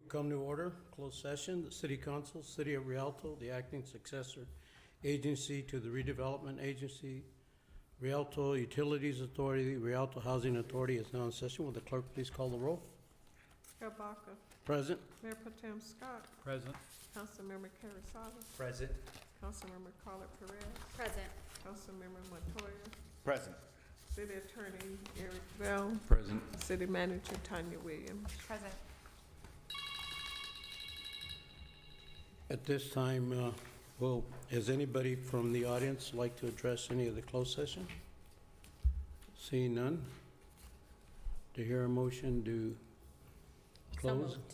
Come to order, closed session, the City Council, City of Rialto, the acting successor agency to the redevelopment agency, Rialto Utilities Authority, Rialto Housing Authority is now in session. Will the clerk please call the roll? Mayor Baca, Present. Mayor Pro Tem Scott, Present. Councilmember Carasada, Present. Councilmember Carla Perez, Present. Councilmember Montoya, Present. City Attorney Eric Bell, Present. City Manager Tanya Williams. Present. At this time, has anybody from the audience like to address any of the closed session? Seeing none. To hear a motion to So close? moved.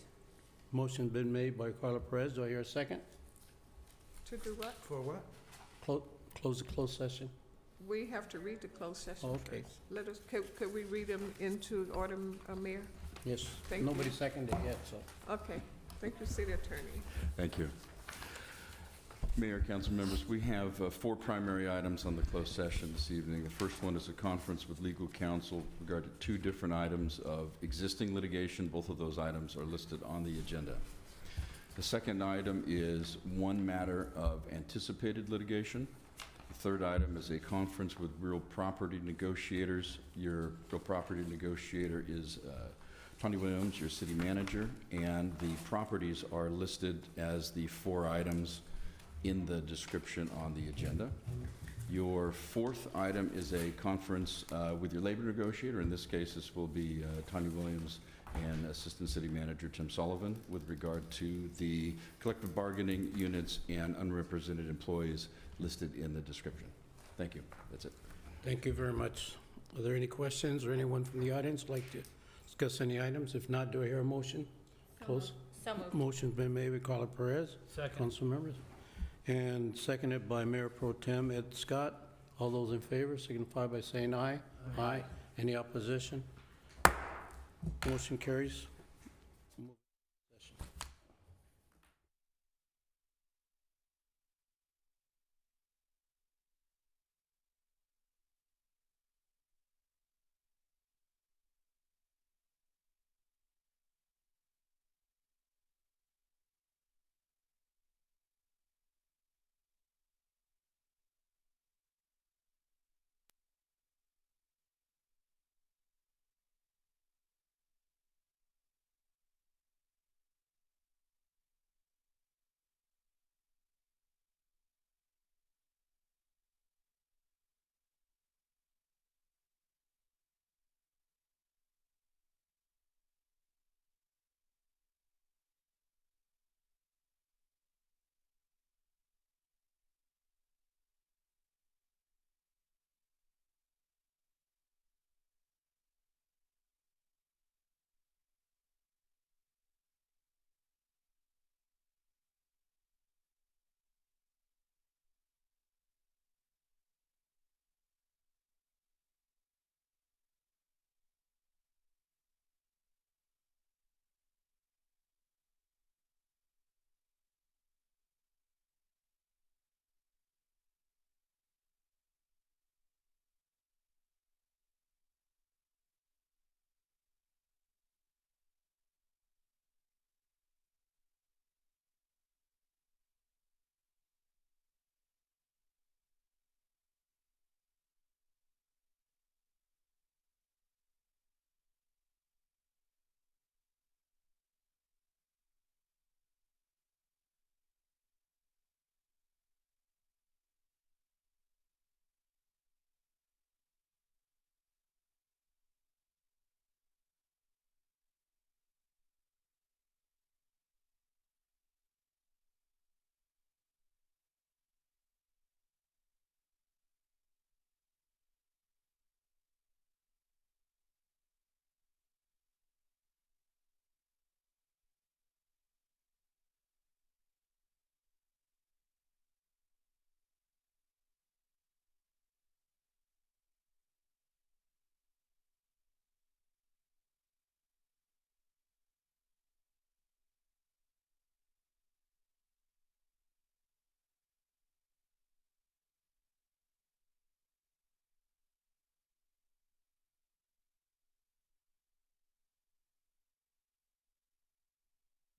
Motion been made by Carla Perez. Do I hear a second? To do what? For what? Close the closed session. We have to read the closed session Okay. first. Let us, could we read them into order, Mayor? Yes. Thank Nobody you. seconded yet, so. Okay, thank you, City Attorney. Thank you. Mayor, council members, we have four primary items on the closed session this evening. The first one is a conference with legal counsel regarding two different items of existing litigation. Both of those items are listed on the agenda. The second item is one matter of anticipated litigation. The third item is a conference with real property negotiators. Your real property negotiator is Tony Williams, your city manager, and the properties are listed as the four items in the description on the agenda. Your fourth item is a conference with your labor negotiator. In this case, this will be Tanya Williams and Assistant City Manager Tim Sullivan with regard to the collective bargaining units and unrepresented employees listed in the description. Thank you. That's it. Thank you very much. Are there any questions or anyone from the audience like to discuss any items? If not, do I hear a motion? Close. So moved. Motion's been made by Carla Perez. Second. Council members. And seconded by Mayor Pro Tem Ed Scott. All those in favor signify by saying aye. Aye. Any opposition? Motion carries.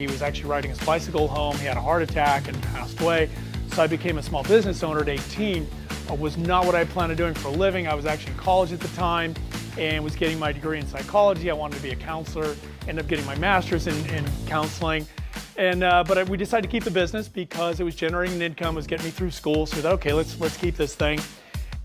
He was actually riding his bicycle home. He had a heart attack and passed away. So I became a small business owner at 18. It was not what I planned on doing for a living. I was actually in college at the time and was getting my degree in psychology. I wanted to be a counselor, ended up getting my master's in counseling. But we decided to keep the business because it was generating an income, was getting me through school. So we thought, okay, let's keep this thing.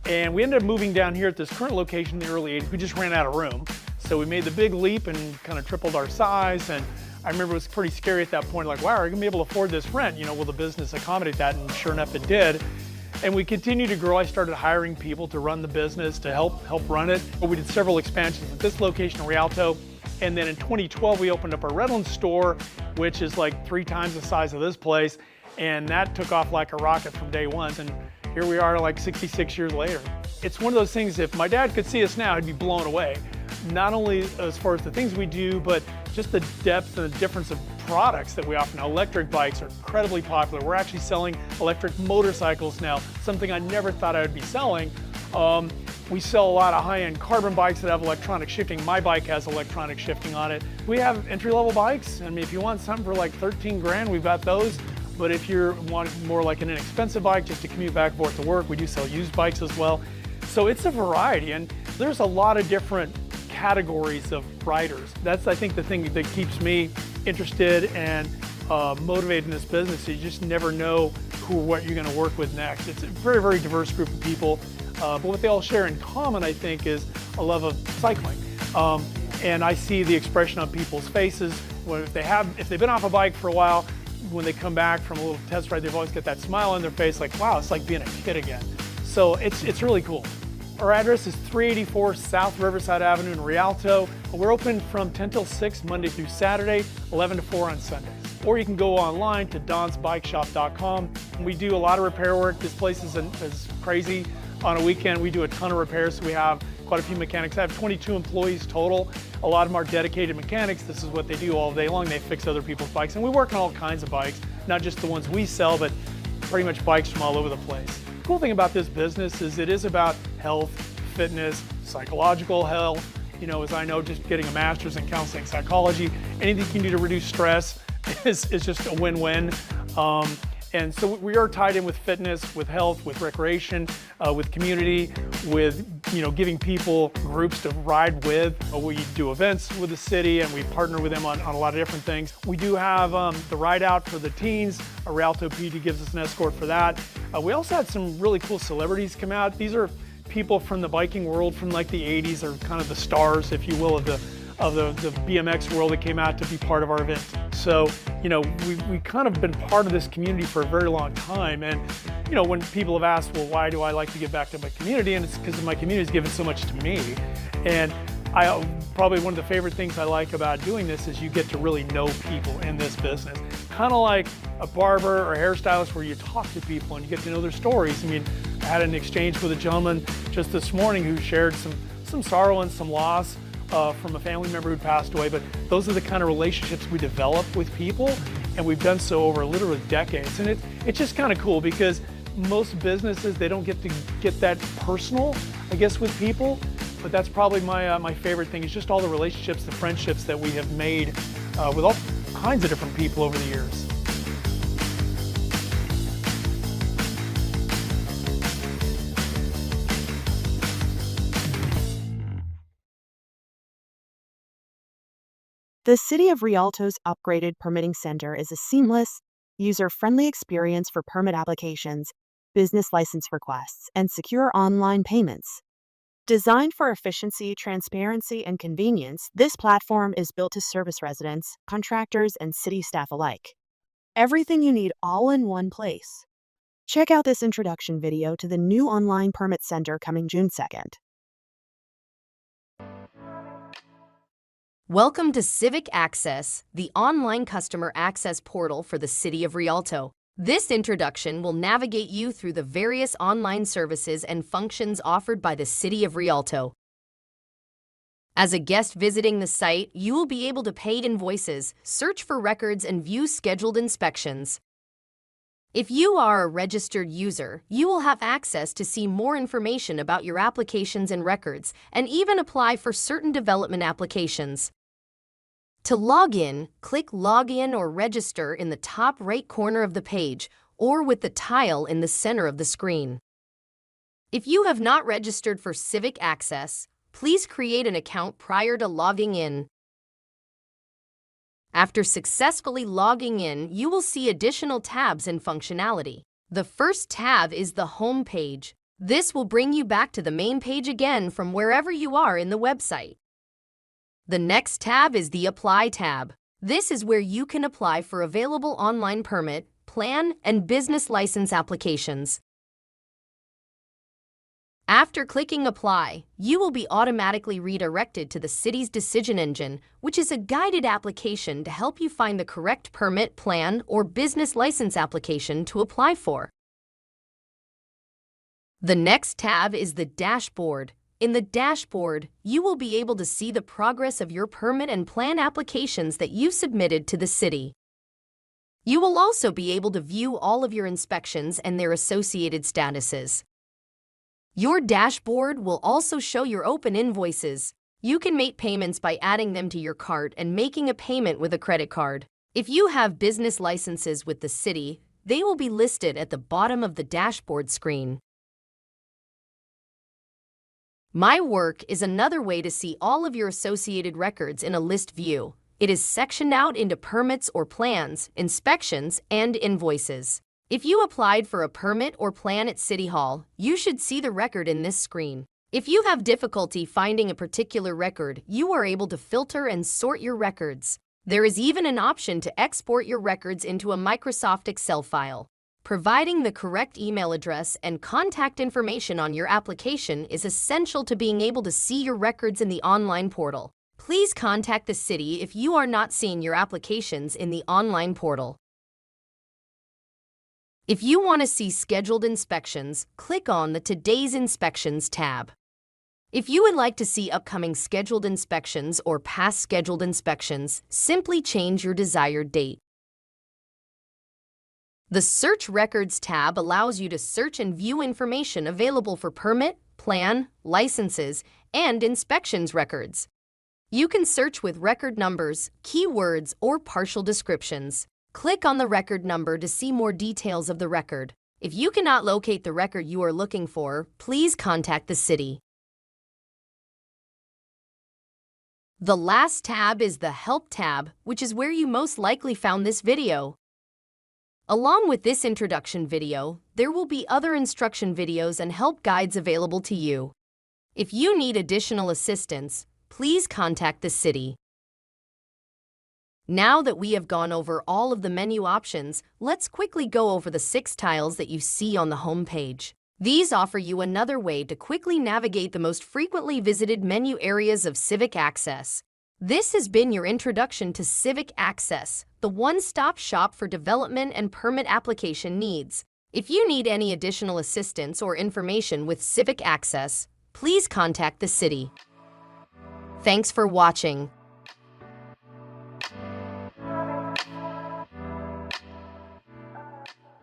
And we ended up moving down here at this current location in the early 80s. We just ran out of room. So we made the big leap and kind of tripled our size. And I remember it was pretty scary at that point, like, wow, are we gonna be able to afford this rent? You know, will the business accommodate that? And sure enough, it did. And we continued to grow. I started hiring people to run the business, to help run it. We did several expansions at this location in Rialto. And then in 2012, we opened up our Redlands store, which is like 3 times the size of this place. And that took off like a rocket from day one. And here we are like 66 years later. It's one of those things, if my dad could see us now, he'd be blown away. Not only as far as the things we do, but just the depth and the difference of products that we offer now. Electric bikes are incredibly popular. We're actually selling electric motorcycles now, something I never thought I would be selling. We sell a lot of high-end carbon bikes that have electronic shifting. My bike has electronic shifting on it. We have entry-level bikes. I mean, if you want something for like 13 grand, we've got those. But if you're wanting more like an inexpensive bike just to commute back and forth to work, we do sell used bikes as well. So it's a variety, and there's a lot of different categories of riders. That's, I think, the thing that keeps me interested and motivated in this business. You just never know what you're going to work with next. It's a very, very diverse group of people, but what they all share in common, I think, is a love of cycling. And I see the expression on people's faces when if they've been off a bike for a while, when they come back from a little test ride, they've always got that smile on their face, like, wow, it's like being a kid again. So it's really cool. Our address is 384 South Riverside Avenue in Rialto. We're open from 10 till 6 Monday through Saturday, 11 to 4 on Sundays. Or you can go online to donsbikeshop.com. We do a lot of repair work. This place is crazy. On a weekend, we do a ton of repairs. So we have quite a few mechanics. I have 22 employees total. A lot of them are dedicated mechanics. This is what they do all day long. They fix other people's bikes. And we work on all kinds of bikes, not just the ones we sell, but pretty much bikes from all over the place. The cool thing about this business is it is about health, fitness, psychological health. You know, as I know, just getting a master's in counseling psychology, anything you can do to reduce stress is just a win-win. And so we are tied in with fitness, with health, with recreation, with community, with, you know, giving people groups to ride with. We do events with the city and we partner with them on a lot of different things. We do have the ride out for the teens. Rialto PD gives us an escort for that. We also had some really cool celebrities come out. These are people from the biking world from like the 80s, or kind of the stars, if you will, of the BMX world that came out to be part of our event. So, you know, we kind of been part of this community for a very long time. And, you know, when people have asked, well, why do I like to give back to my community? And it's because my community has given so much to me. And probably one of the favorite things I like about doing this is you get to really know people in this business. Kind of like a barber or a hairstylist where you talk to people and you get to know their stories. I mean, I had an exchange with a gentleman just this morning who shared some sorrow and some loss from a family member who'd passed away, but those are the kind of relationships we develop with people, and we've done so over literally decades. And it's just kind of cool because most businesses, they don't get to get that personal, I guess, with people, but that's probably my favorite thing, is just all the relationships, the friendships that we have made with all kinds of different people over the years. The City of Rialto's upgraded permitting center is a seamless, user-friendly experience for permit applications, business license requests, and secure online payments. Designed for efficiency, transparency, and convenience, this platform is built to service residents, contractors, and city staff alike. Everything you need all in one place. Check out this introduction video to the new online permit center coming June 2nd. Welcome to Civic Access, the online customer access portal for the City of Rialto. This introduction will navigate you through the various online services and functions offered by the City of Rialto. As a guest visiting the site, you will be able to pay invoices, search for records, and view scheduled inspections. If you are a registered user, you will have access to see more information about your applications and records, and even apply for certain development applications. To log in, click Login or Register in the top right corner of the page or with the tile in the center of the screen. If you have not registered for Civic Access, please create an account prior to logging in. After successfully logging in, you will see additional tabs and functionality. The first tab is the Home page. This will bring you back to the main page again from wherever you are in the website. The next tab is the Apply tab. This is where you can apply for available online permit, plan, and business license applications. After clicking Apply, you will be automatically redirected to the city's decision engine, which is a guided application to help you find the correct permit, plan, or business license application to apply for. The next tab is the Dashboard. In the dashboard, you will be able to see the progress of your permit and plan applications that you've submitted to the city. You will also be able to view all of your inspections and their associated statuses. Your dashboard will also show your open invoices. You can make payments by adding them to your cart and making a payment with a credit card. If you have business licenses with the city, they will be listed at the bottom of the dashboard screen. My Work is another way to see all of your associated records in a list view. It is sectioned out into permits or plans, inspections, and invoices. If you applied for a permit or plan at City Hall, you should see the record in this screen. If you have difficulty finding a particular record, you are able to filter and sort your records. There is even an option to export your records into a Microsoft Excel file. Providing the correct email address and contact information on your application is essential to being able to see your records in the online portal. Please contact the city if you are not seeing your applications in the online portal. If you want to see scheduled inspections, click on the Today's Inspections tab. If you would like to see upcoming scheduled inspections or past scheduled inspections, simply change your desired date. The Search Records tab allows you to search and view information available for permit, plan, licenses, and inspections records. You can search with record numbers, keywords, or partial descriptions. Click on the record number to see more details of the record. If you cannot locate the record you are looking for, please contact the city. The last tab is the Help tab, which is where you most likely found this video. Along with this introduction video, there will be other instruction videos and help guides available to you. If you need additional assistance, please contact the city. Now that we have gone over all of the menu options, let's quickly go over the 6 tiles that you see on the home page. These offer you another way to quickly navigate the most frequently visited menu areas of Civic Access. This has been your introduction to Civic Access, the one-stop shop for development and permit application needs. If you need any additional assistance or information with Civic Access, please contact the city. Thanks for watching.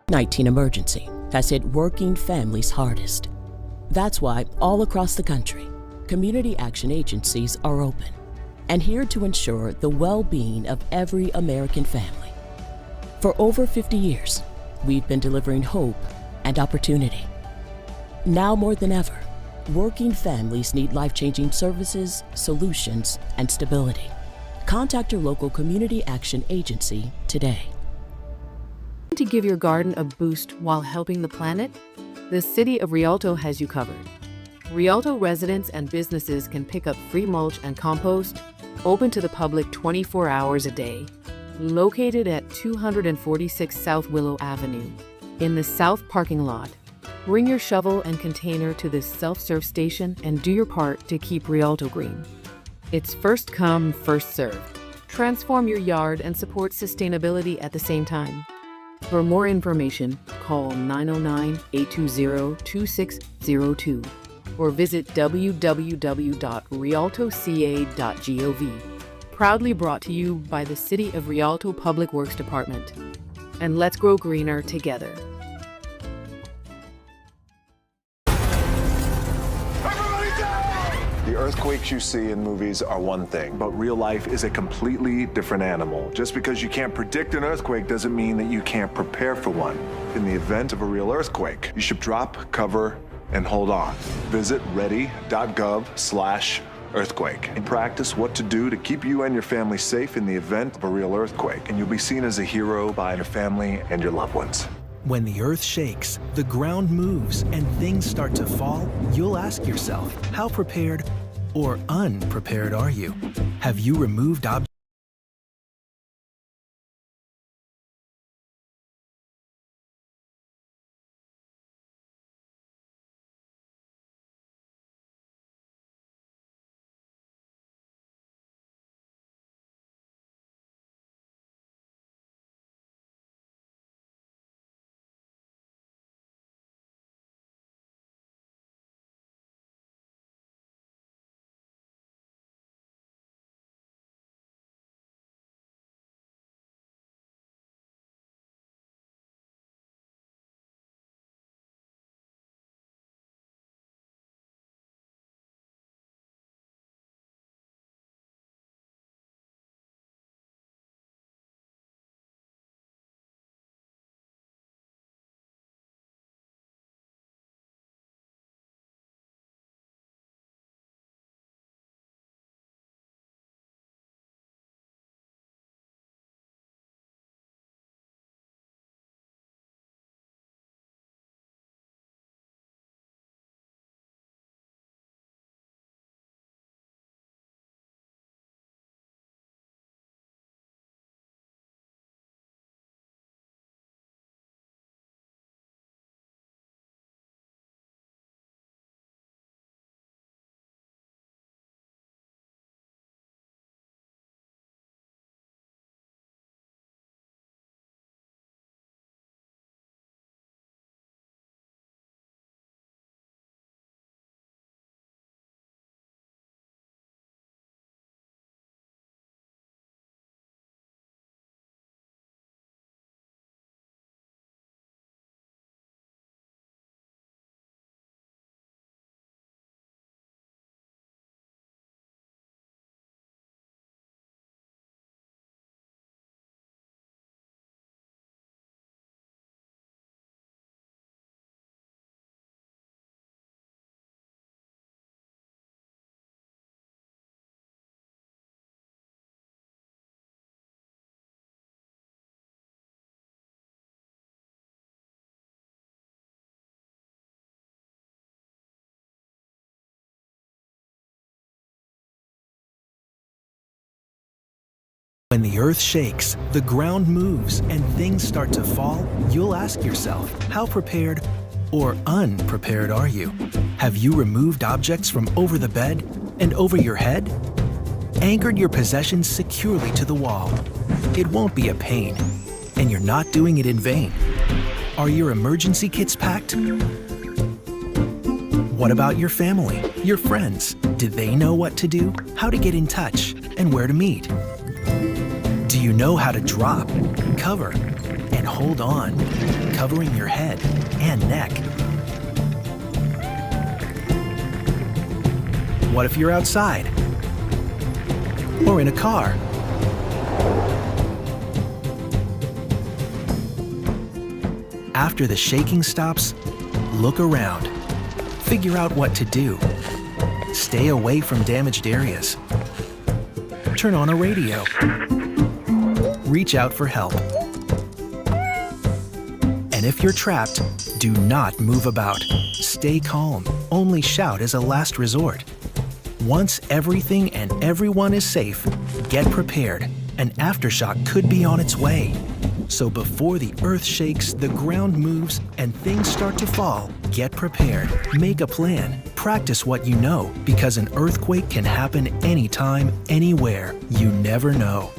19 emergency has hit working families hardest. That's why all across the country, community action agencies are open and here to ensure the well-being of every American family. For over 50 years, we've been delivering hope and opportunity. Now more than ever, working families need life-changing services, solutions, and stability. Contact your local community action agency today. To give your garden a boost while helping the planet? The City of Rialto has you covered. Rialto residents and businesses can pick up free mulch and compost, open to the public 24 hours a day. Located at 246 South Willow Avenue, in the south parking lot. Bring your shovel and container to this self-serve station and do your part to keep Rialto green. It's first come, first served. Transform your yard and support sustainability at the same time. For more information, call 909-820-2602 or visit www.rialtoca.gov. Proudly brought to you by the City of Rialto Public Works Department. And let's grow greener together. The Earthquakes you see in movies are one thing, but real life is a completely different animal. Just because you can't predict an earthquake doesn't mean that you can't prepare for one. In the event of a real earthquake, you should drop, cover, and hold on. Visit ready.gov/earthquake and practice what to do to keep you and your family safe in the event of a real earthquake. And you'll be seen as a hero by your family and your loved ones. When the earth shakes, the ground moves, and things start to fall, you'll ask yourself, how prepared or unprepared are you? Have you removed objects? When the earth shakes, the ground moves, and things start to fall, you'll ask yourself, how prepared or unprepared are you? Have you removed objects from over the bed and over your head? Anchored your possessions securely to the wall. It won't be a pain, and you're not doing it in vain. Are your emergency kits packed? What about your family, your friends? Do they know what to do, how to get in touch, and where to meet? Do you know how to drop, cover, and hold on, covering your head and neck? What if you're outside or in a car? After the shaking stops, look around. Figure out what to do. Stay away from damaged areas. Turn on a radio. Reach out for help. And if you're trapped, do not move about. Stay calm. Only shout as a last resort. Once everything and everyone is safe, get prepared. An aftershock could be on its way. So before the earth shakes, the ground moves, and things start to fall, get prepared. Make a plan. Practice what you know, because an earthquake can happen anytime, anywhere. You never know.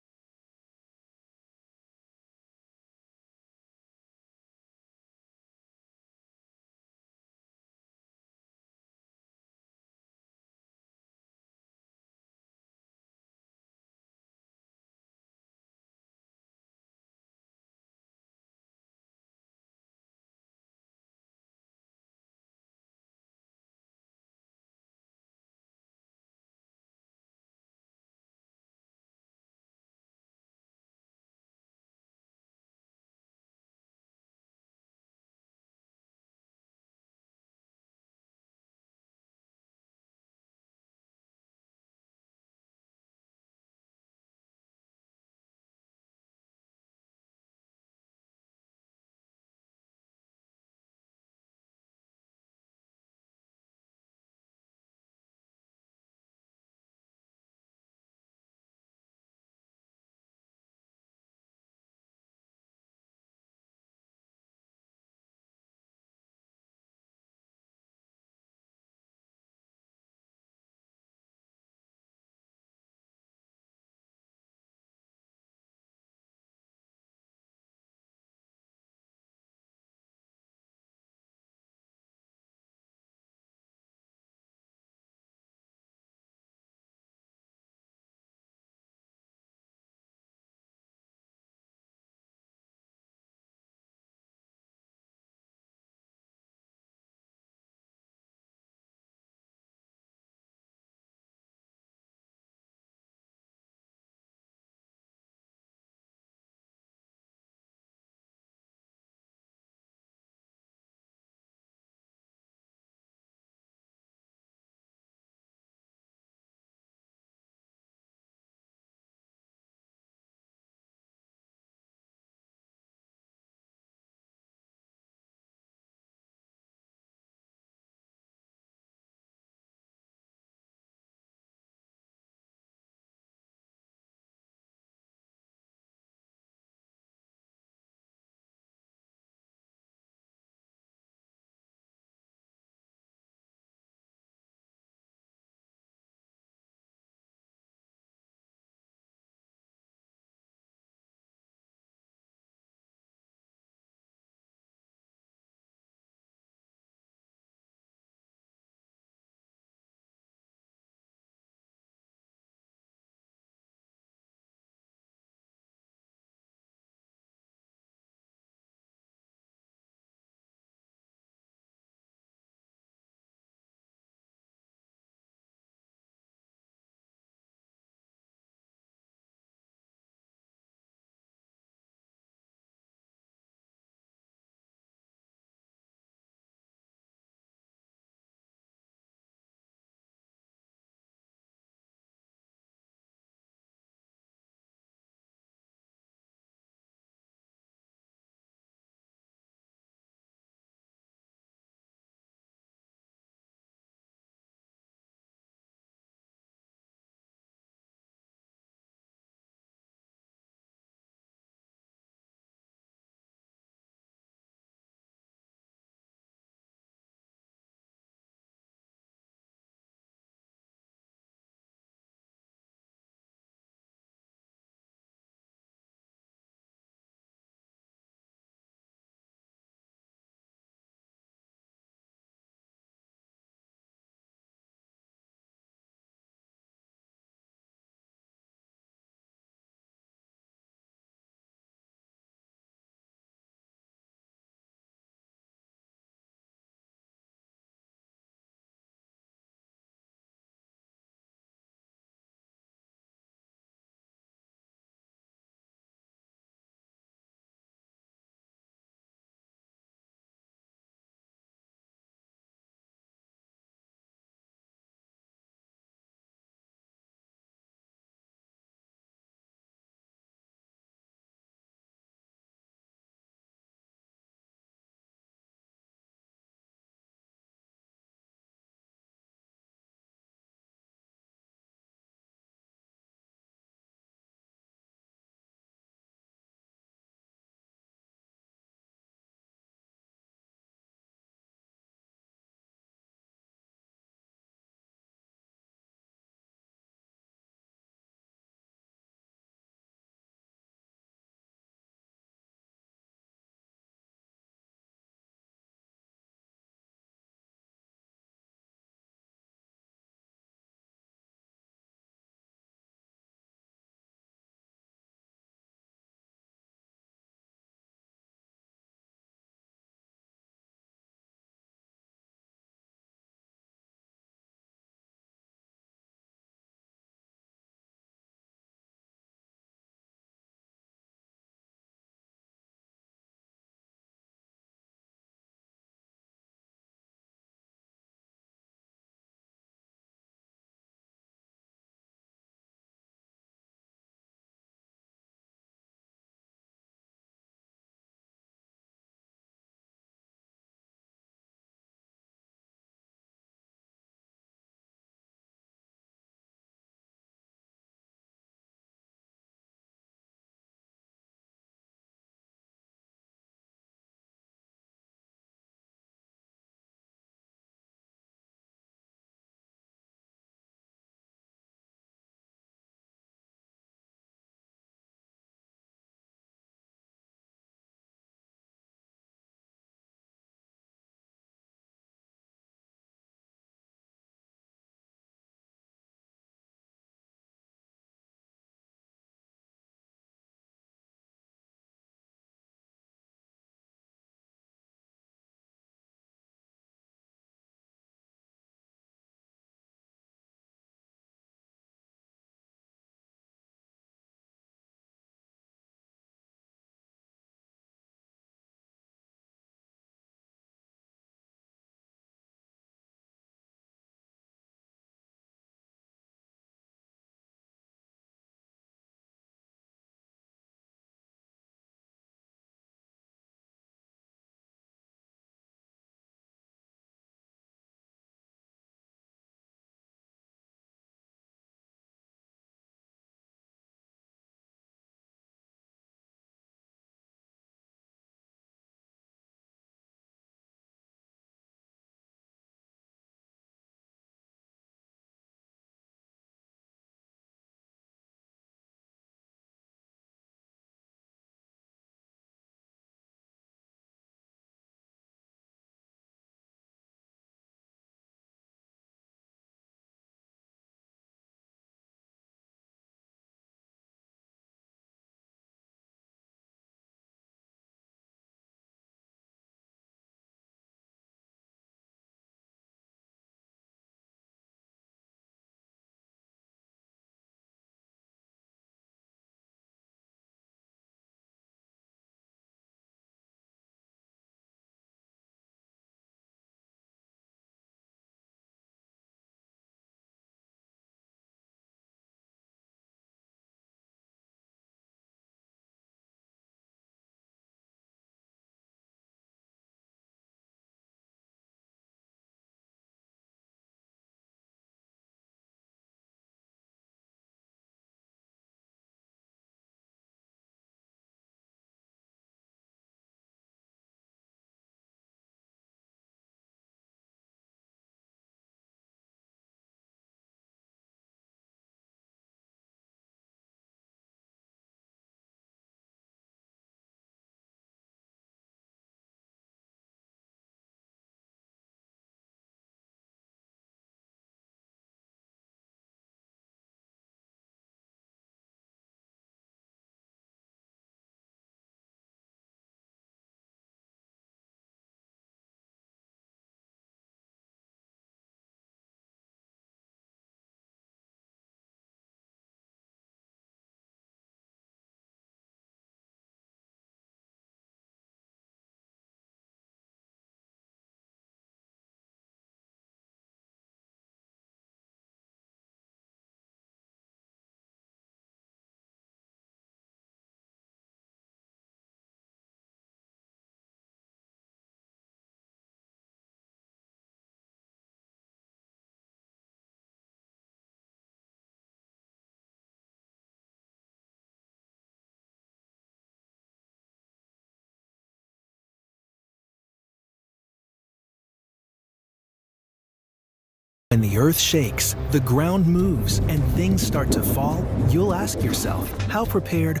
When the earth shakes, the ground moves, and things start to fall, you'll ask yourself, how prepared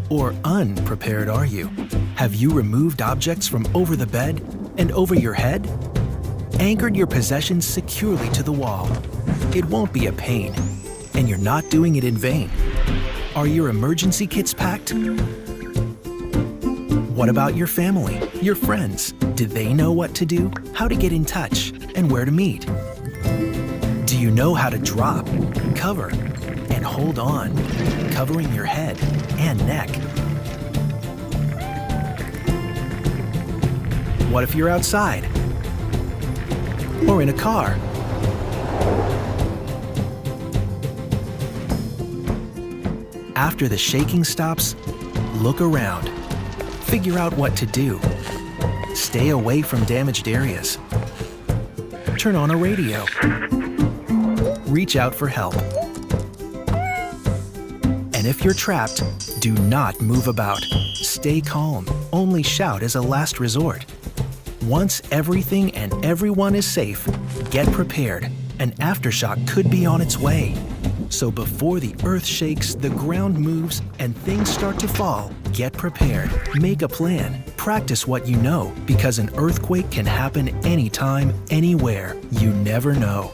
or unprepared are you? Have you removed objects from over the bed and over your head? Anchored your possessions securely to the wall. It won't be a pain, and you're not doing it in vain. Are your emergency kits packed? What about your family, your friends? Do they know what to do, how to get in touch, and where to meet? Do you know how to drop, cover, and hold on, covering your head and neck? What if you're outside? Or in a car? After the shaking stops, look around. Figure out what to do. Stay away from damaged areas. Turn on a radio. Reach out for help. And if you're trapped, do not move about. Stay calm. Only shout as a last resort. Once everything and everyone is safe, get prepared. An aftershock could be on its way. So before the earth shakes, the ground moves, and things start to fall, get prepared. Make a plan. Practice what you know, because an earthquake can happen anytime, anywhere. You never know.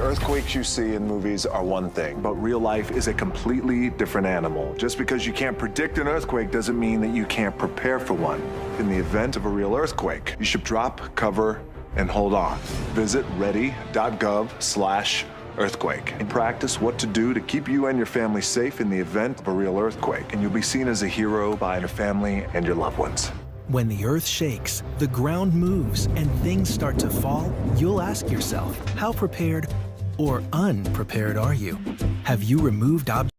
Earthquakes you see in movies are one thing, but real life is a completely different animal. Just because you can't predict an earthquake doesn't mean that you can't prepare for one. In the event of a real earthquake, you should drop, cover, and hold on. Visit ready.gov/earthquake and practice what to do to keep you and your family safe in the event of a real earthquake. And you'll be seen as a hero by your family and your loved ones. When the earth shakes, the ground moves, and things start to fall, you'll ask yourself, how prepared or unprepared are you? Have you removed objects?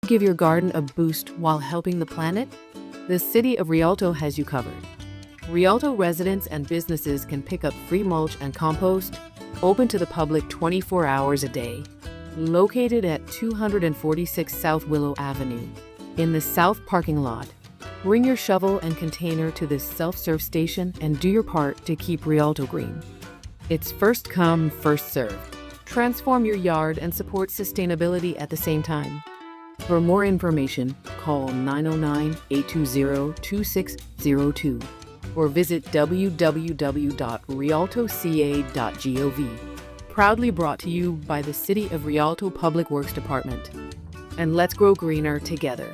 Give your garden a boost while helping the planet? The City of Rialto has you covered. Rialto residents and businesses can pick up free mulch and compost, open to the public 24 hours a day. Located at 246 South Willow Avenue, in the south parking lot. Bring your shovel and container to this self-serve station and do your part to keep Rialto green. It's first come, first served. Transform your yard and support sustainability at the same time. For more information, call 909-820-2602 or visit www.rialtoca.gov. Proudly brought to you by the City of Rialto Public Works Department. And let's grow greener together.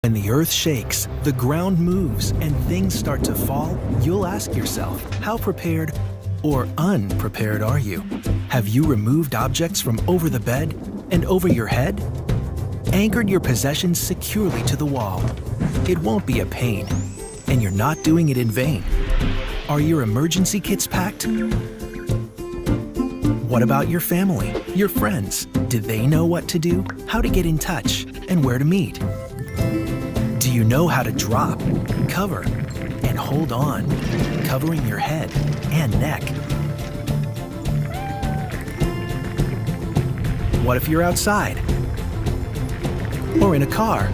When the earth shakes, the ground moves, and things start to fall, you'll ask yourself, how prepared or unprepared are you? Have you removed objects from over the bed and over your head? Anchored your possessions securely to the wall. It won't be a pain, and you're not doing it in vain. Are your emergency kits packed? What about your family, your friends? Did they know what to do, how to get in touch, and where to meet? Do you know how to drop, cover, and hold on, covering your head and neck? What if you're outside? Or in a car?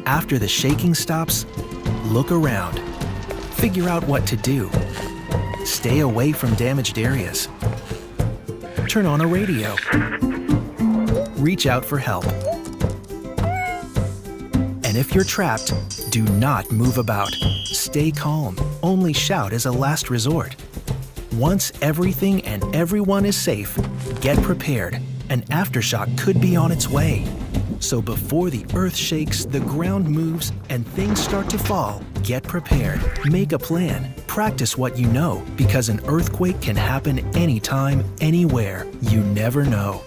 After the shaking stops, look around. Figure out what to do. Stay away from damaged areas. Turn on a radio. Reach out for help. And if you're trapped, do not move about. Stay calm. Only shout as a last resort. Once everything and everyone is safe, get prepared. An aftershock could be on its way. So before the earth shakes, the ground moves, and things start to fall, get prepared. Make a plan. Practice what you know, because an earthquake can happen anytime, anywhere. You never know.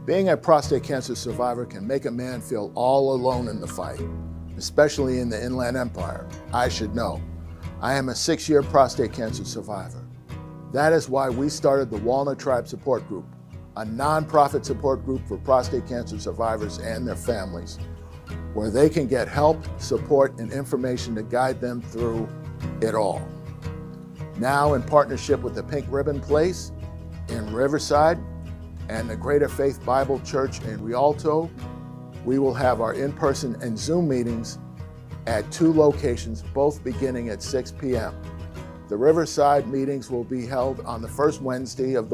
Being a prostate cancer survivor can make a man feel all alone in the fight, especially in the Inland Empire. I should know. I am a 6-year prostate cancer survivor. That is why we started the Walnut Tribe Support Group, a nonprofit support group for prostate cancer survivors and their families, where they can get help, support, and information to guide them through it all. Now, in partnership with the Pink Ribbon Place in Riverside and the Greater Faith Bible Church in Rialto, we will have our in-person and Zoom meetings at 2 locations, both beginning at 6 p.m. The Riverside meetings will be held on the first Wednesday of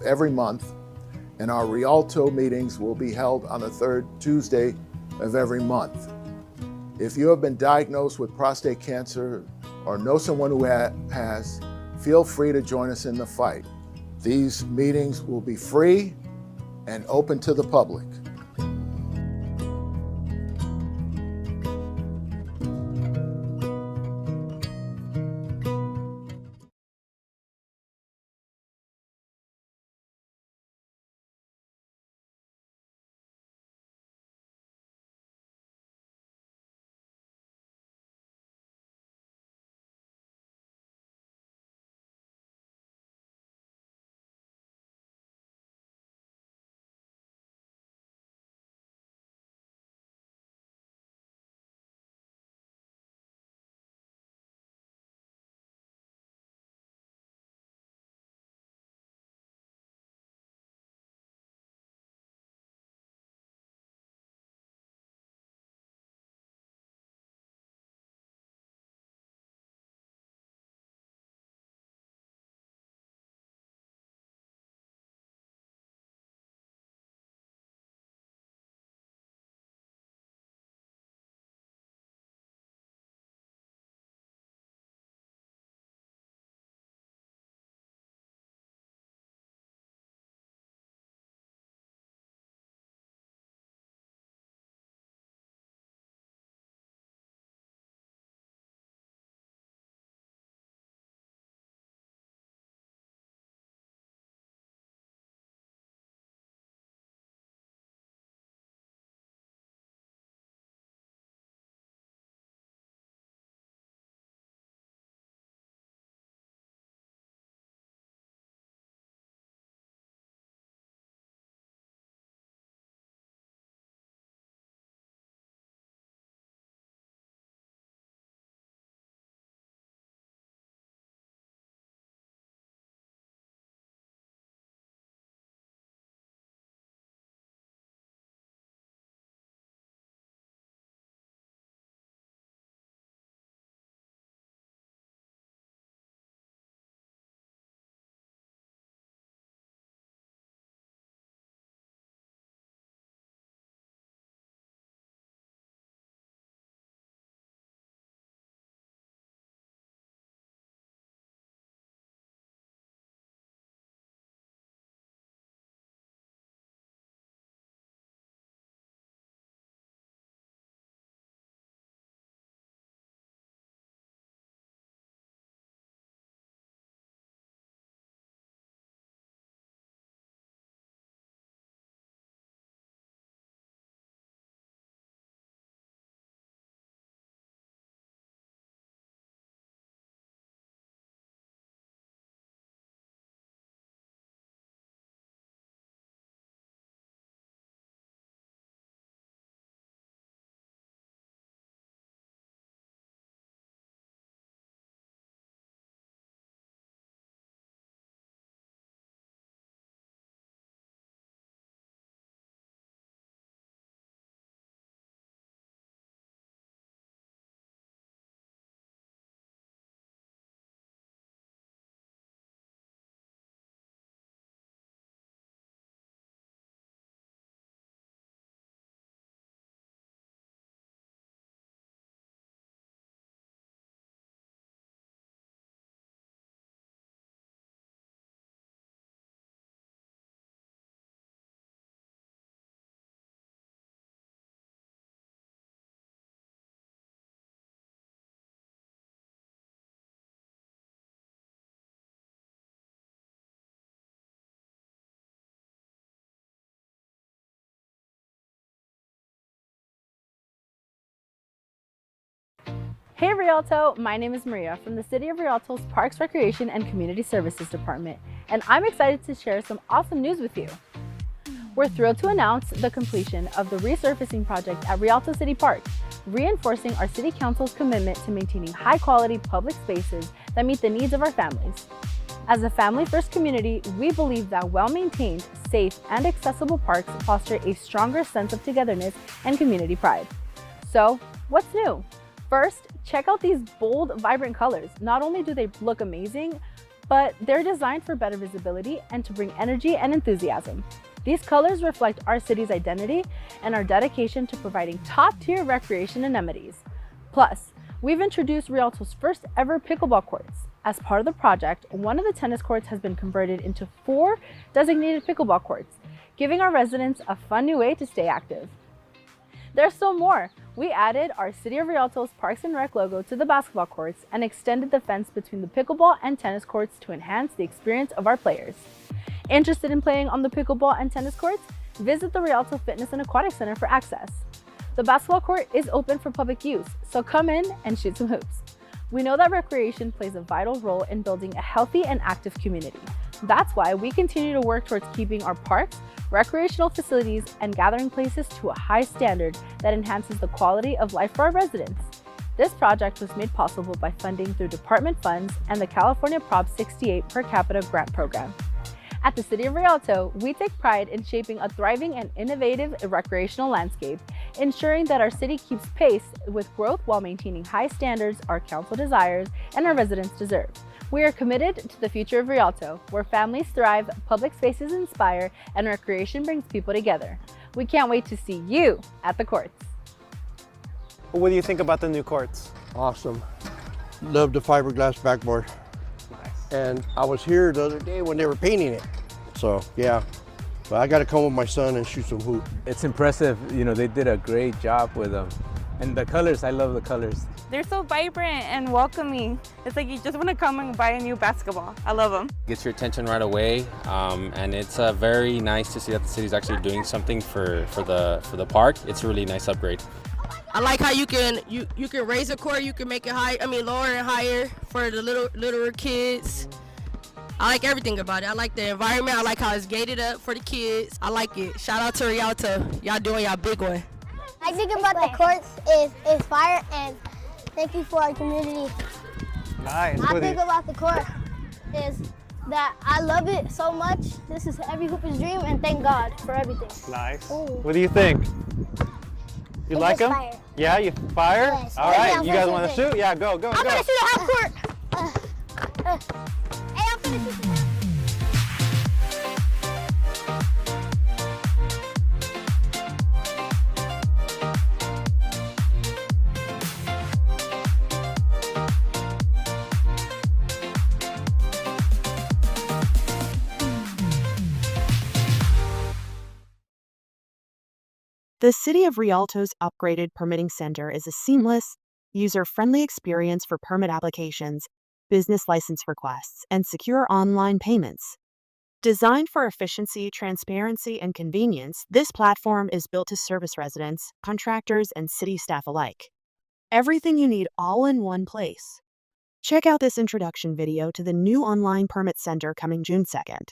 every month, and our Rialto meetings will be held on the third Tuesday of every month. If you have been diagnosed with prostate cancer or know someone who has, feel free to join us in the fight. These meetings will be free and open to the public. Hey Rialto, my name is Maria from the City of Rialto's Parks, Recreation, and Community Services Department, and I'm excited to share some awesome news with you. We're thrilled to announce the completion of the resurfacing project at Rialto City Park, reinforcing our City Council's commitment to maintaining high-quality public spaces that meet the needs of our families. As a family-first community, we believe that well-maintained, safe, and accessible parks foster a stronger sense of togetherness and community pride. So, what's new? First, check out these bold, vibrant colors. Not only do they look amazing, but they're designed for better visibility and to bring energy and enthusiasm. These colors reflect our city's identity and our dedication to providing top-tier recreation amenities. Plus, we've introduced Rialto's first ever pickleball courts. As part of the project, one of the tennis courts has been converted into 4 designated pickleball courts, giving our residents a fun new way to stay active. There's still more. We added our City of Rialto's Parks and Rec logo to the basketball courts and extended the fence between the pickleball and tennis courts to enhance the experience of our players. Interested in playing on the pickleball and tennis courts? Visit the Rialto Fitness and Aquatic Center for access. The basketball court is open for public use, so come in and shoot some hoops. We know that recreation plays a vital role in building a healthy and active community. That's why we continue to work towards keeping our parks, recreational facilities, and gathering places to a high standard that enhances the quality of life for our residents. This project was made possible by funding through department funds and the California Prop 68 per capita grant program. At the City of Rialto, we take pride in shaping a thriving and innovative recreational landscape, ensuring that our city keeps pace with growth while maintaining high standards our council desires and our residents deserve. We are committed to the future of Rialto, where families thrive, public spaces inspire, and recreation brings people together. We can't wait to see you at the courts. What do you think about the new courts? Awesome. Love the fiberglass backboard. Nice. And I was here the other day when they were painting it. So yeah, but I got to come with my son and shoot some hoop. It's impressive. You know, they did a great job with them. And the colors, I love the colors. They're so vibrant and welcoming. It's like you just want to come and buy a new basketball. I love them. Gets your attention right away, and it's very nice to see that the city's actually doing something for the park. It's a really nice upgrade. I like how you can raise a court, you can make it lower and higher for the littler kids. I like everything about it. I like the environment. I like how it's gated up for the kids. I like it. Shout out to Rialto. Y'all doing y'all big one. I think about the courts is fire, and thank you for our community. Nice. I think about the court is that I love it so much. This is every hooper's dream, and thank God for everything. Nice. Ooh. What do you think? You like them? Fire. Yeah, you fire? Yes. All right, you guys want to shoot? Yeah, go. I'm gonna shoot a half court. Hey, I'm gonna shoot the half. The City of Rialto's upgraded permitting center is a seamless, user-friendly experience for permit applications, business license requests, and secure online payments. Designed for efficiency, transparency, and convenience, this platform is built to service residents, contractors, and city staff alike. Everything you need all in one place. Check out this introduction video to the new online permit center coming June 2nd.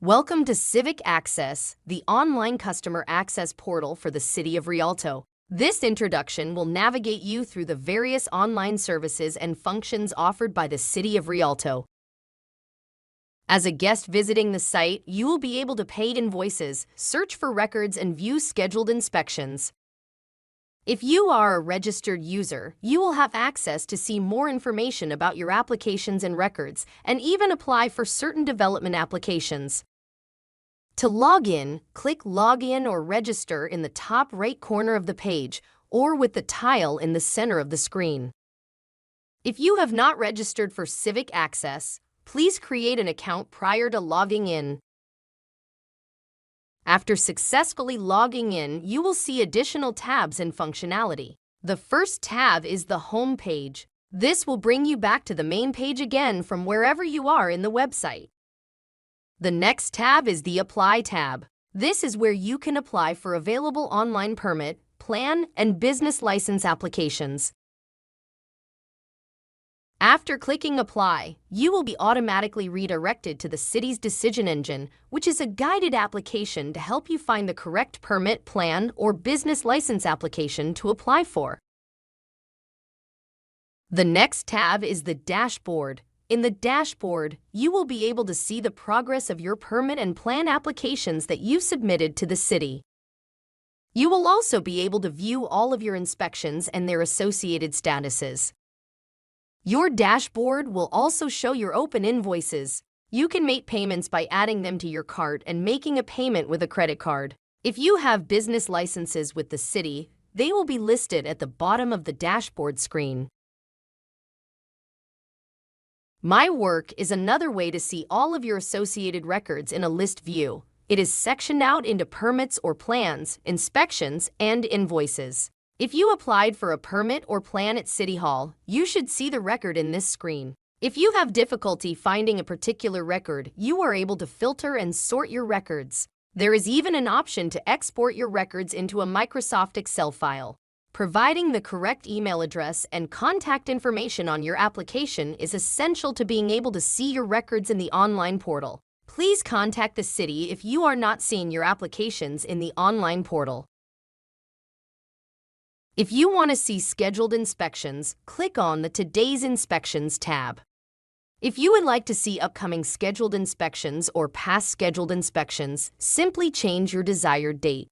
Welcome to Civic Access, the online customer access portal for the City of Rialto. This introduction will navigate you through the various online services and functions offered by the City of Rialto. As a guest visiting the site, you will be able to pay invoices, search for records, and view scheduled inspections. If you are a registered user, you will have access to see more information about your applications and records, and even apply for certain development applications. To log in, click Login or Register in the top right corner of the page, or with the tile in the center of the screen. If you have not registered for Civic Access, please create an account prior to logging in. After successfully logging in, you will see additional tabs and functionality. The first tab is the Home page. This will bring you back to the main page again from wherever you are in the website. The next tab is the Apply tab. This is where you can apply for available online permit, plan, and business license applications. After clicking Apply, you will be automatically redirected to the city's decision engine, which is a guided application to help you find the correct permit, plan, or business license application to apply for. The next tab is the dashboard. In the dashboard, you will be able to see the progress of your permit and plan applications that you submitted to the city. You will also be able to view all of your inspections and their associated statuses. Your dashboard will also show your open invoices. You can make payments by adding them to your cart and making a payment with a credit card. If you have business licenses with the city, they will be listed at the bottom of the dashboard screen. My Work is another way to see all of your associated records in a list view. It is sectioned out into permits or plans, inspections, and invoices. If you applied for a permit or plan at City Hall, you should see the record in this screen. If you have difficulty finding a particular record, you are able to filter and sort your records. There is even an option to export your records into a Microsoft Excel file. Providing the correct email address and contact information on your application is essential to being able to see your records in the online portal. Please contact the city if you are not seeing your applications in the online portal. If you want to see scheduled inspections, click on the Today's Inspections tab. If you would like to see upcoming scheduled inspections or past scheduled inspections, simply change your desired date.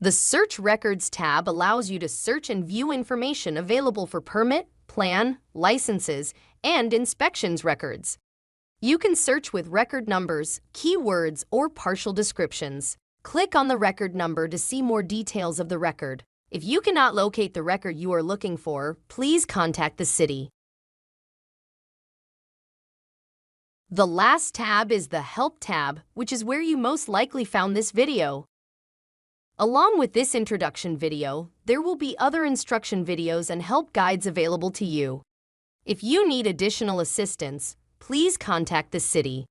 The Search Records tab allows you to search and view information available for permit, plan, licenses, and inspections records. You can search with record numbers, keywords, or partial descriptions. Click on the record number to see more details of the record. If you cannot locate the record you are looking for, please contact the city. The last tab is the Help tab, which is where you most likely found this video. Along with this introduction video, there will be other instruction videos and help guides available to you. If you need additional assistance, please contact the city.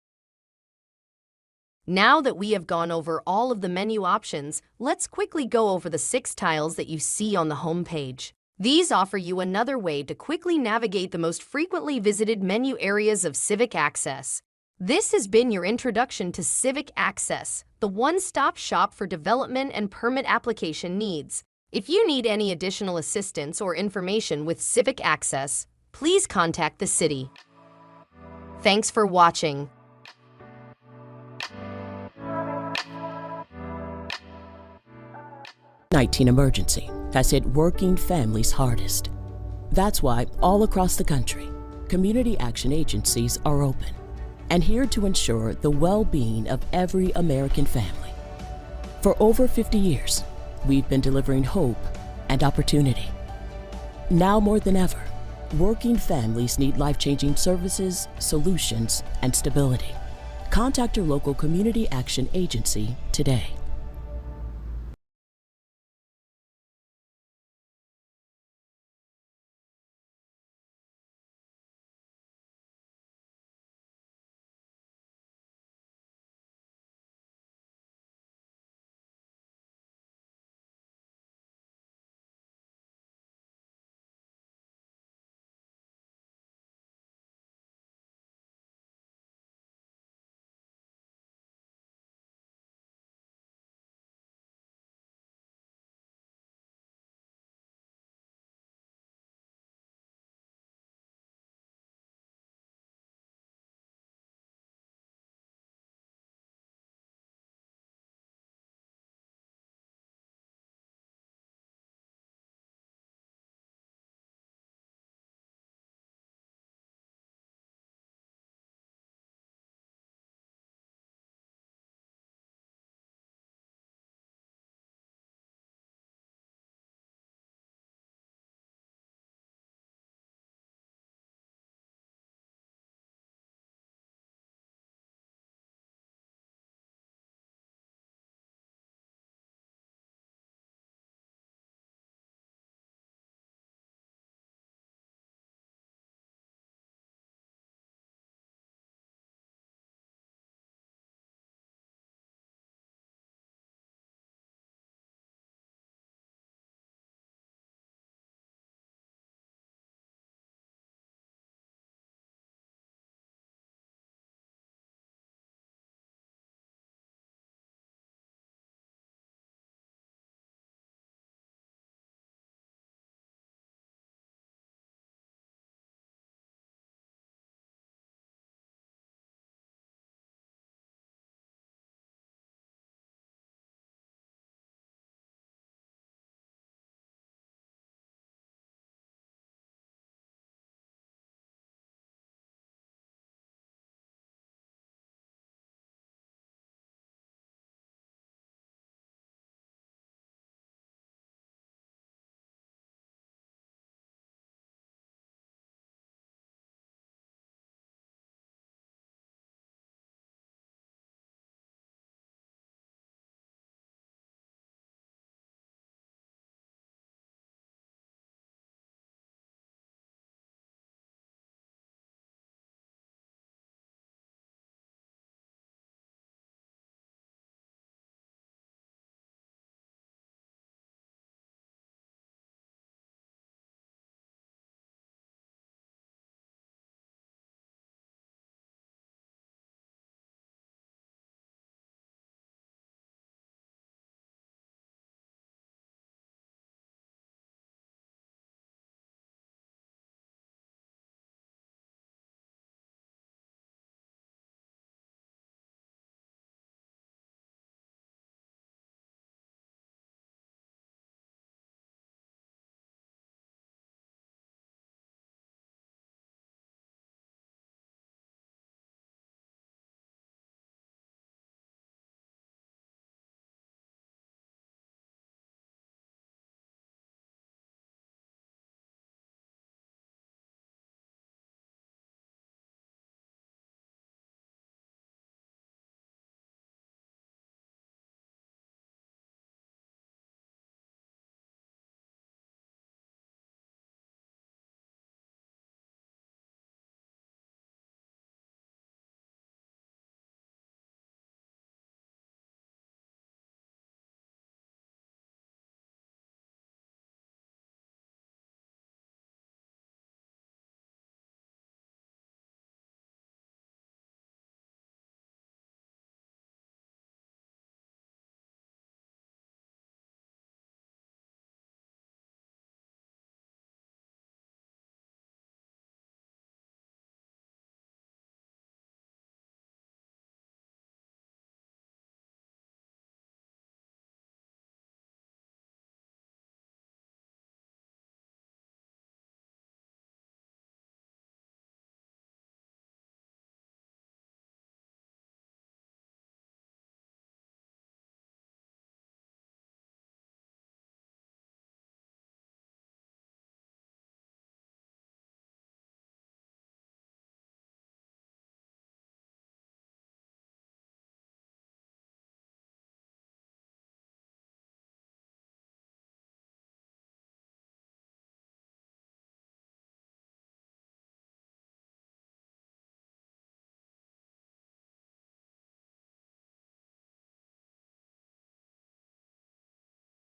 Now that we have gone over all of the menu options, let's quickly go over the 6 tiles that you see on the home page. These offer you another way to quickly navigate the most frequently visited menu areas of Civic Access. This has been your introduction to Civic Access, the one-stop shop for development and permit application needs. If you need any additional assistance or information with Civic Access, please contact the city. Thanks for watching. COVID-19 emergency has hit working families hardest. That's why all across the country, community action agencies are open and here to ensure the well-being of every American family. For over 50 years, we've been delivering hope and opportunity. Now more than ever, working families need life-changing services, solutions, and stability. Contact your local community action agency today.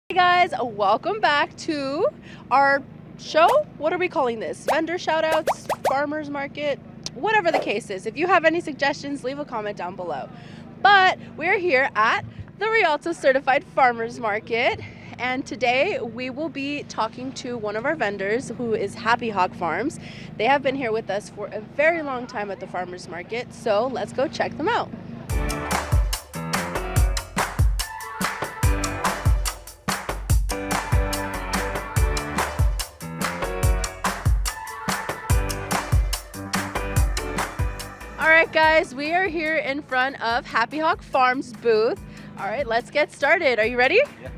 Hey guys, welcome back to our show. What are we calling this? Vendor shoutouts, farmers market, whatever the case is. If you have any suggestions, leave a comment down below. But we're here at the Rialto Certified Farmers Market, and today we will be talking to one of our vendors who is Happy Hog Farms. They have been here with us for a very long time at the farmers market, so let's go check them out. All right, guys, we are here in front of Happy Hog Farms booth. All right, let's get started. Are you ready? Yeah.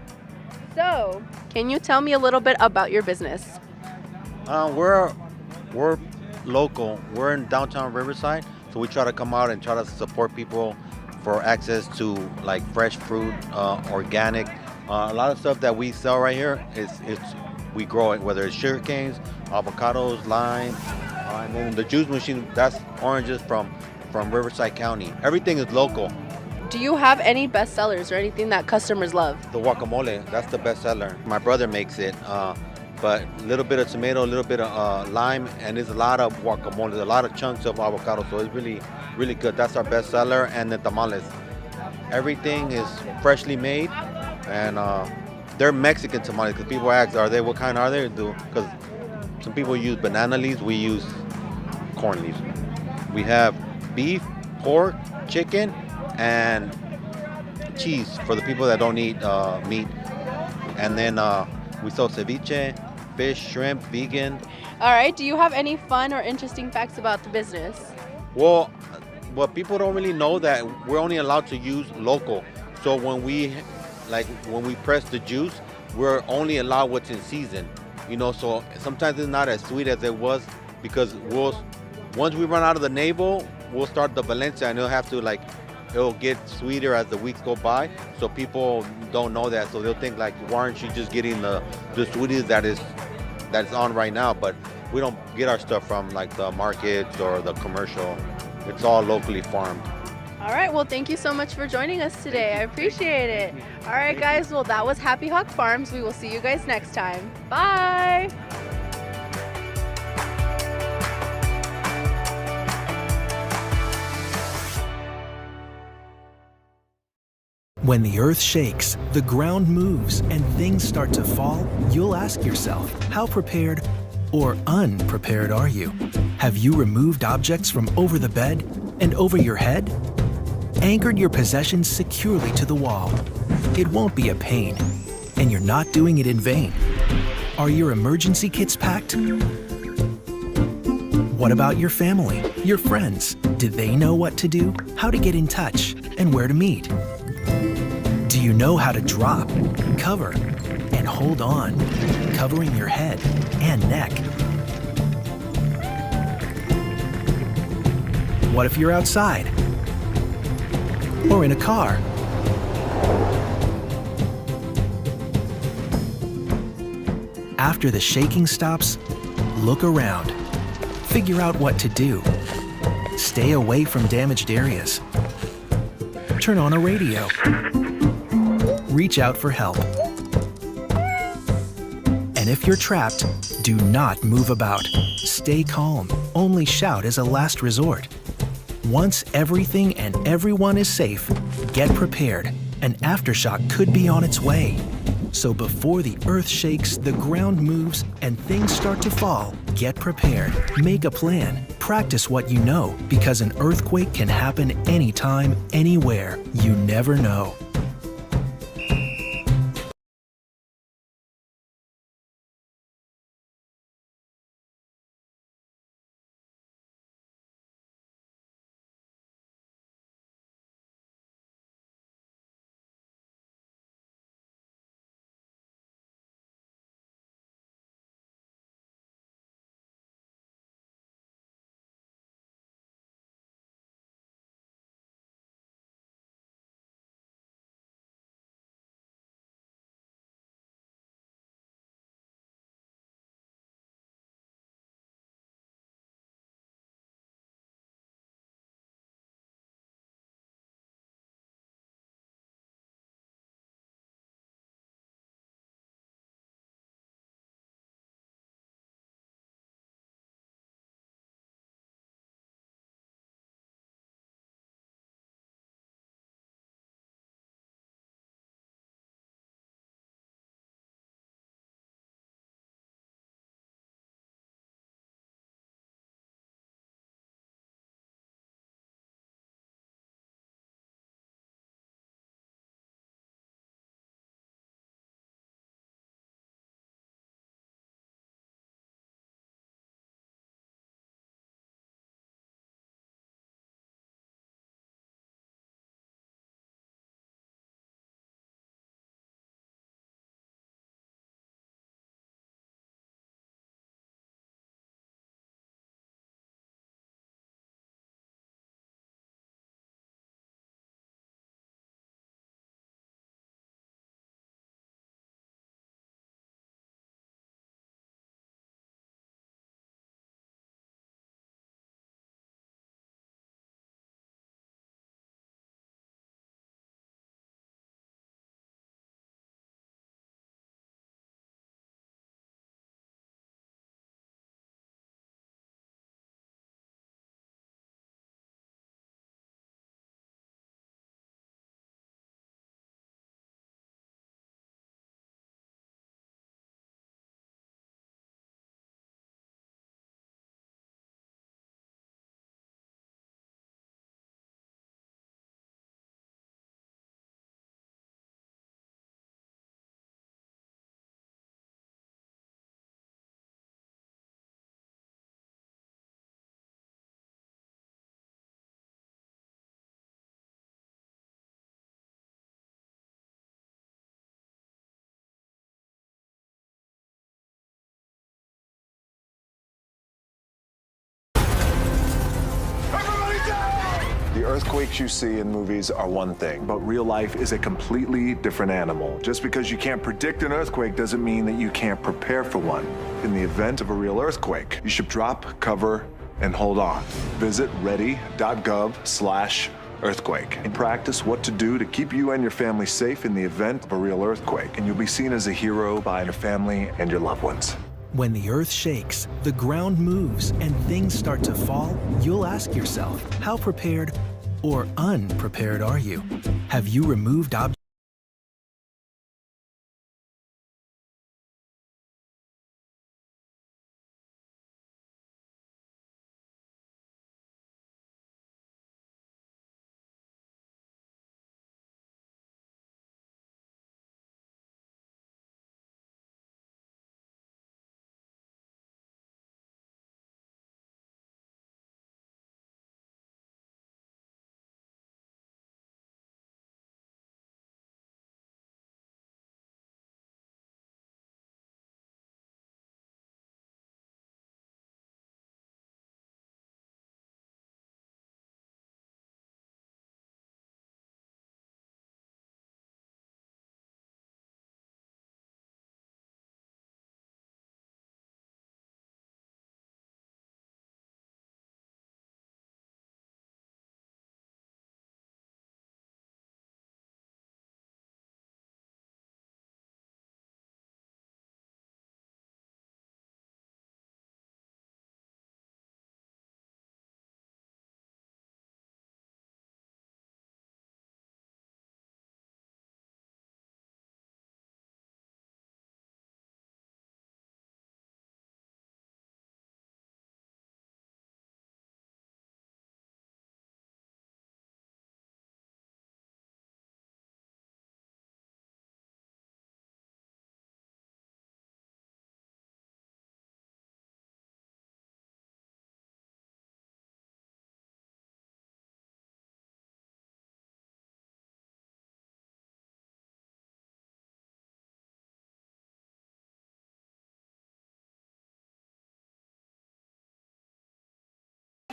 So, can you tell me a little bit about your business? We're local. We're in downtown Riverside, so we try to come out and try to support people for access to like fresh fruit, organic. A lot of stuff that we sell right here we grow it, whether it's sugar canes, avocados, lime, and then the juice machine, that's oranges from Riverside County. Everything is local. Do you have any best sellers or anything that customers love? The guacamole, that's the best seller. My brother makes it, but a little bit of tomato, a little bit of lime, and there's a lot of guacamole, a lot of chunks of avocado, so it's really, really good. That's our best seller, and the tamales. Everything is freshly made, and they're Mexican tamales, because people ask, what kind are they? Because some people use banana leaves, we use corn leaves. We have beef, pork, chicken, and cheese for the people that don't eat meat. And then we sell ceviche, fish, shrimp, vegan. All right, do you have any fun or interesting facts about the business? Well, what people don't really know that we're only allowed to use local. So when we press the juice, we're only allowed what's in season. You know, so sometimes it's not as sweet as it was, because once we run out of the navel, we'll start the Valencia, and it'll get sweeter as the weeks go by. So people don't know that, so they'll think like, why aren't you just getting the sweeties that's on right now? But we don't get our stuff from like the markets or the commercial. It's all locally farmed. All right, well, thank you so much for joining us today. I appreciate it. All right, guys, well, that was Happy Hog Farms. We will see you guys next time. Bye. When the earth shakes, the ground moves, and things start to fall, you'll ask yourself, how prepared or unprepared are you? Have you removed objects from over the bed and over your head? Anchored your possessions securely to the wall. It won't be a pain, and you're not doing it in vain. Are your emergency kits packed? What about your family, your friends? Did they know what to do, how to get in touch, and where to meet? Do you know how to drop, cover, and hold on, covering your head and neck? What if you're outside? Or in a car? After the shaking stops, look around. Figure out what to do. Stay away from damaged areas. Turn on a radio. Reach out for help. And if you're trapped, do not move about. Stay calm. Only shout as a last resort. Once everything and everyone is safe, get prepared. An aftershock could be on its way. So before the earth shakes, the ground moves, and things start to fall, get prepared. Make a plan. Practice what you know, because an earthquake can happen anytime, anywhere. You never know. Earthquakes you see in movies are one thing, but real life is a completely different animal. Just because you can't predict an earthquake doesn't mean that you can't prepare for one. In the event of a real earthquake, you should drop, cover, and hold on. Visit ready.gov/earthquake and practice what to do to keep you and your family safe in the event of a real earthquake, and you'll be seen as a hero by your family and your loved ones. When the earth shakes, the ground moves, and things start to fall, you'll ask yourself, how prepared or unprepared are you? Have you removed objects?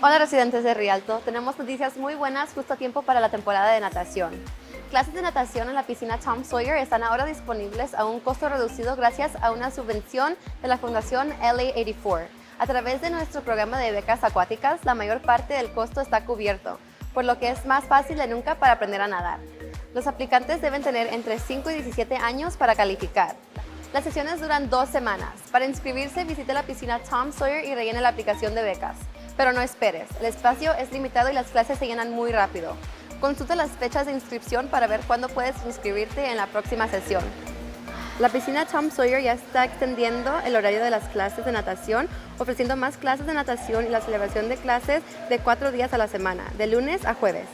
Hola residentes de Rialto, tenemos noticias muy buenas justo a tiempo para la temporada de natación. Clases de natación en la piscina Tom Sawyer están ahora disponibles a un costo reducido gracias a una subvención de la Fundación LA84. A través de nuestro programa de becas acuáticas, la mayor parte del costo está cubierto, por lo que es más fácil de nunca para aprender a nadar. Los aplicantes deben tener entre 5 y 17 años para calificar. Las sesiones duran 2 semanas. Para inscribirse, visite la piscina Tom Sawyer y rellene la aplicación de becas. Pero no esperes, el espacio es limitado y las clases se llenan muy rápido. Consulta las fechas de inscripción para ver cuándo puedes inscribirte en la próxima sesión. La piscina Tom Sawyer ya está extendiendo el horario de las clases de natación, ofreciendo más clases de natación y la celebración de clases de 4 días a la semana, de lunes a jueves.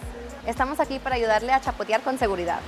Estamos aquí para ayudarle a chapotear con seguridad.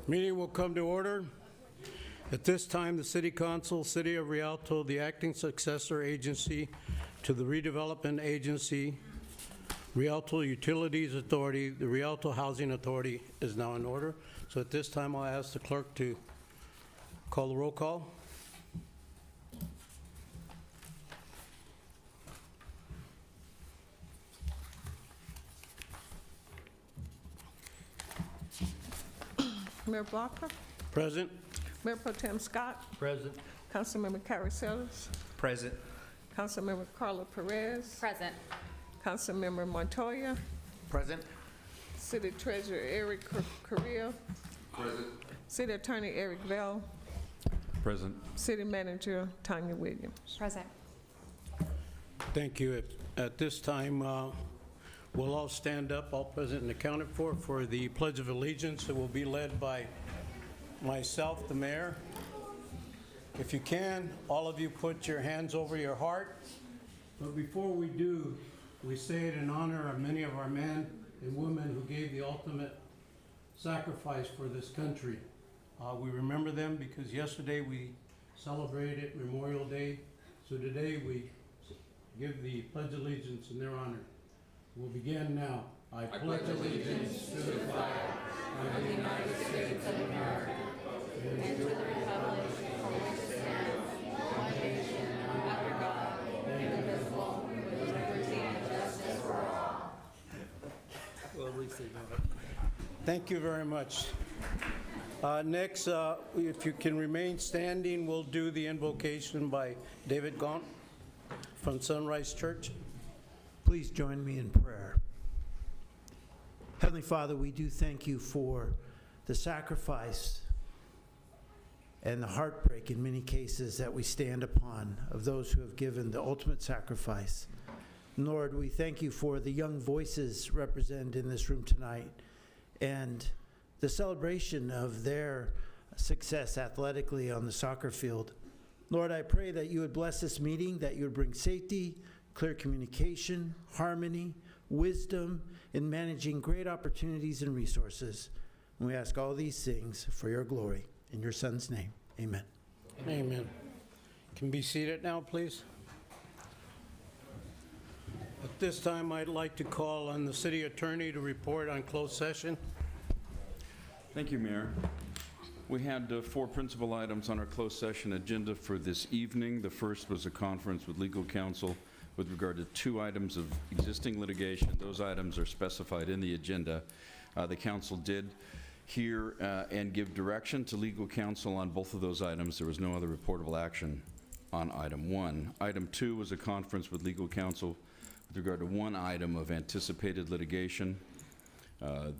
Meeting will come to order. At this time, the City Council, City of Rialto, the acting successor agency to the redevelopment agency, Rialto Utilities Authority, the Rialto Housing Authority is now in order. So at this time, I'll ask the clerk to call the roll call. Mayor Blocker, Present. Mayor Pro Tem Scott, Present. Councilmember Carrie Sellers, Present. Councilmember Carla Perez, Present. Councilmember Montoya, Present. City Treasurer Eric Correa, Present. City Attorney Eric Bell, Present. City Manager Tanya Williams. Present. Thank you. At this time, we'll all stand up, all present and accounted for the Pledge of Allegiance. It will be led by myself, the mayor. If you can, all of you put your hands over your heart. But before we do, we say it in honor of many of our men and women who gave the ultimate sacrifice for this country. We remember them because yesterday we celebrated Memorial Day. So today we give the Pledge of Allegiance in their honor. We'll begin now. I pledge allegiance to the flag of the United States of America and to the republic for which it stands, one nation, under God, indivisible, with liberty and justice for all. Well, at least they know it. Thank you very much. Next, if you can remain standing, we'll do the invocation by David Gaunt from Sunrise Church. Please join me in prayer. Heavenly Father, we do thank you for the sacrifice and the heartbreak in many cases that we stand upon of those who have given the ultimate sacrifice. Lord, we thank you for the young voices represented in this room tonight and the celebration of their success athletically on the soccer field. Lord, I pray that you would bless this meeting, that you would bring safety, clear communication, harmony, wisdom in managing great opportunities and resources. And we ask all these things for your glory. In your Son's name, amen. Amen. Can be seated now, please. At this time, I'd like to call on the city attorney to report on closed session. Thank you, Mayor. We had 4 principal items on our closed session agenda for this evening. The first was a conference with legal counsel with regard to 2 items of existing litigation. Those items are specified in the agenda. The council did hear and give direction to legal counsel on both of those items. There was no other reportable action on item 1. Item 2 was a conference with legal counsel with regard to 1 item of anticipated litigation.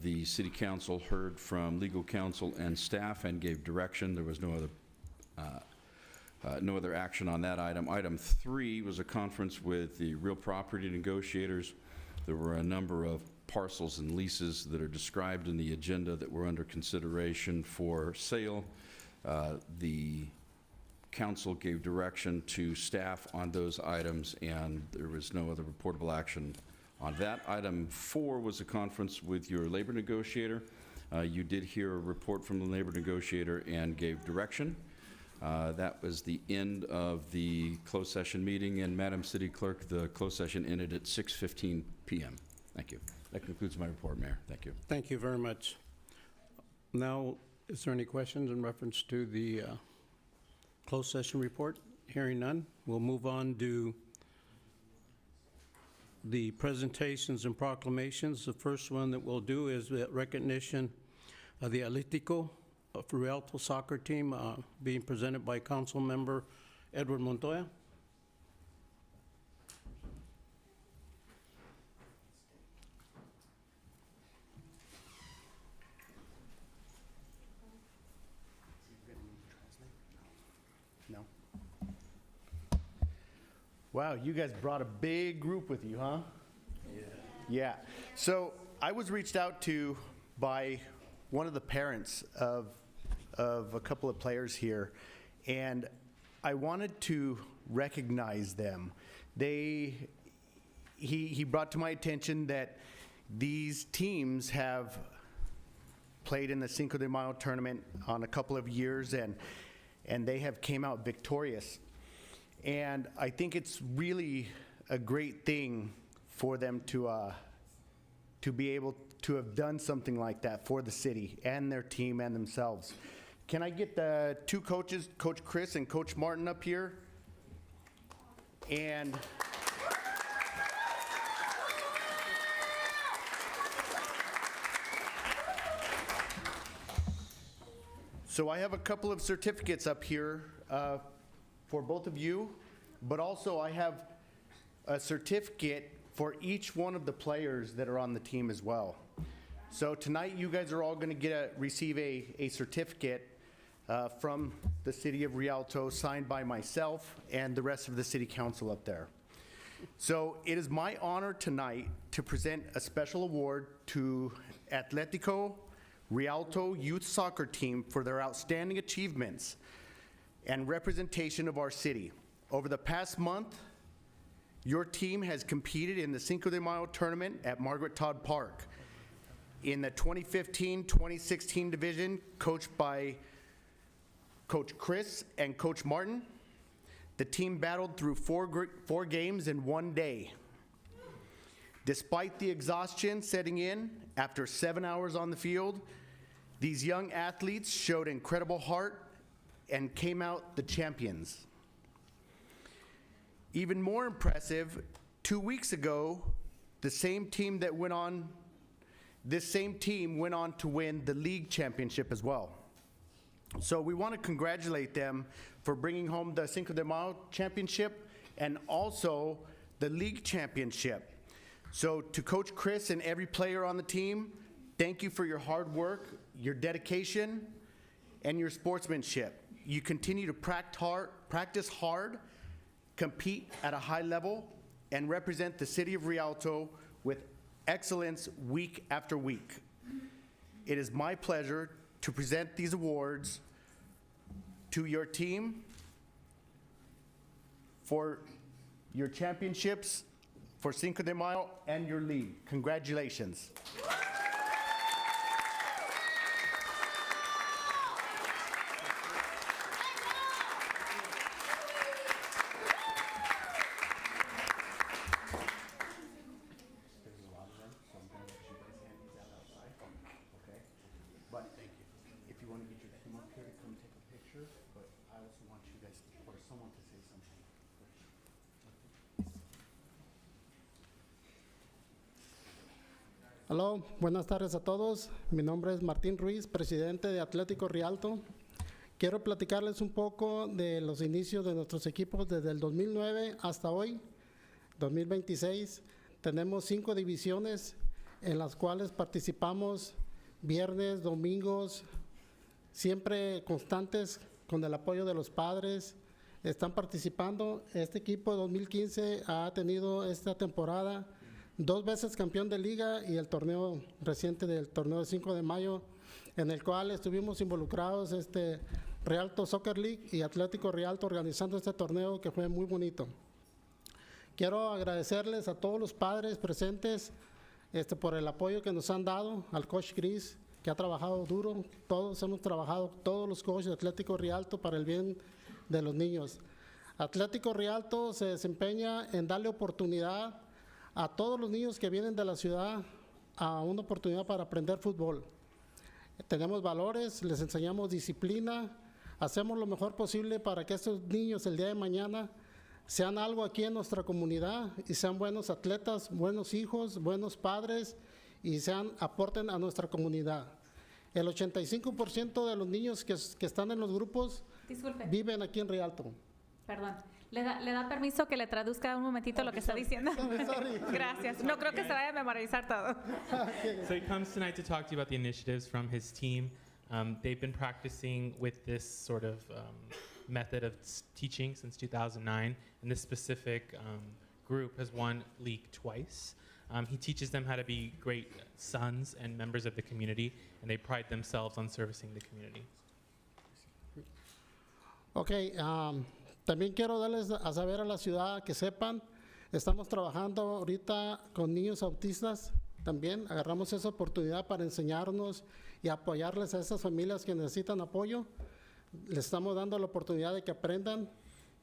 The city council heard from legal counsel and staff and gave direction. There was no other action on that item. Item 3 was a conference with the real property negotiators. There were a number of parcels and leases that are described in the agenda that were under consideration for sale. The council gave direction to staff on those items, and there was no other reportable action on that. Item 4 was a conference with your labor negotiator. You did hear a report from the labor negotiator and gave direction. That was the end of the closed session meeting, and Madam City Clerk, the closed session ended at 6:15 p.m. Thank you. That concludes my report, Mayor. Thank you. Thank you very much. Now, is there any questions in reference to the closed session report? Hearing none, we'll move on to the presentations and proclamations. The first one that we'll do is the recognition of the Atlético of Rialto soccer team being presented by Council Member Edward Montoya. No. Wow, you guys brought a big group with you, huh? Yeah. So I was reached out to by one of the parents of a couple of players here, and I wanted to recognize them. He brought to my attention that these teams have played in the Cinco de Mayo tournament on a couple of years, and they have came out victorious. And I think it's really a great thing for them to be able to have done something like that for the city and their team and themselves. Can I get the two coaches, Coach Chris and Coach Martin, up here? And so I have a couple of certificates up here for both of you, but also I have a certificate for each one of the players that are on the team as well. So tonight you guys are all going to receive a certificate from the city of Rialto, signed by myself and the rest of the city council up there. So it is my honor tonight to present a special award to Atletico Rialto Youth Soccer Team for their outstanding achievements and representation of our city. Over the past month, your team has competed in the Cinco de Mayo tournament at Margaret Todd Park. In the 2015-2016 division, coached by Coach Chris and Coach Martin, the team battled through four games in one day. Despite the exhaustion setting in after 7 hours on the field, these young athletes showed incredible heart and came out the champions. Even more impressive, 2 weeks ago, this same team went on to win the league championship as well. So we want to congratulate them for bringing home the Cinco de Mayo championship and also the league championship. So to Coach Chris and every player on the team, thank you for your hard work, your dedication, and your sportsmanship. You continue to practice hard, compete at a high level, and represent the city of Rialto with excellence week after week. It is my pleasure to present these awards to your team for your championships for Cinco de Mayo and your league. Congratulations. Hola, buenas tardes a todos. Mi nombre es Martín Ruiz, presidente de Atlético Rialto. Quiero platicarles un poco de los inicios de nuestros equipos desde el 2009 hasta hoy, 2026. Tenemos 5 divisiones en las cuales participamos viernes, domingos, siempre constantes con el apoyo de los padres. Están participando. Este equipo 2015 ha tenido esta temporada 2 veces campeón de liga y el torneo reciente del torneo de 5 de mayo, en el cual estuvimos involucrados Rialto Soccer League y Atlético Rialto organizando este torneo que fue muy bonito. Quiero agradecerles a todos los padres presentes por el apoyo que nos han dado, al coach Gris, que ha trabajado duro. Todos hemos trabajado, todos los coaches de Atlético Rialto, para el bien de los niños. Atlético Rialto se desempeña en darle oportunidad a todos los niños que vienen de la ciudad a una oportunidad para aprender fútbol. Tenemos valores, les enseñamos disciplina, hacemos lo mejor posible para que estos niños el día de mañana sean algo aquí en nuestra comunidad y sean buenos atletas, buenos hijos, buenos padres y aporten a nuestra comunidad. El 85% de los niños que están en los grupos viven aquí en Rialto. Perdón. ¿Le da permiso que le traduzca un momentito lo que está diciendo? Gracias. No creo que se vaya a memorizar todo. So he comes tonight to talk to you about the initiatives from his team. They've been practicing with this sort of method of teaching since 2009, and this specific group has won league twice. He teaches them how to be great sons and members of the community, and they pride themselves on servicing the community. Okay, también quiero darles a saber a la ciudad que sepan, estamos trabajando ahorita con niños autistas también agarramos esa oportunidad para enseñarnos y apoyarles a esas familias que necesitan apoyo. Les estamos dando la oportunidad de que aprendan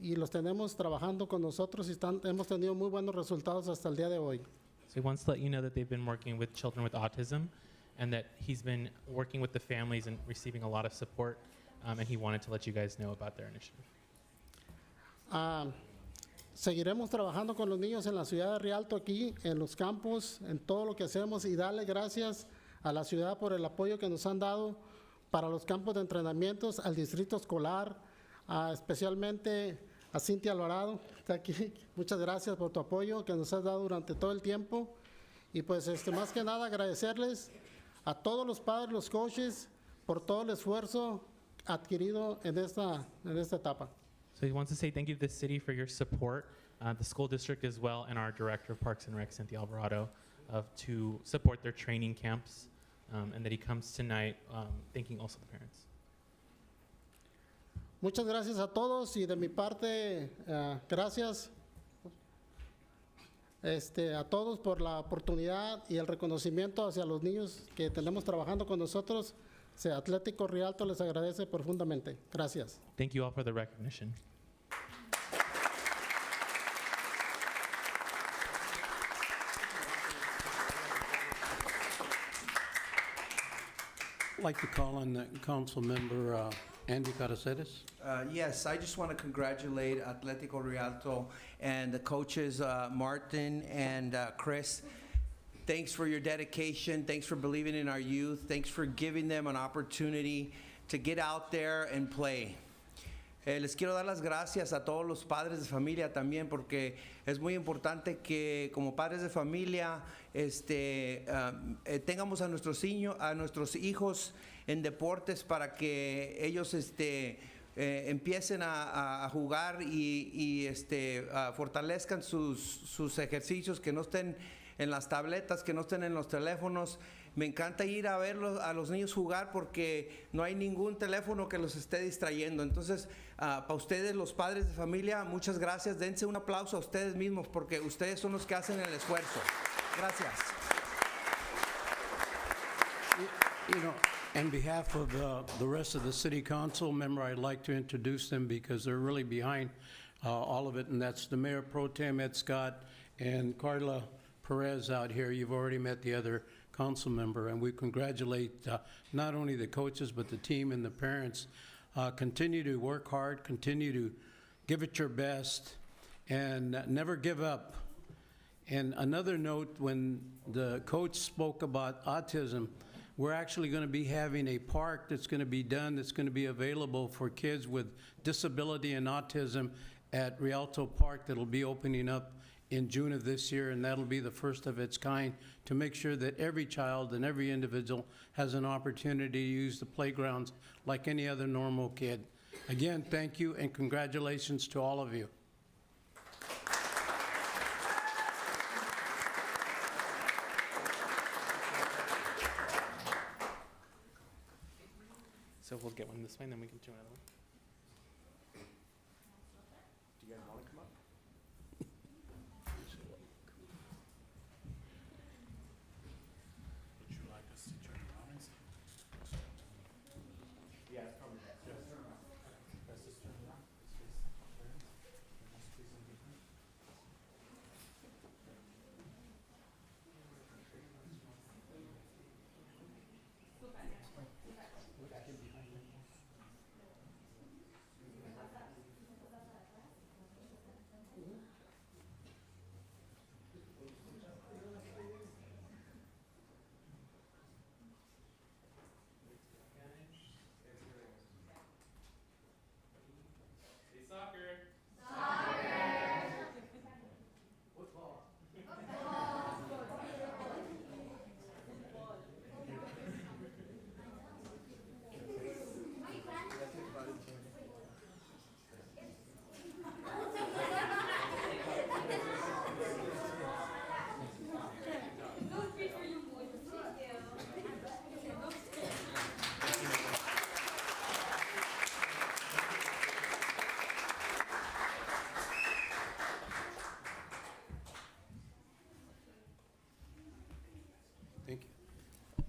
y los tenemos trabajando con nosotros y hemos tenido muy buenos resultados hasta el día de hoy. So he wants to let you know that they've been working with children with autism and that he's been working with the families and receiving a lot of support, and he wanted to let you guys know about their initiative. Seguiremos trabajando con los niños en la ciudad de Rialto, aquí en los campos, en todo lo que hacemos, y darle gracias a la ciudad por el apoyo que nos han dado para los campos de entrenamientos, al distrito escolar, especialmente a Cintia Alvarado, que está aquí. Muchas gracias por tu apoyo que nos has dado durante todo el tiempo. Y pues más que nada agradecerles a todos los padres, los coaches, por todo el esfuerzo adquirido en esta etapa. So he wants to say thank you to the city for your support, the school district as well, and our director of Parks and Rec, Cynthia Alvarado, to support their training camps, and that he comes tonight, thanking also the parents. Muchas gracias a todos y de mi parte, gracias a todos por la oportunidad y el reconocimiento hacia los niños que tenemos trabajando con nosotros. Atlético Rialto les agradece profundamente. Gracias. Thank you all for the recognition. I'd like to call on the council member Andy Caraceres. Yes, I just want to congratulate Atletico Rialto and the coaches, Martin and Chris. Thanks for your dedication. Thanks for believing in our youth. Thanks for giving them an opportunity to get out there and play. Les quiero dar las gracias a todos los padres de familia también, porque es muy importante que como padres de familia tengamos a nuestros hijos en deportes para que ellos empiecen a jugar y fortalezcan sus ejercicios, que no estén en las tabletas, que no estén en los teléfonos. Me encanta ir a ver a los niños jugar porque no hay ningún teléfono que los esté distrayendo. Entonces, para ustedes, los padres de familia, muchas gracias. Dense un aplauso a ustedes mismos porque ustedes son los que hacen el esfuerzo. Gracias. You know, on behalf of the rest of the city council member, I'd like to introduce them because they're really behind all of it, and that's the Mayor Pro Tem, Ed Scott, and Carla Perez out here. You've already met the other council member, and we congratulate not only the coaches but the team and the parents. Continue to work hard, continue to give it your best, and never give up. And another note, when the coach spoke about autism, we're actually going to be having a park that's going to be done, that's going to be available for kids with disability and autism at Rialto Park that'll be opening up in June of this year, and that'll be the first of its kind to make sure that every child and every individual has an opportunity to use the playgrounds like any other normal kid. Again, thank you and congratulations to all of you. So we'll get one this way, and then we can do another one. Do you guys want to come up? Would you like us to turn around and see? Yeah, it's probably best. Yes. Let's just turn around.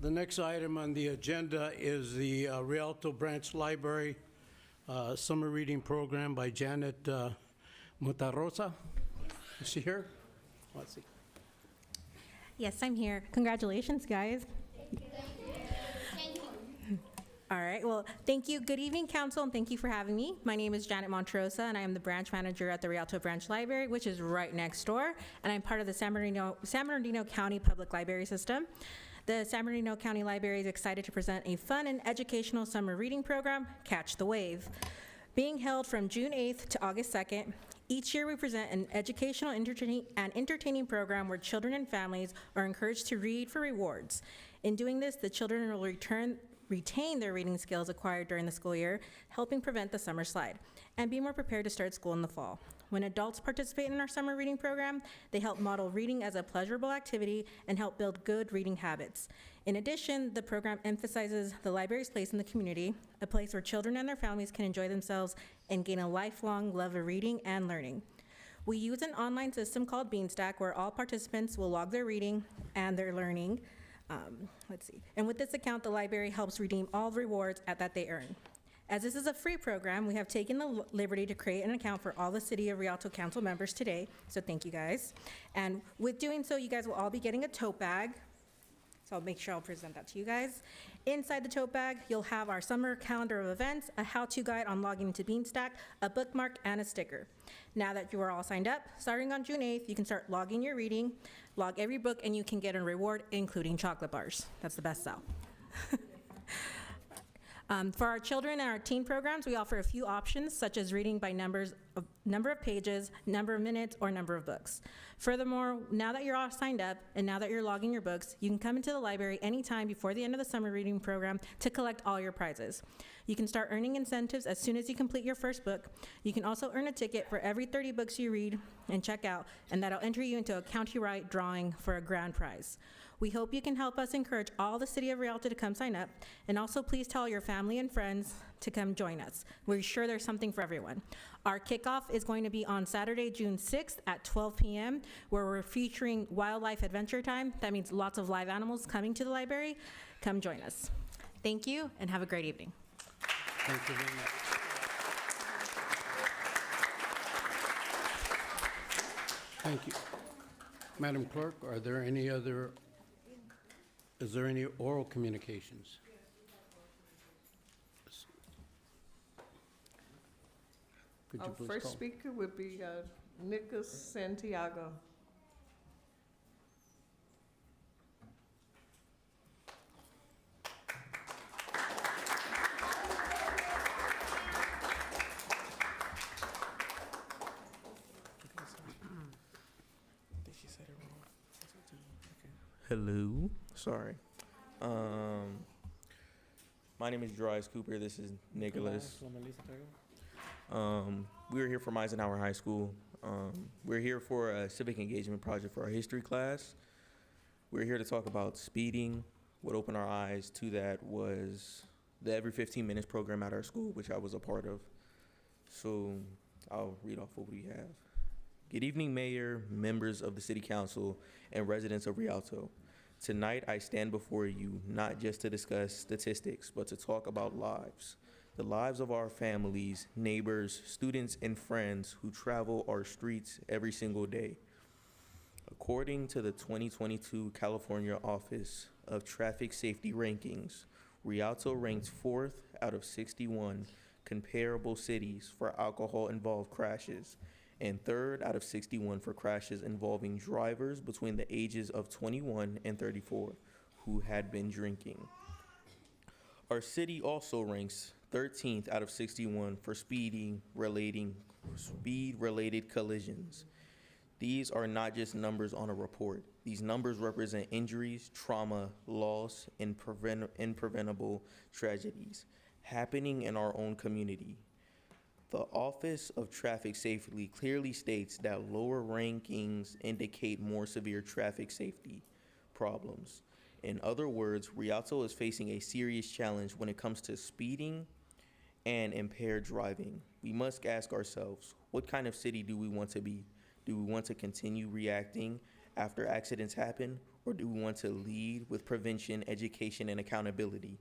The next item on the agenda is the Rialto Branch Library Summer Reading Program by Janet Mutarosa. Is she here? Let's see. Yes, I'm here. Congratulations, guys. All right, well, thank you. Good evening, Council, and thank you for having me. My name is Janet Montrosa, and I am the branch manager at the Rialto Branch Library, which is right next door, and I'm part of the San Bernardino County Public Library System. The San Bernardino County Library is excited to present a fun and educational summer reading program, Catch the Wave. Being held from June 8th to August 2nd, each year we present an educational and entertaining program where children and families are encouraged to read for rewards. In doing this, the children will retain their reading skills acquired during the school year, helping prevent the summer slide, and be more prepared to start school in the fall. When adults participate in our summer reading program, they help model reading as a pleasurable activity and help build good reading habits. In addition, the program emphasizes the library's place in the community, a place where children and their families can enjoy themselves and gain a lifelong love of reading and learning. We use an online system called Beanstack where all participants will log their reading and their learning. And with this account, the library helps redeem all the rewards that they earn. As this is a free program, we have taken the liberty to create an account for all the City of Rialto Council members today, so thank you guys. And with doing so, you guys will all be getting a tote bag. So I'll make sure I'll present that to you guys. Inside the tote bag, you'll have our summer calendar of events, a how-to guide on logging into Beanstack, a bookmark, and a sticker. Now that you are all signed up, starting on June 8th, you can start logging your reading, log every book, and you can get a reward, including chocolate bars. That's the best sell. For our children and our teen programs, we offer a few options, such as reading by number of pages, number of minutes, or number of books. Furthermore, now that you're all signed up and now that you're logging your books, you can come into the library anytime before the end of the summer reading program to collect all your prizes. You can start earning incentives as soon as you complete your first book. You can also earn a ticket for every 30 books you read and check out, and that'll enter you into a countywide drawing for a grand prize. We hope you can help us encourage all the City of Rialto to come sign up, and also please tell your family and friends to come join us. We're sure there's something for everyone. Our kickoff is going to be on Saturday, June 6th at 12 p.m., where we're featuring wildlife adventure time. That means lots of live animals coming to the library. Come join us. Thank you, and have a great evening. Thank you very much. Thank you. Madam Clerk, is there any oral communications? Could you Our please first call? speaker would be Nicholas Santiago. Hello. Sorry. My name is Dries Cooper. This is Nicholas. We're here from Eisenhower High School. We're here for a civic engagement project for our history class. We're here to talk about speeding. What opened our eyes to that was the Every 15 Minutes program at our school, which I was a part of. So I'll read off what we have. Good evening, Mayor, members of the City Council, and residents of Rialto. Tonight, I stand before you not just to discuss statistics, but to talk about lives. The lives of our families, neighbors, students, and friends who travel our streets every single day. According to the 2022 California Office of Traffic Safety Rankings, Rialto ranked 4th out of 61 comparable cities for alcohol-involved crashes, and 3rd out of 61 for crashes involving drivers between the ages of 21 and 34 who had been drinking. Our city also ranks 13th out of 61 for speed-related collisions. These are not just numbers on a report. These numbers represent injuries, trauma, loss, and preventable tragedies happening in our own community. The Office of Traffic Safety clearly states that lower rankings indicate more severe traffic safety problems. In other words, Rialto is facing a serious challenge when it comes to speeding and impaired driving. We must ask ourselves, what kind of city do we want to be? Do we want to continue reacting after accidents happen, or do we want to lead with prevention, education, and accountability?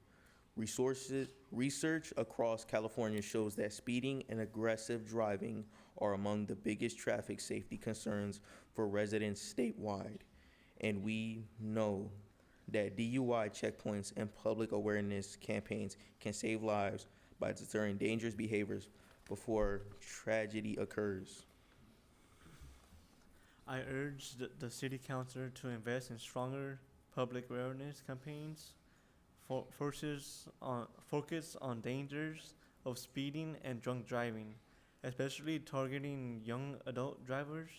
Research across California shows that speeding and aggressive driving are among the biggest traffic safety concerns for residents statewide. And we know that DUI checkpoints and public awareness campaigns can save lives by deterring dangerous behaviors before tragedy occurs. I urge the city councilor to invest in stronger public awareness campaigns, focus on dangers of speeding and drunk driving, especially targeting young adult drivers.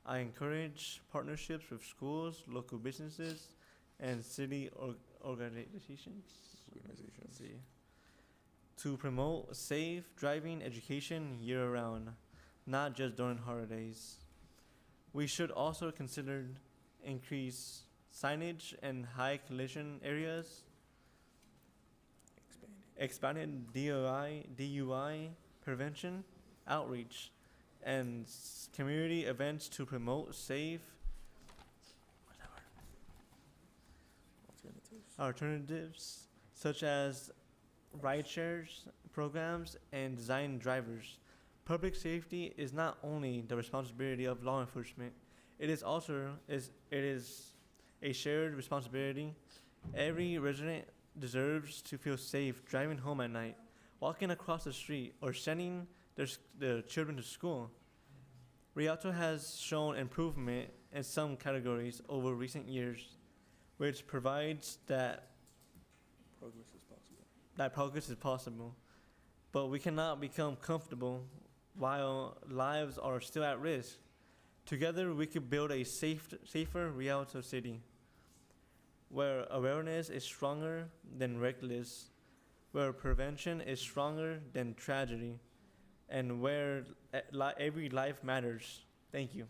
I encourage partnerships with schools, local businesses, and city organizations to promote safe driving education year-round, not just during holidays. We should also consider increase signage in high collision areas, expanded DUI prevention, outreach, and community events to promote safe alternatives such as ride shares programs and design drivers. Public safety is not only the responsibility of law enforcement, it is a shared responsibility. Every resident deserves to feel safe driving home at night, walking across the street, or sending their children to school. Rialto has shown improvement in some categories over recent years, which provides that progress is possible. But we cannot become comfortable while lives are still at risk. Together, we could build a safer Rialto city, where awareness is stronger than reckless, where prevention is stronger than tragedy, and where every life matters. Thank you.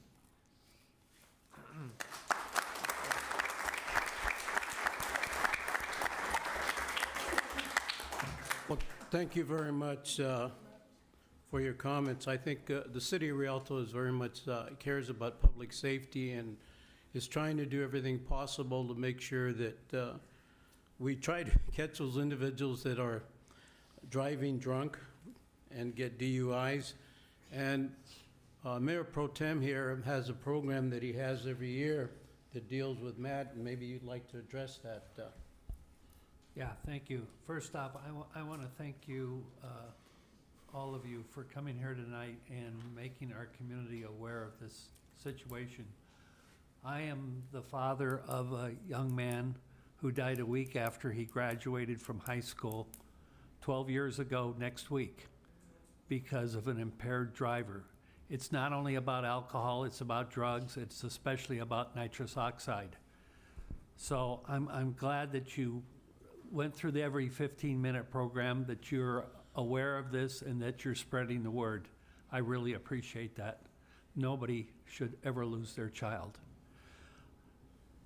Well, thank you very much for your comments. I think the city of Rialto is very much cares about public safety and is trying to do everything possible to make sure that we try to catch those individuals that are driving drunk and get DUIs. And Mayor Pro Tem here has a program that he has every year that deals with Matt, and maybe you'd like to address that. Yeah, thank you. First off, I want to thank you, all of you, for coming here tonight and making our community aware of this situation. I am the father of a young man who died a week after he graduated from high school 12 years ago next week because of an impaired driver. It's not only about alcohol, it's about drugs, it's especially about nitrous oxide. So I'm glad that you went through the every 15-minute program, that you're aware of this and that you're spreading the word. I really appreciate that. Nobody should ever lose their child.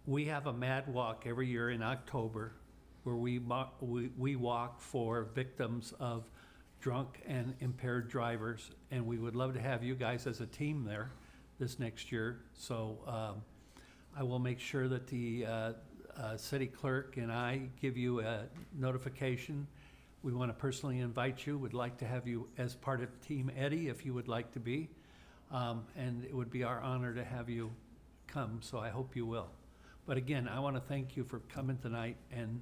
We have a Mad Walk every year in October where we walk for victims of drunk and impaired drivers, and we would love to have you guys as a team there this next year. So I will make sure that the city clerk and I give you a notification. We want to personally invite you. We'd like to have you as part of Team Eddie if you would like to be. And it would be our honor to have you come, so I hope you will. But again, I want to thank you for coming tonight and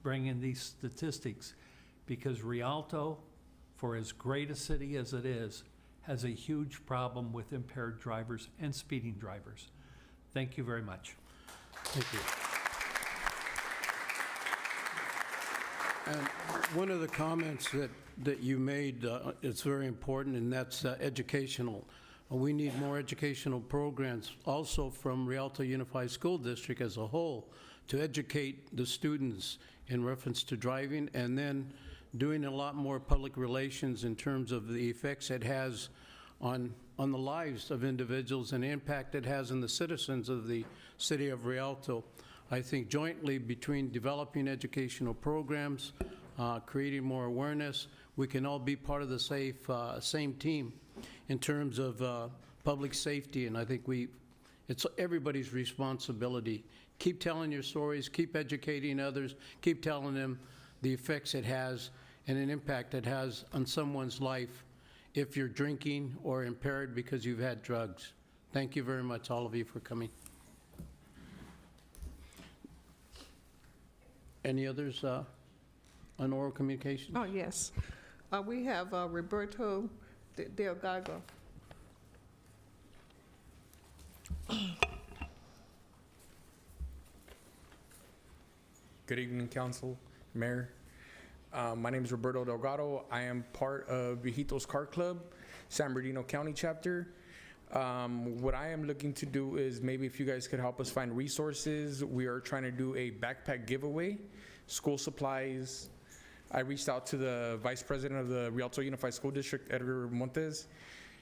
bringing these statistics, because Rialto, for as great a city as it is, has a huge problem with impaired drivers and speeding drivers. Thank you very much. Thank you. And one of the comments that you made is very important, and that's educational. We need more educational programs also from Rialto Unified School District as a whole to educate the students in reference to driving, and then doing a lot more public relations in terms of the effects it has on the lives of individuals and the impact it has on the citizens of the city of Rialto. I think jointly between developing educational programs, creating more awareness, we can all be part of the same team in terms of public safety, and I think it's everybody's responsibility keep telling your stories, keep educating others, keep telling them the effects it has and an impact it has on someone's life if you're drinking or impaired because you've had drugs. Thank you very much, all of you, for coming. Any others on oral communication? Oh, yes. We have Roberto Delgado. Good evening, Council, Mayor. My name is Roberto Delgado. I am part of Viejitos Car Club, San Bernardino County chapter. What I am looking to do is maybe if you guys could help us find resources. We are trying to do a backpack giveaway, school supplies. I reached out to the Vice President of the Rialto Unified School District, Edgar Montes.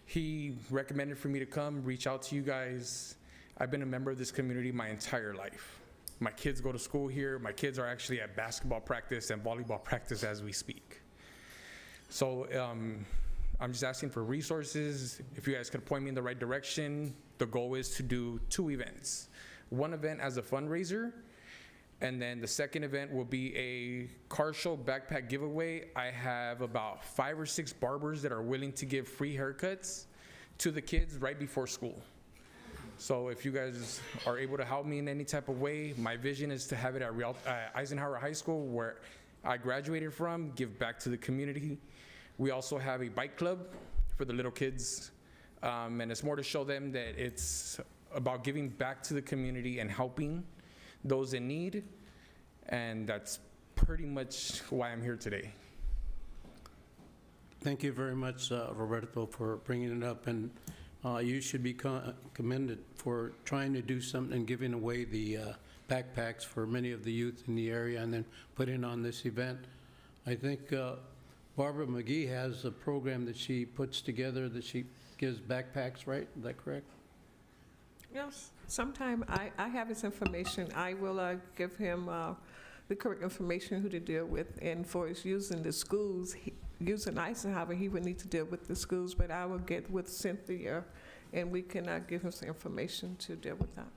He recommended for me to come, reach out to you guys. I've been a member of this community my entire life. My kids go to school here. My kids are actually at basketball practice and volleyball practice as we speak. So I'm just asking for resources. If you guys could point me in the right direction. The goal is to do 2 events. One event as a fundraiser, and then the second event will be a car show backpack giveaway. I have about 5 or 6 barbers that are willing to give free haircuts to the kids right before school. So if you guys are able to help me in any type of way, my vision is to have it at Eisenhower High School, where I graduated from, give back to the community. We also have a bike club for the little kids, and it's more to show them that it's about giving back to the community and helping those in need, and that's pretty much why I'm here today. Thank you very much, Roberto, for bringing it up, and you should be commended for trying to do something and giving away the backpacks for many of the youth in the area and then putting on this event. I think Barbara McGee has a program that she puts together that she gives backpacks, right? Is that correct? Yes. Sometime I have his information. I will give him the correct information who to deal with. And for his use in the schools, using Eisenhower, he would need to deal with the schools, but I will get with Cynthia and we can give him some information to deal with that.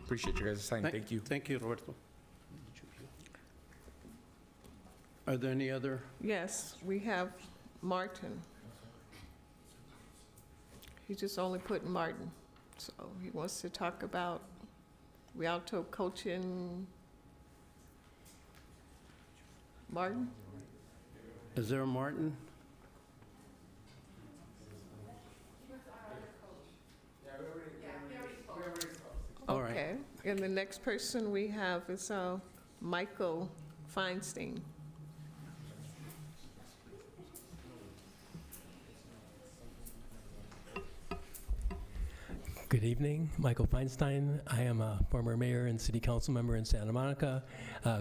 Appreciate you guys' time. Thank you. Thank you, Roberto. Are there any other? Yes, we have Martin. He just only put Martin. So he wants to talk about Rialto coaching. Martin? Is there a Martin? All right. Okay. And the next person we have is Michael Feinstein. Good evening, Michael Feinstein. I am a former mayor and city council member in Santa Monica,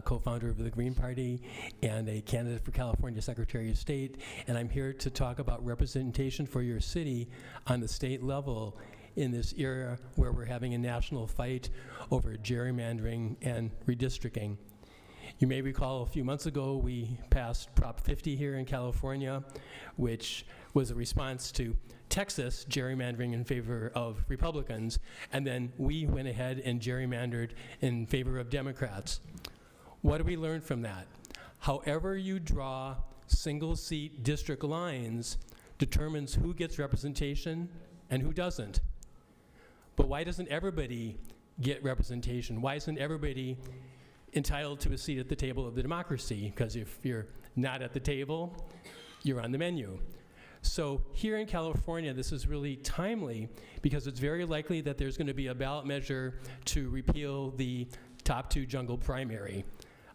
co-founder of the Green Party, and a candidate for California Secretary of State. And I'm here to talk about representation for your city on the state level in this era where we're having a national fight over gerrymandering and redistricting. You may recall a few months ago we passed Prop 50 here in California, which was a response to Texas gerrymandering in favor of Republicans, and then we went ahead and gerrymandered in favor of Democrats. What do we learn from that? However you draw single-seat district lines determines who gets representation and who doesn't. But why doesn't everybody get representation? Why isn't everybody entitled to a seat at the table of the democracy? Because if you're not at the table, you're on the menu. So here in California, this is really timely because it's very likely that there's going to be a ballot measure to repeal the top 2 jungle primary,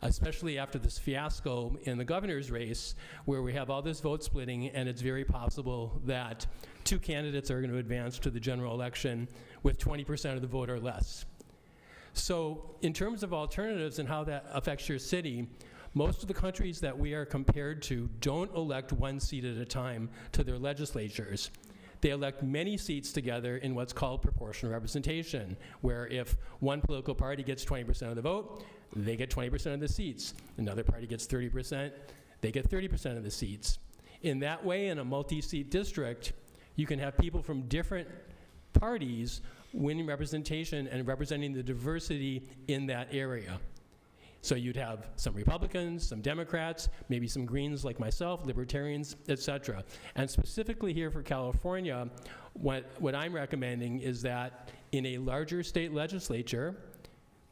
especially after this fiasco in the governor's race where we have all this vote splitting, and it's very possible that 2 candidates are going to advance to the general election with 20% of the vote or less. So in terms of alternatives and how that affects your city, most of the countries that we are compared to don't elect 1 seat at a time to their legislatures. They elect many seats together in what's called proportional representation, where if one political party gets 20% of the vote, they get 20% of the seats. Another party gets 30%, they get 30% of the seats. In that way, in a multi-seat district, you can have people from different parties winning representation and representing the diversity in that area. So you'd have some Republicans, some Democrats, maybe some Greens like myself, Libertarians, etc. And specifically here for California, what I'm recommending is that in a larger state legislature,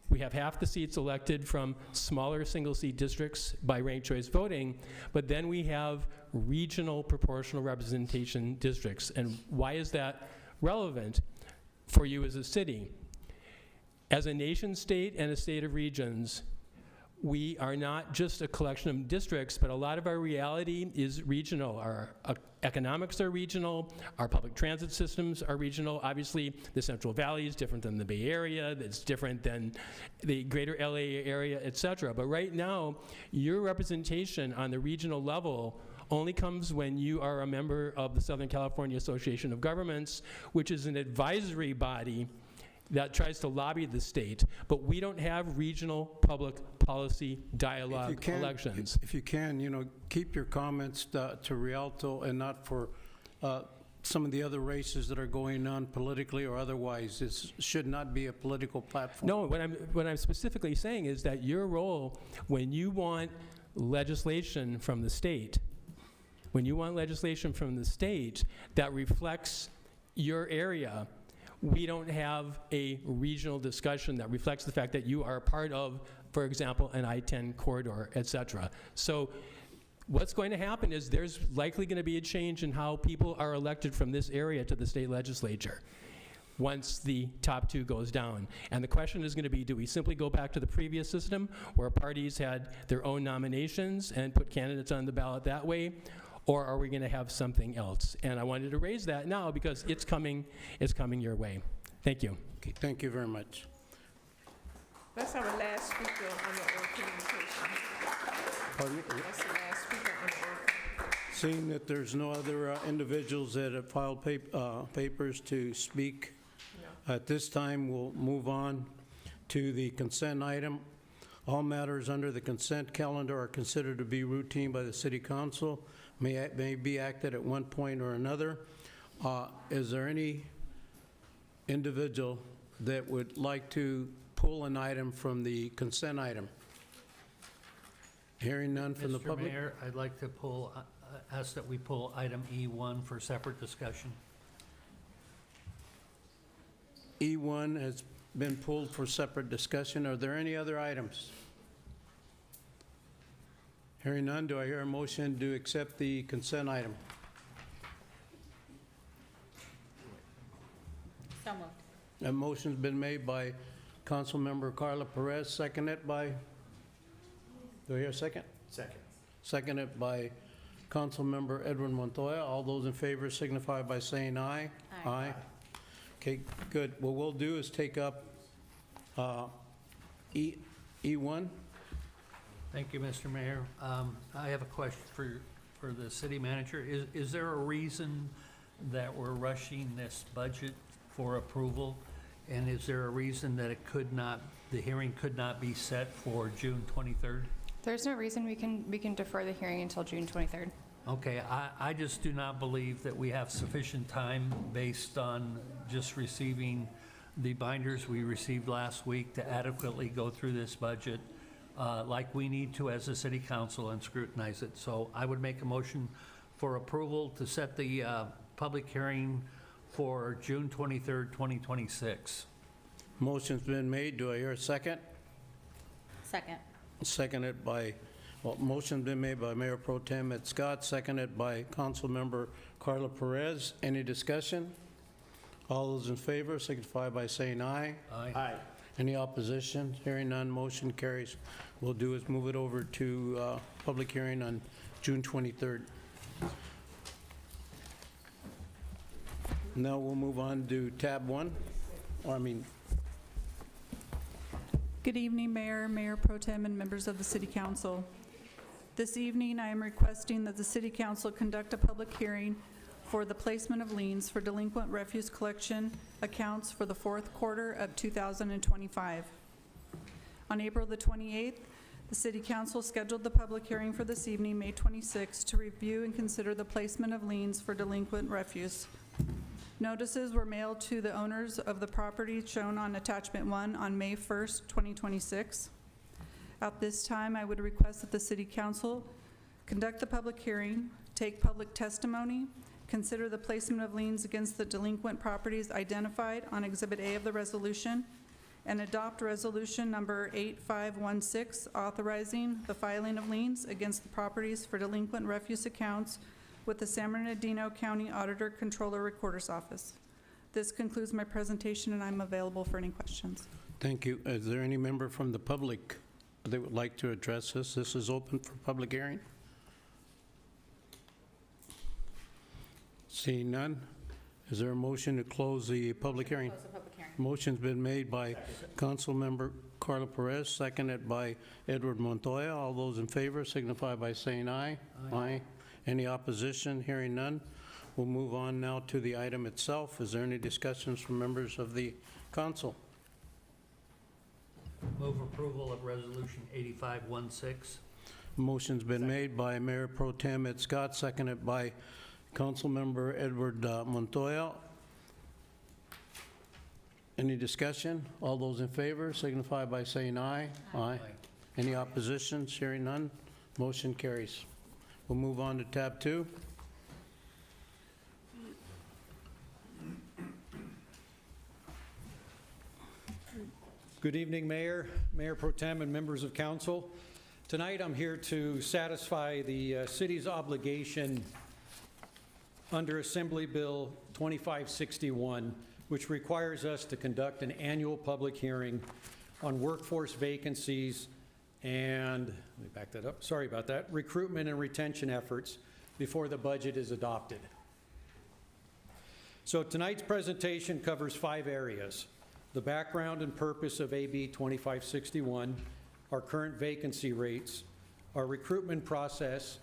we have half the seats elected from smaller single-seat districts by ranked choice voting, but then we have regional proportional representation districts. And why is that relevant for you as a city? As a nation state and a state of regions, we are not just a collection of districts, but a lot of our reality is regional. Our economics are regional, our public transit systems are regional. Obviously, the Central Valley is different than the Bay Area, it's different than the greater LA area, et cetera. But right now, your representation on the regional level only comes when you are a member of the Southern California Association of Governments, which is an advisory body that tries to lobby the state, but we don't have regional public policy dialogue elections. If you can, keep your comments to Rialto and not for some of the other races that are going on politically or otherwise. This should not be a political platform. No, what I'm specifically saying is that your role, when you want legislation from the state, that reflects your area, we don't have a regional discussion that reflects the fact that you are a part of, for example, an I-10 corridor, et cetera. So what's going to happen is there's likely going to be a change in how people are elected from this area to the state legislature once the top two goes down. And the question is going to be, do we simply go back to the previous system where parties had their own nominations and put candidates on the ballot that way? Or are we going to have something else? And I wanted to raise that now because it's coming your way. Thank you. Okay, thank you very much. That's our last speaker on the oral communication. That's the last speaker on the oral. Seeing that there's no other individuals that have filed papers to speak, at this time we'll move on to the consent item. All matters under the consent calendar are considered to be routine by the City Council, may be acted at one point or another. Is there any individual that would like to pull an item from the consent item? Hearing none from the public? Mr. Mayor, I'd like to ask that we pull item E1 for separate discussion. E1 has been pulled for separate discussion. Are there any other items? Hearing none, do I hear a motion to accept the consent item? So moved. A motion's been made by Councilmember Carla Perez, seconded by, do I hear a second? Second. Seconded by Councilmember Edwin Montoya. All those in favor signify by saying aye. Aye. Okay, good. What we'll do is take up E1. Thank you, Mr. Mayor. I have a question for the city manager. Is there a reason that we're rushing this budget for approval? And is there a reason that the hearing could not be set for June 23rd? There's no reason we can defer the hearing until June 23rd. Okay, I just do not believe that we have sufficient time based on just receiving the binders we received last week to adequately go through this budget like we need to as a city council and scrutinize it. So I would make a motion for approval to set the public hearing for June 23rd, 2026. Motion's been made. Do I hear a second? Second. Seconded by, motion's been made by Mayor Pro Tem Ed Scott, seconded by Councilmember Carla Perez. Any discussion? All those in favor signify by saying aye. Aye. Aye. Any opposition? Hearing none, motion carries. We'll do is move it over to public hearing on June 23rd. Now we'll move on to tab 1. Good evening, Mayor, Mayor Pro Tem, and members of the City Council. This evening, I am requesting that the City Council conduct a public hearing for the placement of liens for delinquent refuse collection accounts for the fourth quarter of 2025. On April the 28th, the City Council scheduled the public hearing for this evening, May 26th, to review and consider the placement of liens for delinquent refuse. Notices were mailed to the owners of the property shown on Attachment 1 on May 1st, 2026. At this time, I would request that the City Council conduct the public hearing, take public testimony, consider the placement of liens against the delinquent properties identified on Exhibit A of the resolution, and adopt Resolution Number 8516, authorizing the filing of liens against the properties for delinquent refuse accounts with the San Bernardino County Auditor Controller Recorder's Office. This concludes my presentation, and I'm available for any questions. Thank you. Is there any member from the public that would like to address this? This is open for public hearing. Seeing none, is there a motion to close the public hearing? Close the public hearing. Motion's been made by Councilmember Carla Perez, seconded by Edward Montoya. All those in favor signify by saying aye. Aye. Any opposition? Hearing none. We'll move on now to the item itself. Is there any discussions from members of the council? Move approval of Resolution 8516. Motion's been made by Mayor Pro Tem Ed Scott, seconded by Councilmember Edward Montoya. Any discussion? All those in favor signify by saying aye. Aye. Any oppositions? Hearing none. Motion carries. We'll move on to tab 2. Good evening, Mayor, Mayor Pro Tem, and members of council. Tonight, I'm here to satisfy the city's obligation under Assembly Bill 2561, which requires us to conduct an annual public hearing on workforce vacancies and, let me back that up, sorry about that, recruitment and retention efforts before the budget is adopted. So tonight's presentation covers 5 areas: the background and purpose of AB 2561, our current vacancy rates, our recruitment process,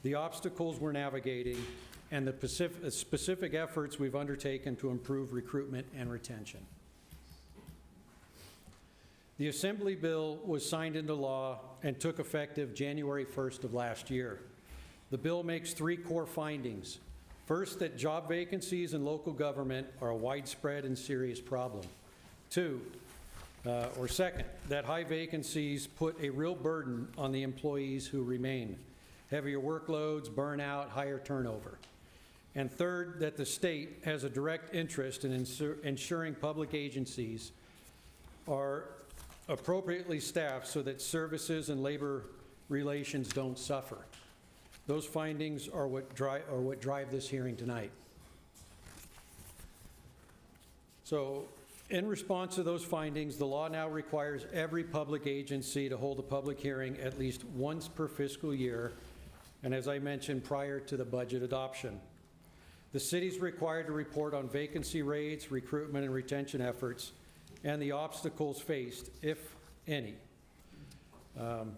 the obstacles we're navigating, and the specific efforts we've undertaken to improve recruitment and retention. The Assembly bill was signed into law and took effective January 1st of last year. The bill makes 3 core findings. First, that job vacancies in local government are a widespread and serious problem. Second, that high vacancies put a real burden on the employees who remain. Heavier workloads, burnout, higher turnover. And third, that the state has a direct interest in ensuring public agencies are appropriately staffed so that services and labor relations don't suffer. Those findings are what drive this hearing tonight. So, in response to those findings, the law now requires every public agency to hold a public hearing at least once per fiscal year, and as I mentioned, prior to the budget adoption. The city is required to report on vacancy rates, recruitment and retention efforts, and the obstacles faced, if any.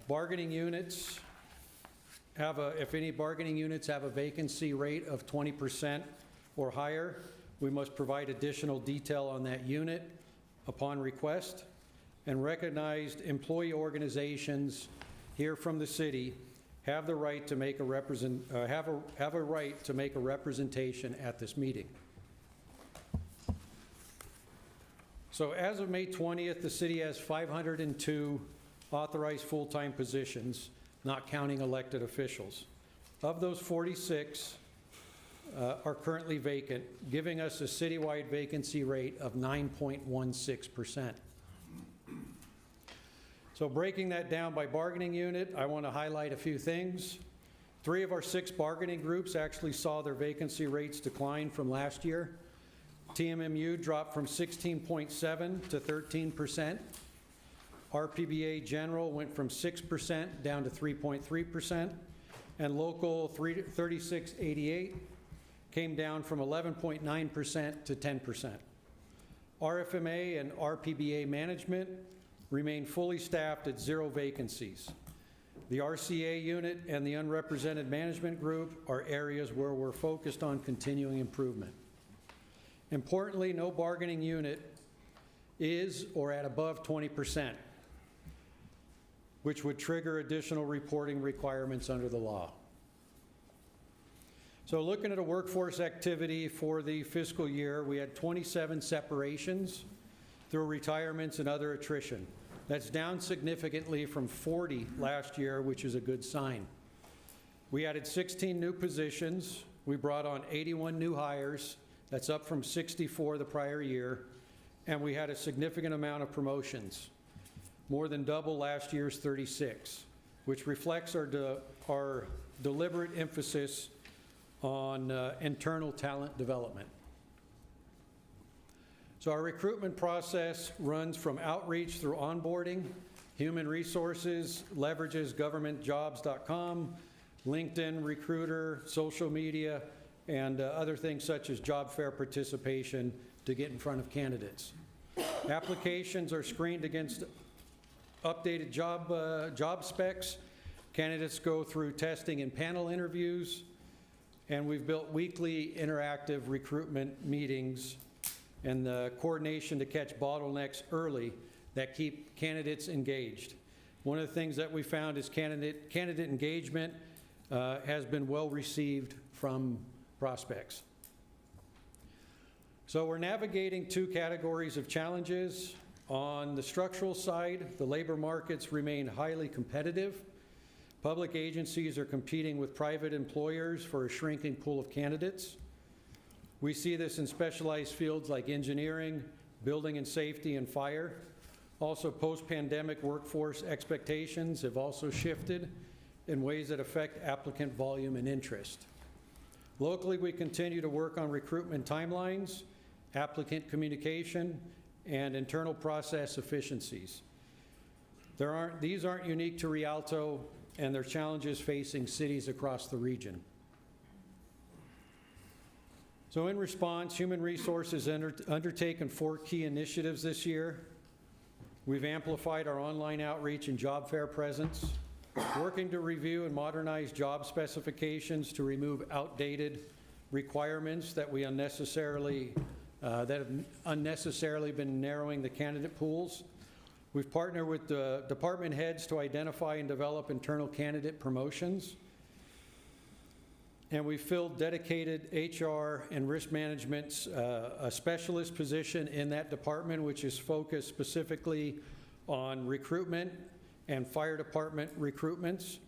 Bargaining units if any bargaining units have a vacancy rate of 20% or higher, we must provide additional detail on that unit upon request, and recognized employee organizations here from the city have the right to make a right to make a representation at this meeting. So as of May 20th, the city has 502 authorized full-time positions, not counting elected officials. Of those, 46 are currently vacant, giving us a citywide vacancy rate of 9.16%. So breaking that down by bargaining unit, I want to highlight a few things. 3 of our 6 bargaining groups actually saw their vacancy rates decline from last year. TMMU dropped from 16.7 to 13%. RPBA General went from 6% down to 3.3%, and Local 3688 came down from 11.9% to 10%. RFMA and RPBA Management remain fully staffed at 0 vacancies. The RCA unit and the unrepresented management group are areas where we're focused on continuing improvement. Importantly, no bargaining unit is or at above 20%, which would trigger additional reporting requirements under the law. So looking at a workforce activity for the fiscal year, we had 27 separations through retirements and other attrition. That's down significantly from 40 last year, which is a good sign. We added 16 new positions. We brought on 81 new hires. That's up from 64 the prior year. And we had a significant amount of promotions, more than double last year's 36, which reflects our deliberate emphasis on internal talent development. So our recruitment process runs from outreach through onboarding, human resources, leverages governmentjobs.com, LinkedIn, Recruiter, social media, and other things such as job fair participation to get in front of candidates. Applications are screened against updated job specs. Candidates go through testing and panel interviews, and we've built weekly interactive recruitment meetings and the coordination to catch bottlenecks early that keep candidates engaged. One of the things that we found is candidate engagement has been well received from prospects. So we're navigating two categories of challenges. On the structural side, the labor markets remain highly competitive. Public agencies are competing with private employers for a shrinking pool of candidates. We see this in specialized fields like engineering, building and safety, and fire. Also, post-pandemic workforce expectations have also shifted in ways that affect applicant volume and interest. Locally, we continue to work on recruitment timelines, applicant communication, and internal process efficiencies. These aren't unique to Rialto, and they're challenges facing cities across the region. So in response, Human Resources undertaken 4 key initiatives this year. We've amplified our online outreach and job fair presence, working to review and modernize job specifications to remove outdated requirements that have unnecessarily been narrowing the candidate pools. We've partnered with the department heads to identify and develop internal candidate promotions. And we filled dedicated HR and risk management's a specialist position in that department, which is focused specifically on recruitment and fire department recruitments.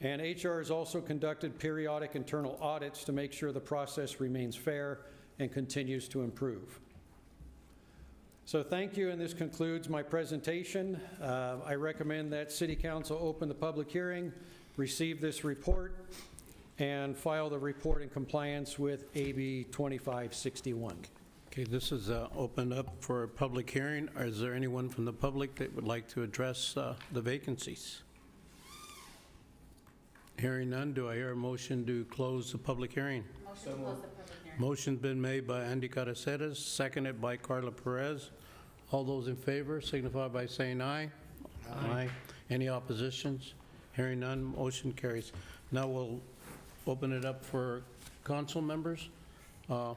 And HR has also conducted periodic internal audits to make sure the process remains fair and continues to improve. So thank you, and this concludes my presentation. I recommend that City Council open the public hearing, receive this report, and file the report in compliance with AB 2561. Okay, this is opened up for a public hearing. Is there anyone from the public that would like to address the vacancies? Hearing none, do I hear a motion to close the public hearing? Motion to close the public hearing. Motion's been made by Andy Caraceres, seconded by Carla Perez. All those in favor signify by saying aye. Aye. Any oppositions? Hearing none, motion carries. Now we'll open it up for council members. You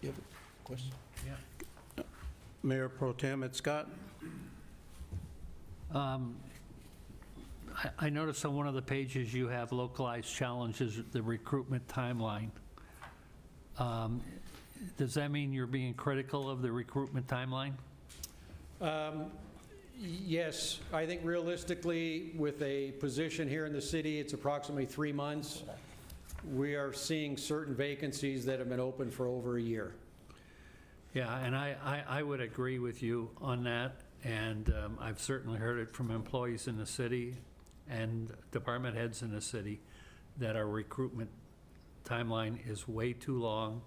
have a question? Yeah. Mayor Pro Tem Ed Scott. I noticed on one of the pages you have localized challenges, the recruitment timeline. Does that mean you're being critical of the recruitment timeline? Yes, I think realistically, with a position here in the city, it's approximately 3 months. We are seeing certain vacancies that have been open for over a year. Yeah, and I would agree with you on that, and I've certainly heard it from employees in the city and department heads in the city that our recruitment timeline is way too long.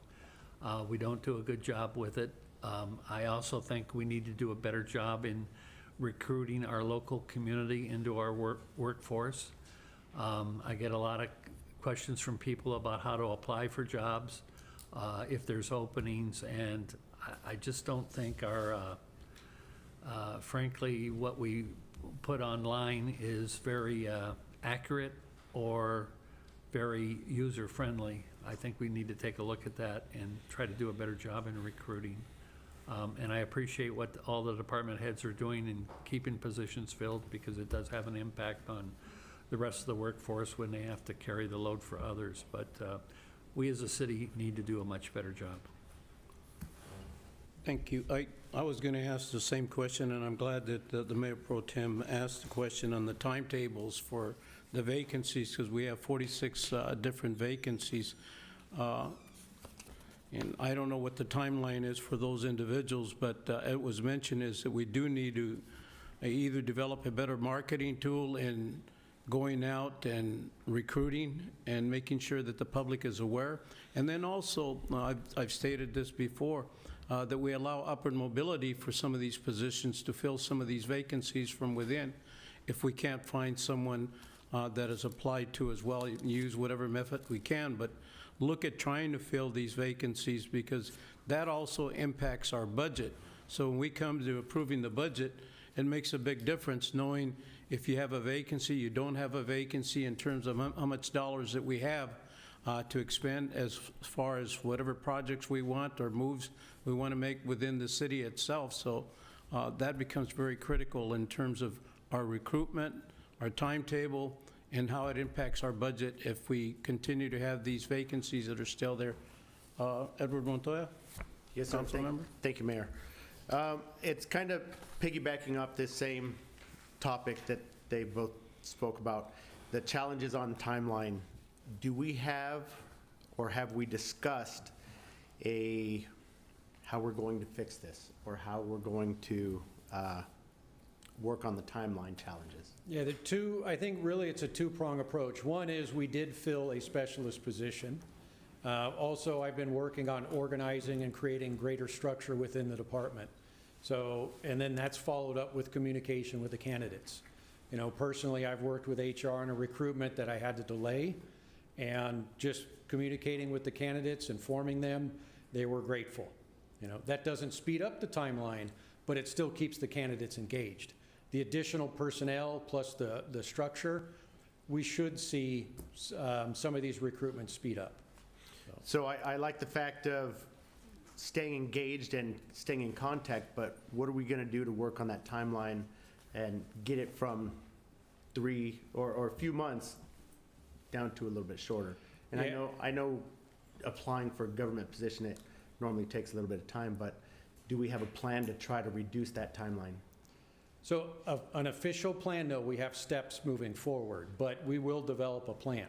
We don't do a good job with it. I also think we need to do a better job in recruiting our local community into our workforce. I get a lot of questions from people about how to apply for jobs, if there's openings, and I just don't think our, frankly, what we put online is very accurate or very user-friendly. I think we need to take a look at that and try to do a better job in recruiting. And I appreciate what all the department heads are doing in keeping positions filled, because it does have an impact on the rest of the workforce when they have to carry the load for others. But we as a city need to do a much better job. Thank you. I was going to ask the same question, and I'm glad that the Mayor Pro Tem asked the question on the timetables for the vacancies, because we have 46 different vacancies. And I don't know what the timeline is for those individuals, but it was mentioned is that we do need to either develop a better marketing tool in going out and recruiting and making sure that the public is aware. And then also, I've stated this before, that we allow upward mobility for some of these positions to fill some of these vacancies from within. If we can't find someone that is applied to as well, use whatever method we can, but look at trying to fill these vacancies, because that also impacts our budget. So when we come to approving the budget, it makes a big difference knowing if you have a vacancy, you don't have a vacancy in terms of how much dollars that we have to expend as far as whatever projects we want or moves we want to make within the city itself. So that becomes very critical in terms of our recruitment, our timetable, and how it impacts our budget if we continue to have these vacancies that are still there. Edward Montoya? Yes, sir. Thank you, Mayor. It's kind of piggybacking up this same topic that they both spoke about, the challenges on timeline. Do we have, or have we discussed how we're going to fix this, or how we're going to work on the timeline challenges? Yeah, I think really it's a two-prong approach. One is we did fill a specialist position. Also, I've been working on organizing and creating greater structure within the department. So, and then that's followed up with communication with the candidates. You know, personally, I've worked with HR on a recruitment that I had to delay, and just communicating with the candidates, informing them, they were grateful. You know, that doesn't speed up the timeline, but it still keeps the candidates engaged. The additional personnel plus the structure, we should see some of these recruitments speed up. So I like the fact of staying engaged and staying in contact, but what are we going to do to work on that timeline and get it from 3 or a few months down to a little bit shorter? And Yeah. I know applying for a government position, it normally takes a little bit of time, but do we have a plan to try to reduce that timeline? So an official plan, no, we have steps moving forward, but we will develop a plan.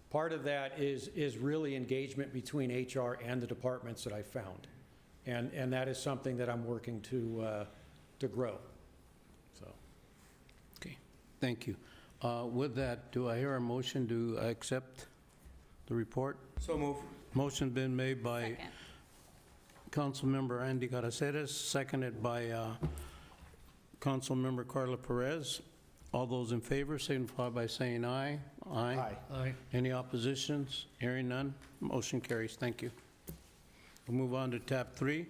Part of that is really engagement between HR and the departments that I found. And that is something that I'm working to grow. So. Okay, thank you. With that, do I hear a motion to accept the report? So move. Motion been made by Councilmember Andy Garaceres, seconded by Councilmember Carla Perez. All those in favor signify by saying aye. Aye. Aye. Any oppositions? Hearing none, motion carries. Thank you. We'll move on to tab 3.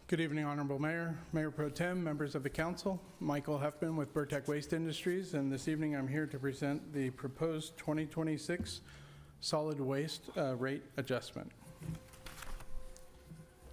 Good evening, Honorable Mayor, Mayor Pro Tem, members of the council. Michael Huffman with Burtech Waste Industries, and this evening I'm here to present the proposed 2026 solid waste rate adjustment.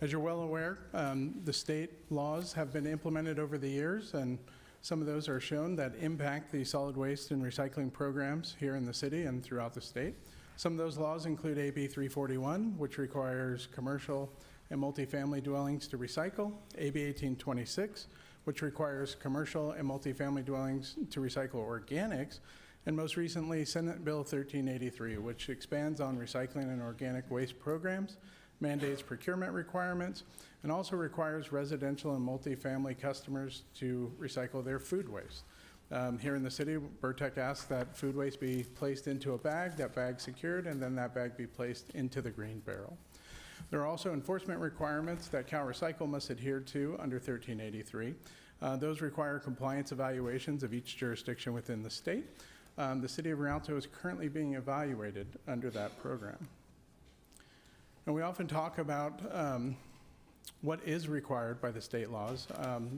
As you're well aware, the state laws have been implemented over the years, and some of those are shown that impact the solid waste and recycling programs here in the city and throughout the state. Some of those laws include AB 341, which requires commercial and multifamily dwellings to recycle, AB 1826, which requires commercial and multifamily dwellings to recycle organics, and most recently, Senate Bill 1383, which expands on recycling and organic waste programs, mandates procurement requirements, and also requires residential and multifamily customers to recycle their food waste. Here in the city, Burtech asks that food waste be placed into a bag, that bag secured, and then that bag be placed into the green barrel. There are also enforcement requirements that Cal Recycle must adhere to under 1383. Those require compliance evaluations of each jurisdiction within the state. The city of Rialto is currently being evaluated under that program. And we often talk about what is required by the state laws,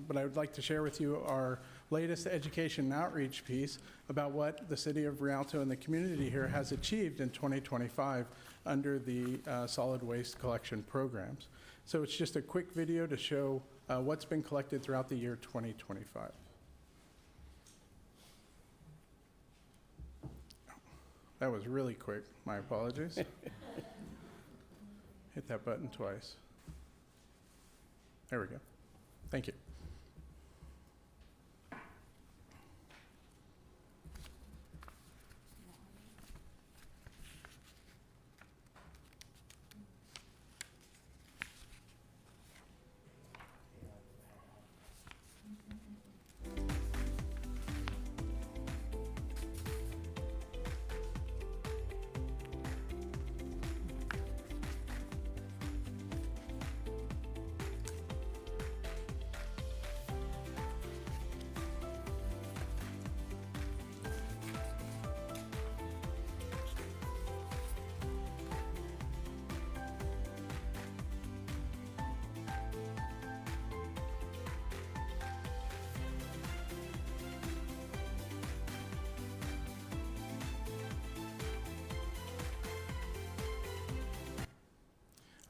but I would like to share with you our latest education and outreach piece about what the city of Rialto and the community here has achieved in 2025 under the solid waste collection programs. So it's just a quick video to show what's been collected throughout the year 2025. That was really quick. My apologies. Hit that button twice. There we go. Thank you.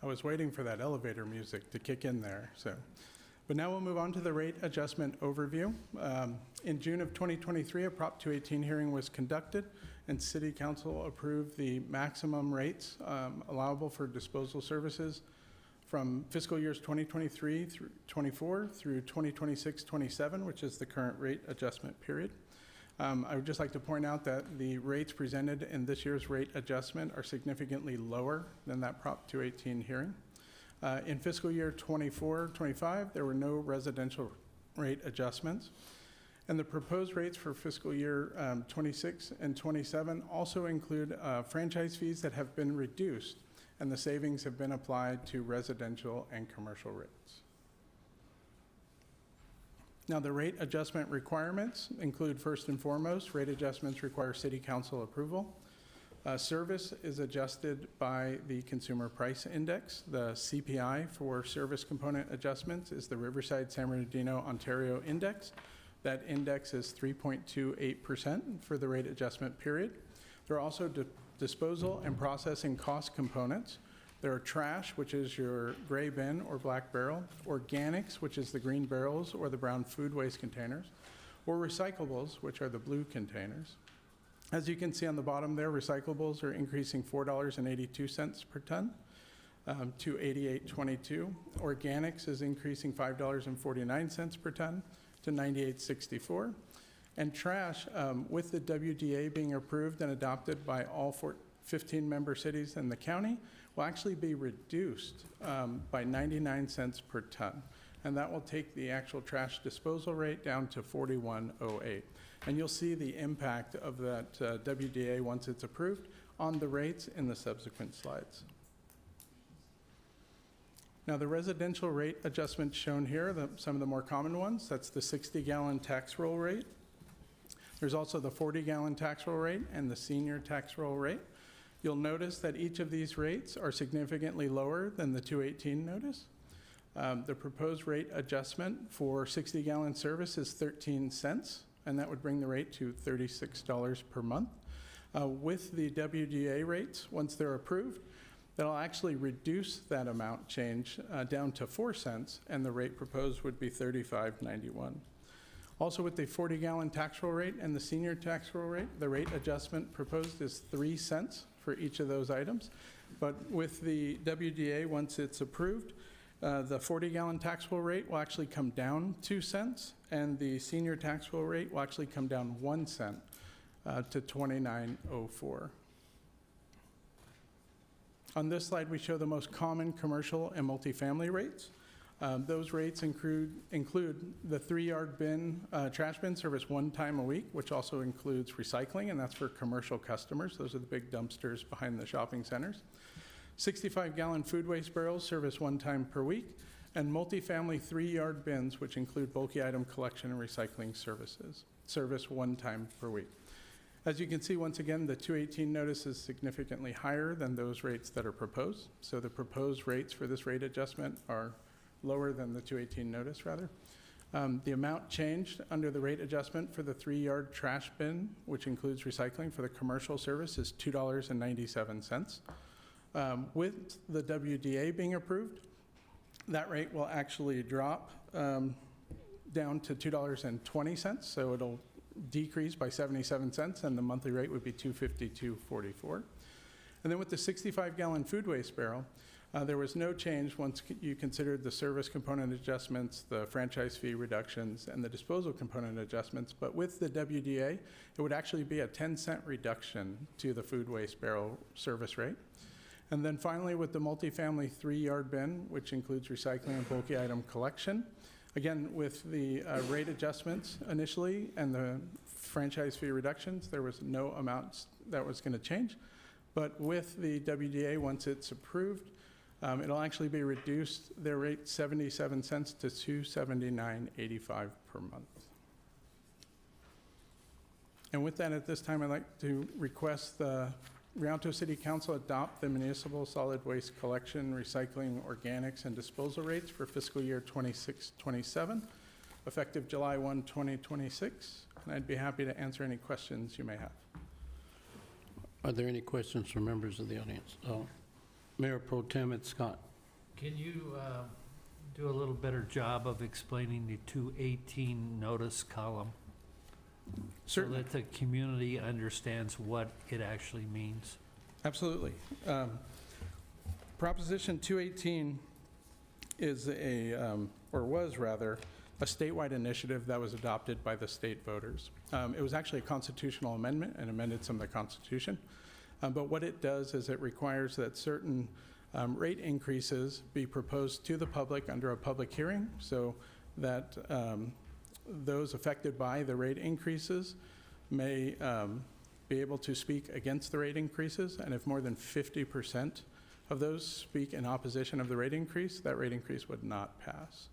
I was waiting for that elevator music to kick in there. But now we'll move on to the rate adjustment overview. In June of 2023, a Prop 218 hearing was conducted, and City Council approved the maximum rates allowable for disposal services from fiscal years 2023 through 24 through 2026-27, which is the current rate adjustment period. I would just like to point out that the rates presented in this year's rate adjustment are significantly lower than that Prop 218 hearing. In fiscal year 24-25, there were no residential rate adjustments. And the proposed rates for fiscal year 26 and 27 also include franchise fees that have been reduced, and the savings have been applied to residential and commercial rates. Now, the rate adjustment requirements include, first and foremost, rate adjustments require City Council approval. Service is adjusted by the Consumer Price Index. The CPI for service component adjustments is the Riverside San Bernardino Ontario Index. That index is 3.28% for the rate adjustment period. There are also disposal and processing cost components. There are trash, which is your gray bin or black barrel, organics, which is the green barrels or the brown food waste containers, or recyclables, which are the blue containers. As you can see on the bottom there, recyclables are increasing $4.82 per ton to $88.22. Organics is increasing $5.49 per ton to $98.64. And trash, with the WDA being approved and adopted by all 15 member cities in the county, will actually be reduced by 99 cents per ton. And that will take the actual trash disposal rate down to $41.08. And you'll see the impact of that WDA once it's approved on the rates in the subsequent slides. Now, the residential rate adjustments shown here, some of the more common ones, that's the 60-gallon tax roll rate. There's also the 40-gallon tax roll rate and the senior tax roll rate. You'll notice that each of these rates are significantly lower than the 218 notice. The proposed rate adjustment for 60-gallon service is 13 cents, and that would bring the rate to $36 per month. With the WDA rates, once they're approved, that'll actually reduce that amount change down to 4 cents, and the rate proposed would be $35.91. Also, with the 40-gallon tax roll rate and the senior tax roll rate, the rate adjustment proposed is 3 cents for each of those items. But with the WDA, once it's approved, the 40-gallon tax roll rate will actually come down 2 cents, and the senior tax roll rate will actually come down 1 cent to $29.04. On this slide, we show the most common commercial and multifamily rates. Those rates include the 3-yard bin, trash bin service 1 time a week, which also includes recycling, and that's for commercial customers. Those are the big dumpsters behind the shopping centers. 65-gallon food waste barrels service 1 time per week, and multifamily 3-yard bins, which include bulky item collection and recycling services, service 1 time per week. As you can see, once again, the 218 notice is significantly higher than those rates that are proposed. So the proposed rates for this rate adjustment are lower than the 218 notice, rather. The amount changed under the rate adjustment for the 3-yard trash bin, which includes recycling for the commercial service, is $2.97. With the WDA being approved, that rate will actually drop down to $2.20, so it'll decrease by 77 cents, and the monthly rate would be $252.44. And then with the 65-gallon food waste barrel, there was no change once you considered the service component adjustments, the franchise fee reductions, and the disposal component adjustments. But with the WDA, it would actually be a 10-cent reduction to the food waste barrel service rate. And then finally, with the multifamily 3-yard bin, which includes recycling and bulky item collection, again, with the rate adjustments initially and the franchise fee reductions, there was no amounts that was going to change. But with the WDA, once it's approved, it'll actually be reduced their rate 77 cents to $279.85 per month. And with that, at this time, I'd like to request the Rialto City Council adopt the municipal solid waste collection, recycling, organics, and disposal rates for fiscal year 26-27, effective July 1, 2026. And I'd be happy to answer any questions you may have. Are there any questions from members of the audience? Mayor Pro Tem Scott. Can you do a little better job of explaining the 218 notice column? Certainly. So that the community understands what it actually means. Absolutely. Proposition 218 is or was rather, a statewide initiative that was adopted by the state voters. It was actually a constitutional amendment and amended some of the Constitution. But what it does is it requires that certain rate increases be proposed to the public under a public hearing so that those affected by the rate increases may be able to speak against the rate increases, and if more than 50% of those speak in opposition of the rate increase, that rate increase would not pass.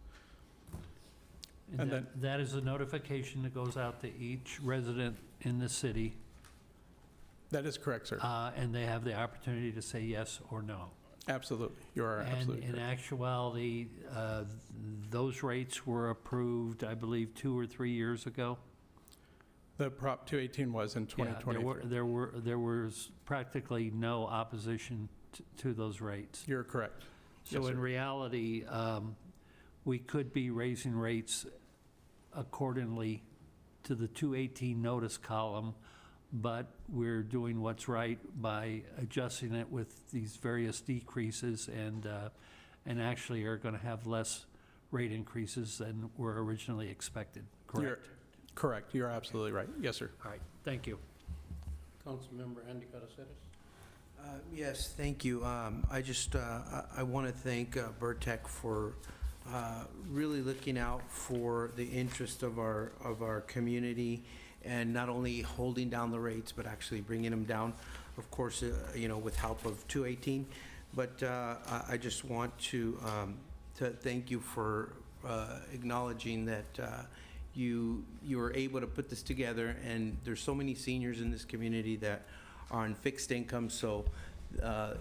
And that is a notification that goes out to each resident in the city. That is correct, sir. And they have the opportunity to say yes or no. Absolutely. You are absolutely And in correct. actuality, those rates were approved, I believe, 2 or 3 years ago. The Prop 218 was in 2023. There was practically no opposition to those rates. You're correct. So Yes, in sir. reality, we could be raising rates accordingly to the 218 notice column, but we're doing what's right by adjusting it with these various decreases and actually are going to have less rate increases than were originally expected, correct? Correct. You're absolutely right. Yes, sir. All right, thank you. Councilmember Andy Caraceres. Yes, thank you. I want to thank Burtec for really looking out for the interest of our community, and not only holding down the rates, but actually bringing them down, of course, with help of 218. But I just want to thank you for acknowledging that you were able to put this together, and there's so many seniors in this community that are on fixed income, so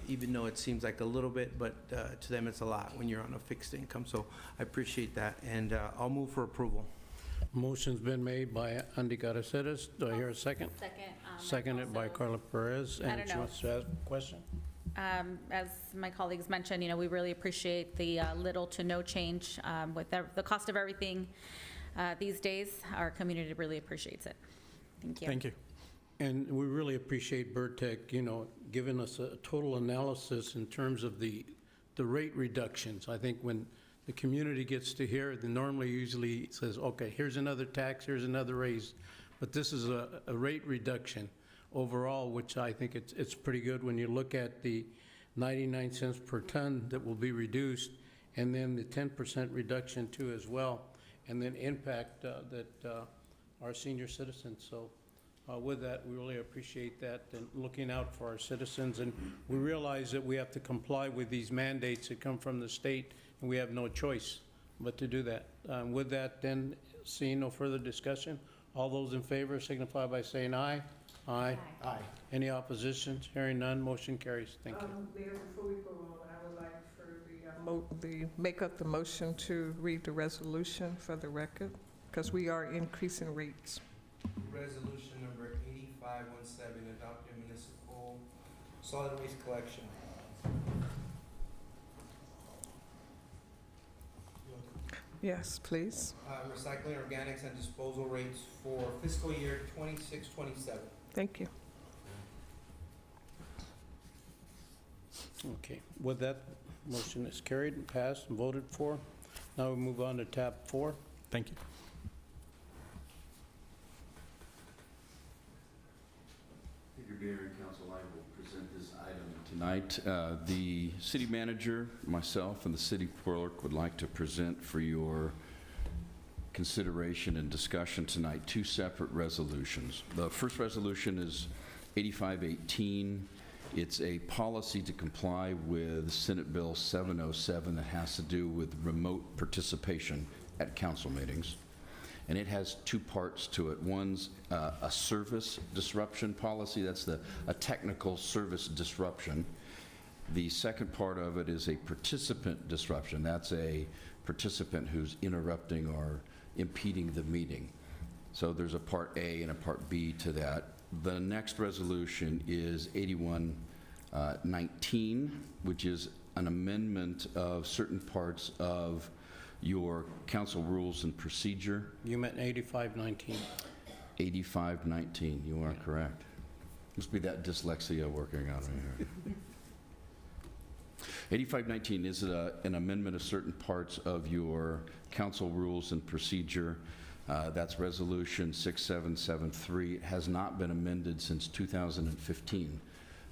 even though it seems like a little bit, but to them it's a lot when you're on a fixed income. So I appreciate that, and I'll move for approval. Motion's been made by Andy Caraceres. Do I hear a second? Second. Seconded by Carla Perez. I And don't she know. wants to ask a question? As my colleagues mentioned, we really appreciate the little to no change with the cost of everything these days. Our community really appreciates it. Thank you. Thank you. And we really appreciate Burtec, giving us a total analysis in terms of the rate reductions. I think when the community gets to hear it, they normally usually says, okay, here's another tax, here's another raise. But this is a rate reduction overall, which I think it's pretty good when you look at the 99 cents per ton that will be reduced, and then the 10% reduction too as well, and then impact that our senior citizens. So with that, we really appreciate that and looking out for our citizens. And we realize that we have to comply with these mandates that come from the state, and we have no choice but to do that. With that, then, seeing no further discussion, all those in favor signify by saying aye. Aye. Aye. Any oppositions? Hearing none, motion carries. Thank you. Mayor, before we go on, I would like for the make up the motion to read the resolution for the record, because we are increasing rates. Resolution number 8517, adopting municipal solid waste collection. Yes, please. Recycling, organics, and disposal rates for fiscal year 26-27. Thank you. Okay, with that, motion is carried and passed and voted for. Now we move on to tab 4. Thank you. Thank you, Mayor and Council. I will present this item tonight. The city manager, myself, and the city clerk would like to present for your consideration and discussion tonight 2 separate resolutions. The first resolution is 8518. It's a policy to comply with Senate Bill 707 that has to do with remote participation at council meetings. And it has 2 parts to it. One's a service disruption policy. That's a technical service disruption. The second part of it is a participant disruption. That's a participant who's interrupting or impeding the meeting. So there's a part A and a part B to that. The next resolution is 8119, which is an amendment of certain parts of your council rules and procedure. You meant 8519. 8519, you are correct. Must be that dyslexia working on me here. 8519 is an amendment of certain parts of your council rules and procedure. That's Resolution 6773. It has not been amended since 2015.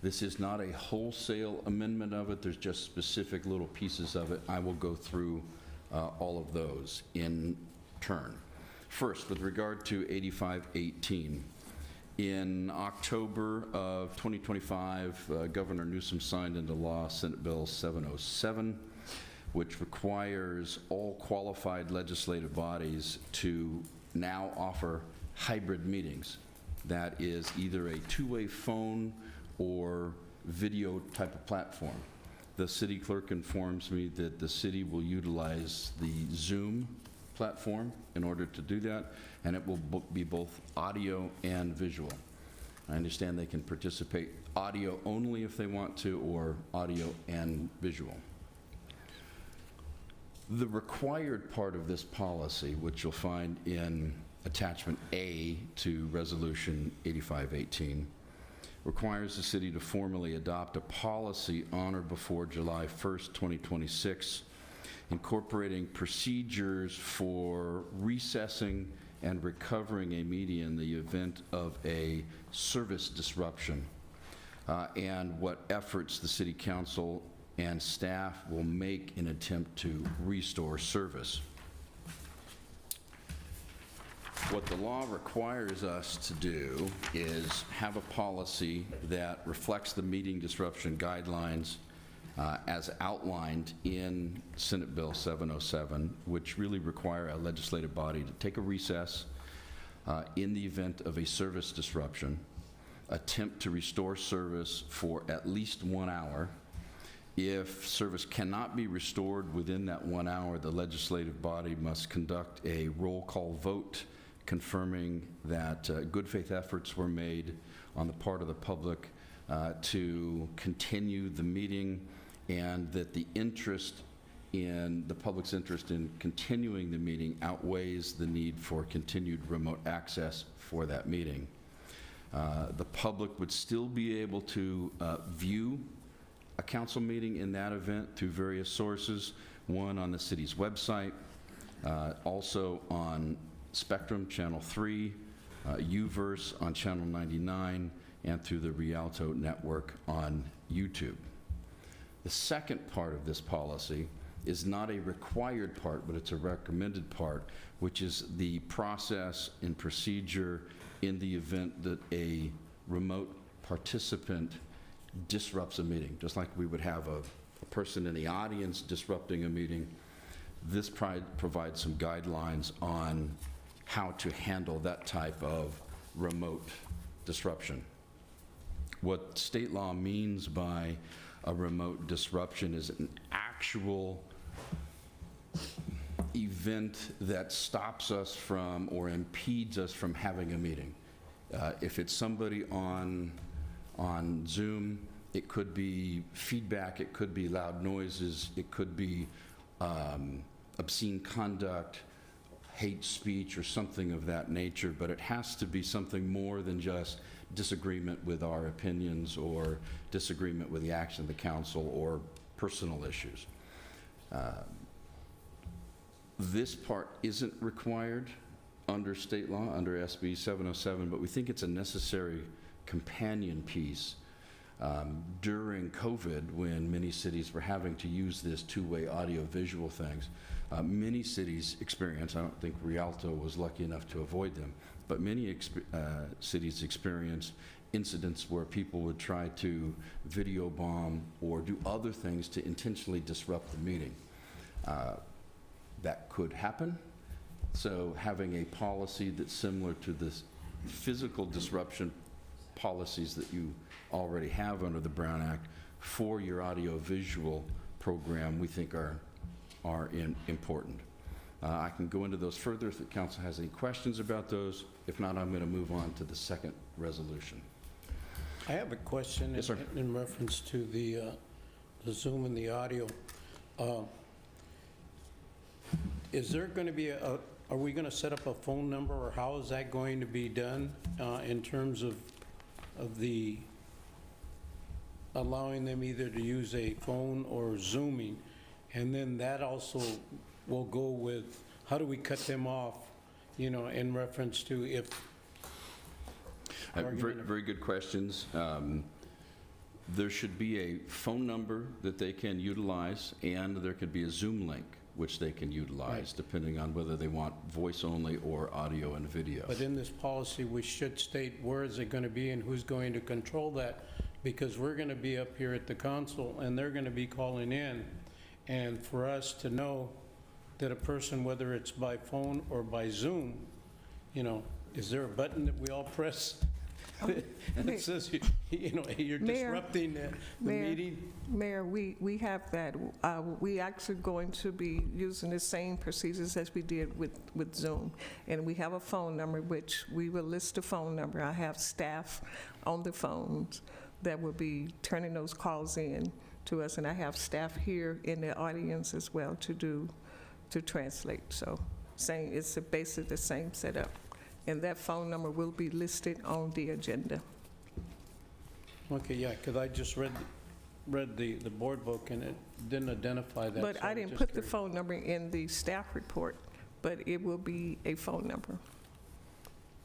This is not a wholesale amendment of it. There's just specific little pieces of it. I will go through all of those in turn. First, with regard to 8518, in October of 2025, Governor Newsom signed into law Senate Bill 707, which requires all qualified legislative bodies to now offer hybrid meetings. That is either a two-way phone or video type of platform. The city clerk informs me that the city will utilize the Zoom platform in order to do that, and it will be both audio and visual. I understand they can participate audio only if they want to, or audio and visual. The required part of this policy, which you'll find in attachment A to Resolution 8518, requires the city to formally adopt a policy on or before July 1st, 2026, incorporating procedures for recessing and recovering a meeting in the event of a service disruption, and what efforts the city council and staff will make in attempt to restore service. What the law requires us to do is have a policy that reflects the meeting disruption guidelines as outlined in Senate Bill 707, which really require a legislative body to take a recess in the event of a service disruption, attempt to restore service for at least 1 hour. If service cannot be restored within that 1 hour, the legislative body must conduct a roll call vote confirming that good faith efforts were made on the part of the public to continue the meeting, and that the public's interest in continuing the meeting outweighs the need for continued remote access for that meeting. The public would still be able to view a council meeting in that event through various sources, one on the city's website, also on Spectrum Channel 3, UVerse on Channel 99, and through the Rialto network on YouTube. The second part of this policy is not a required part, but it's a recommended part, which is the process and procedure in the event that a remote participant disrupts a meeting. Just like we would have a person in the audience disrupting a meeting, this provides some guidelines on how to handle that type of remote disruption. What state law means by a remote disruption is an actual event that stops us from or impedes us from having a meeting. If it's somebody on Zoom, it could be feedback, it could be loud noises, it could be obscene conduct, hate speech, or something of that nature, but it has to be something more than just disagreement with our opinions or disagreement with the action of the council or personal issues. This part isn't required under state law, under SB 707, but we think it's a necessary companion piece during COVID, when many cities were having to use this two-way audio-visual things. Many cities experience, I don't think Rialto was lucky enough to avoid them, but many cities experience incidents where people would try to video bomb or do other things to intentionally disrupt the meeting. That could happen. So having a policy that's similar to the physical disruption policies that you already have under the Brown Act for your audio-visual program, we think are important. I can go into those further if the council has any questions about those. If not, I'm going to move on to the second resolution. I have a question. Yes, sir. In reference to the Zoom and the audio. Is there going to be are we going to set up a phone number, or how is that going to be done in terms of the allowing them either to use a phone or Zooming? And then that also will go with, how do we cut them off, you know, in reference to if... Very good questions. There should be a phone number that they can utilize, and there could be a Zoom link which they can utilize, depending on whether they want voice only or audio and video. But in this policy, we should state where is it going to be and who's going to control that, because we're going to be up here at the council and they're going to be calling in, and for us to know that a person, whether it's by phone or by Zoom, you know, is there a button that we all press that says, you know, you're disrupting the meeting? Mayor, we have that. We actually going to be using the same procedures as we did with Zoom. And we have a phone number, which we will list the phone number. I have staff on the phones that will be turning those calls in to us. And I have staff here in the audience as well to translate. So it's basically the same setup. And that phone number will be listed on the agenda. Okay, yeah, because I just read the board book and it didn't identify that. But so I didn't just put the curious. phone number in the staff report, but it will be a phone number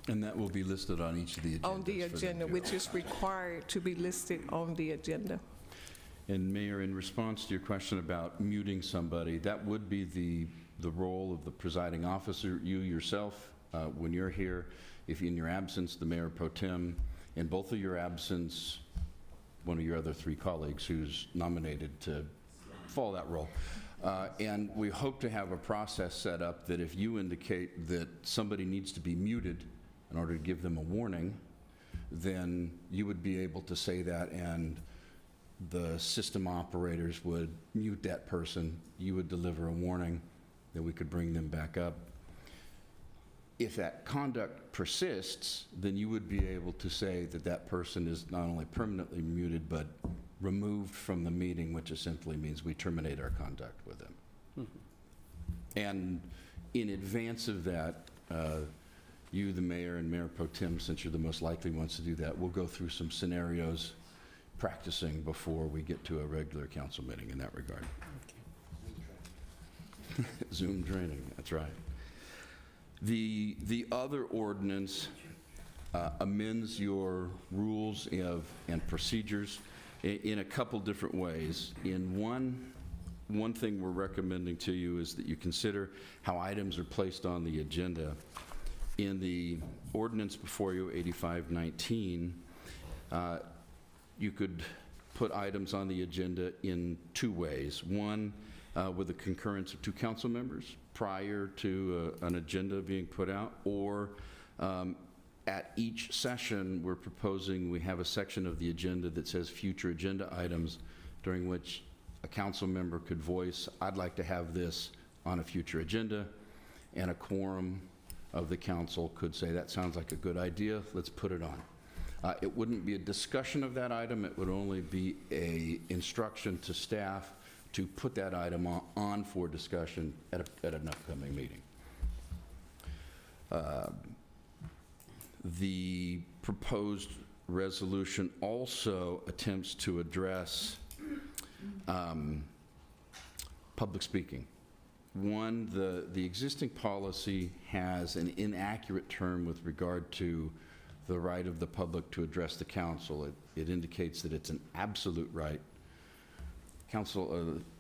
And that will be listed on each of the agendas. on the agenda, which is required to be listed on the agenda. And Mayor, in response to your question about muting somebody, that would be the role of the presiding officer, you yourself, when you're here. If in your absence, the Mayor Pro Tem, in both of your absence, one of your other three colleagues who's nominated to follow that role. And we hope to have a process set up that if you indicate that somebody needs to be muted in order to give them a warning, then you would be able to say that, and the system operators would mute that person. You would deliver a warning, that we could bring them back up. If that conduct persists, then you would be able to say that that person is not only permanently muted, but removed from the meeting, which essentially means we terminate our contact with them. And in advance of that, you, the mayor, and Mayor Pro Tem, since you're the most likely ones to do that, we'll go through some scenarios practicing before we get to a regular council meeting in that regard. Zoom training, that's right. The other ordinance amends your rules and procedures in a couple different ways. In one thing we're recommending to you is that you consider how items are placed on the agenda. In the ordinance before you, 8519, you could put items on the agenda in two ways. One, with the concurrence of two council members prior to an agenda being put out, or at each session, we're proposing we have a section of the agenda that says future agenda items, during which a council member could voice, I'd like to have this on a future agenda, and a quorum of the council could say, that sounds like a good idea, let's put it on. It wouldn't be a discussion of that item, it would only be a instruction to staff to put that item on for discussion at an upcoming meeting. The proposed resolution also attempts to address public speaking. One, the existing policy has an inaccurate term with regard to the right of the public to address the council. It indicates that it's an absolute right.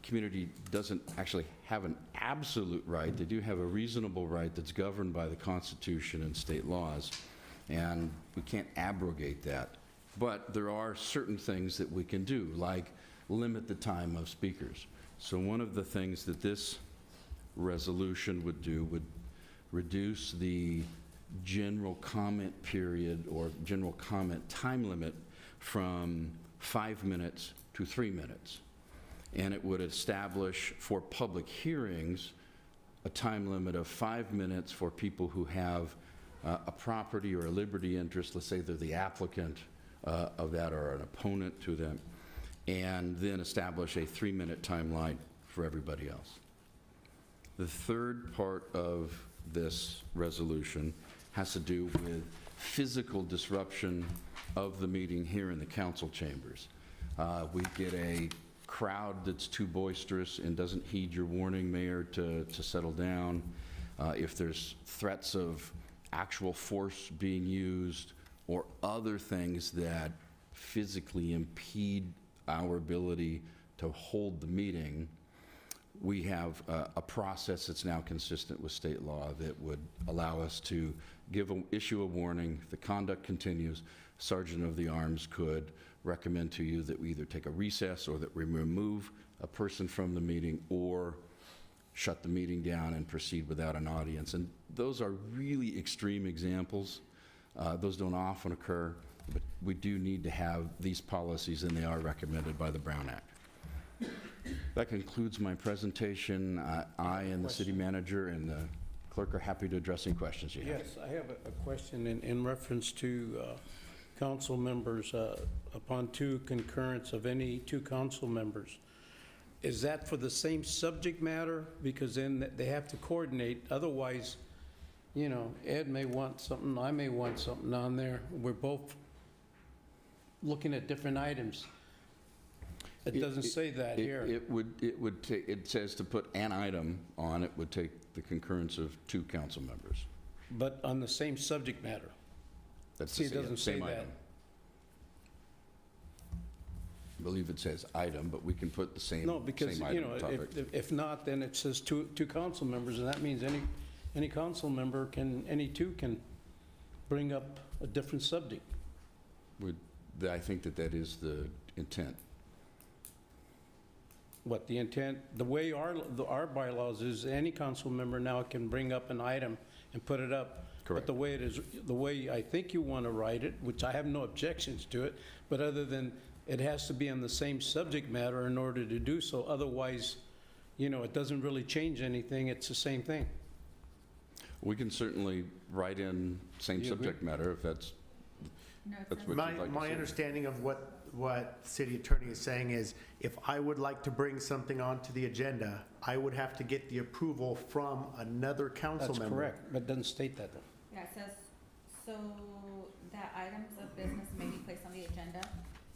Community doesn't actually have an absolute right. They do have a reasonable right that's governed by the Constitution and state laws, and we can't abrogate that. But there are certain things that we can do, like limit the time of speakers. So one of the things that this resolution would do would reduce the general comment period or general comment time limit from 5 minutes to 3 minutes. And it would establish for public hearings a time limit of 5 minutes for people who have a property or a liberty interest, let's say they're the applicant of that or an opponent to them, and then establish a 3-minute timeline for everybody else. The third part of this resolution has to do with physical disruption of the meeting here in the council chambers. We get a crowd that's too boisterous and doesn't heed your warning, Mayor, to settle down. If there's threats of actual force being used or other things that physically impede our ability to hold the meeting, we have a process that's now consistent with state law that would allow us to issue a warning. If the conduct continues, Sergeant of the Arms could recommend to you that we either take a recess or that we remove a person from the meeting or shut the meeting down and proceed without an audience. And those are really extreme examples. Those don't often occur, but we do need to have these policies, and they are recommended by the Brown Act. That concludes my presentation. I and the city manager and the clerk are happy to address any questions you have. Yes, I have a question in reference to council members, upon concurrence of any 2 council members. Is that for the same subject matter? Because then they have to coordinate. Otherwise, you know, Ed may want something, I may want something on there. We're both looking at different items. It doesn't say that here. It says to put an item on, it would take the concurrence of 2 council members. But on the same subject matter. That's See, the it doesn't say same that. item. I believe it says item, but we can put the same No, because, same you item know, topic. if not, then it says two council members, and that means any council member any 2 can bring up a different subject. I think that is the intent. What the intent, the way our bylaws is, any council member now can bring up an item and put it up. Correct. But the way I think you want to write it, which I have no objections to it, but other than it has to be on the same subject matter in order to do so. Otherwise, you know, it doesn't really change anything. It's the same thing. We can certainly write in same You agree? subject matter if that's what you'd like to My see. understanding of what the city attorney is saying is, if I would like to bring something onto the agenda, I would have to get the approval from another council That's member. correct, but it doesn't state that though. Yeah, it says, so that items of business may be placed on the agenda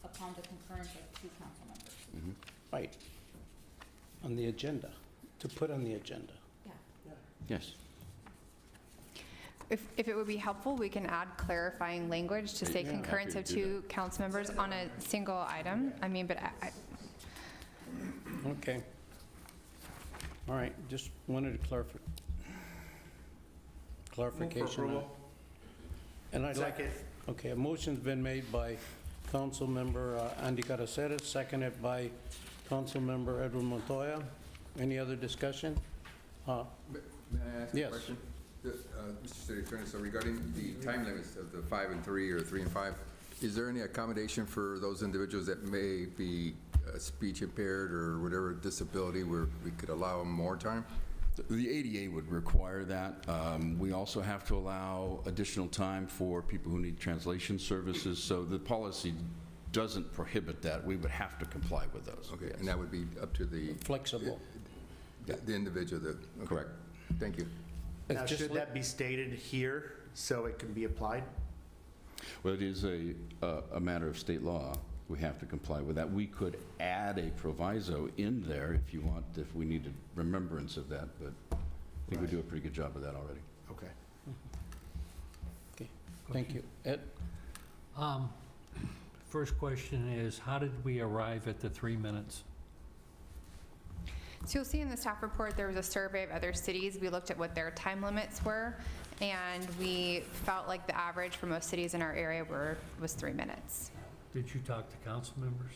upon the concurrence of 2 council members. Right. On the agenda, to put on the agenda. Yeah. Yes. If it would be helpful, we can add clarifying language to say Yeah, concurrence happy of to do 2 council members on a single item. I mean, but Okay. All right, just wanted to clarification. on it. And I'd like, Second. okay, a motion's been made by Councilmember Andy Caraceres, seconded by Councilmember Edwin Montoya. Any other discussion? May I ask Yes. a question? Mr. City Attorney, so regarding the time limits of the 5 and 3 or 3 and 5, is there any accommodation for those individuals that may be speech impaired or whatever disability where we could allow them more time? The ADA would require that. We also have to allow additional time for people who need translation services, so the policy doesn't prohibit that. We would have to comply with those. Okay, yes. and that would be up to the... Flexible. The individual that... Okay. Correct. Thank you. Now, should that be stated here so it can be applied? Well, it is a matter of state law. We have to comply with that. We could add a proviso in there if you want, if we needed remembrance of that, but I think we do a pretty good job of that already. Okay. Okay, thank you. Ed? First question is, how did we arrive at the 3 minutes? So you'll see in the staff report, there was a survey of other cities. We looked at what their time limits were, and we felt like the average for most cities in our area was 3 minutes. Did you talk to council members?